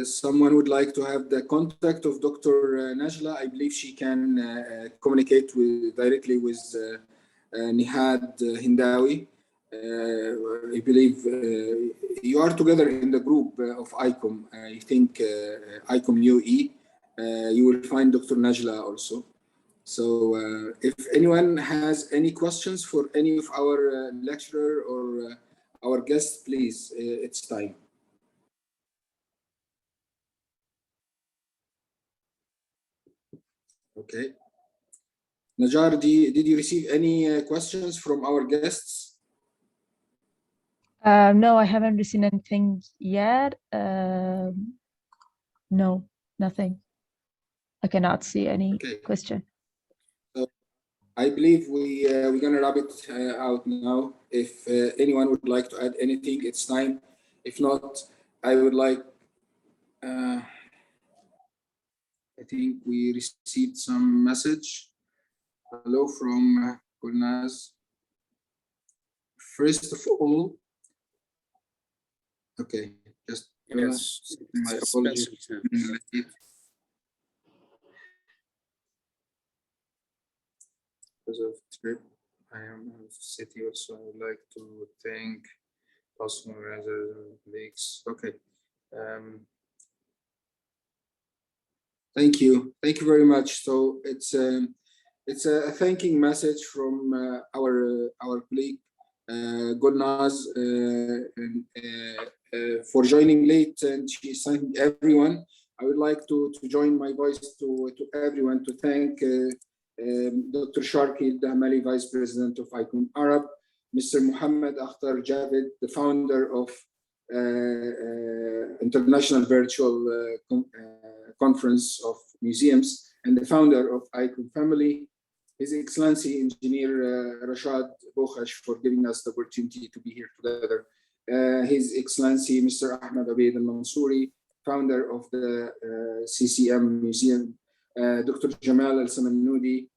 B: Someone would like to have the contact of Dr. Najla. I believe she can communicate directly with Nihad Hindawi. I believe you are together in the group of ICOM. I think ICOM UAE. You will find Dr. Najla also. So if anyone has any questions for any of our lecturer or our guests, please, it's time. Okay. Najar, did you receive any questions from our guests?
A: No, I haven't received anything yet. No, nothing. I cannot see any question.
B: So I believe we're gonna wrap it out now. If anyone would like to add anything, it's time. If not, I would like. I think we received some message. Hello from Gulnaz. First of all, okay, just
G: yes,
B: my apologies. Because of trip, I am in the city also. I would like to thank customer rather colleagues. Okay. Thank you very much. So it's a thanking message from our colleague Gulnaz for joining late, and she thanked everyone. I would like to join my voice to everyone to thank Dr. Sharkey Al-Dahmali, Vice President of ICOM Arab, Mr. Muhammad Akhtar Javed, the founder of International Virtual Conference of Museums and the founder of ICON Family, His Excellency Engineer Rashad Bokhash, for giving us the opportunity to be here together. His Excellency Mr. Ahmed Abeid Al-Mansouri, founder of the CCM Museum, Dr. Jamal Al-Samanoudi,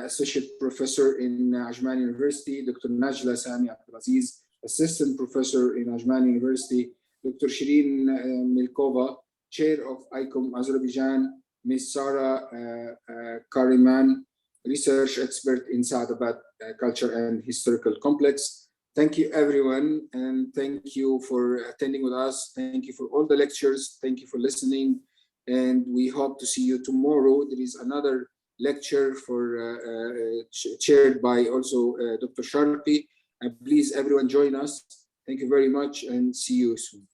B: Associate Professor in Ajman University, Dr. Najla Sami Abdulaziz, Assistant Professor in Ajman University, Dr. Shireen Milkova, Chair of ICOM Azerbaijan, Ms. Sarah Kariman, Research Expert in Saadabad Culture and Historical Complex. Thank you, everyone, and thank you for attending with us. Thank you for all the lectures. Thank you for listening, and we hope to see you tomorrow. There is another lecture chaired by also Dr. Sharpi. Please, everyone, join us. Thank you very much, and see you soon.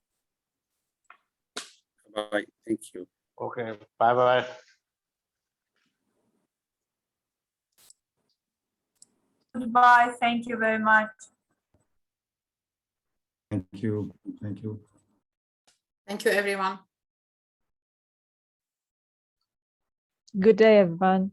G: Bye. Thank you.
D: Okay. Bye-bye.
E: Goodbye. Thank you very much.
H: Thank you. Thank you.
I: Thank you, everyone.
A: Good day, everyone.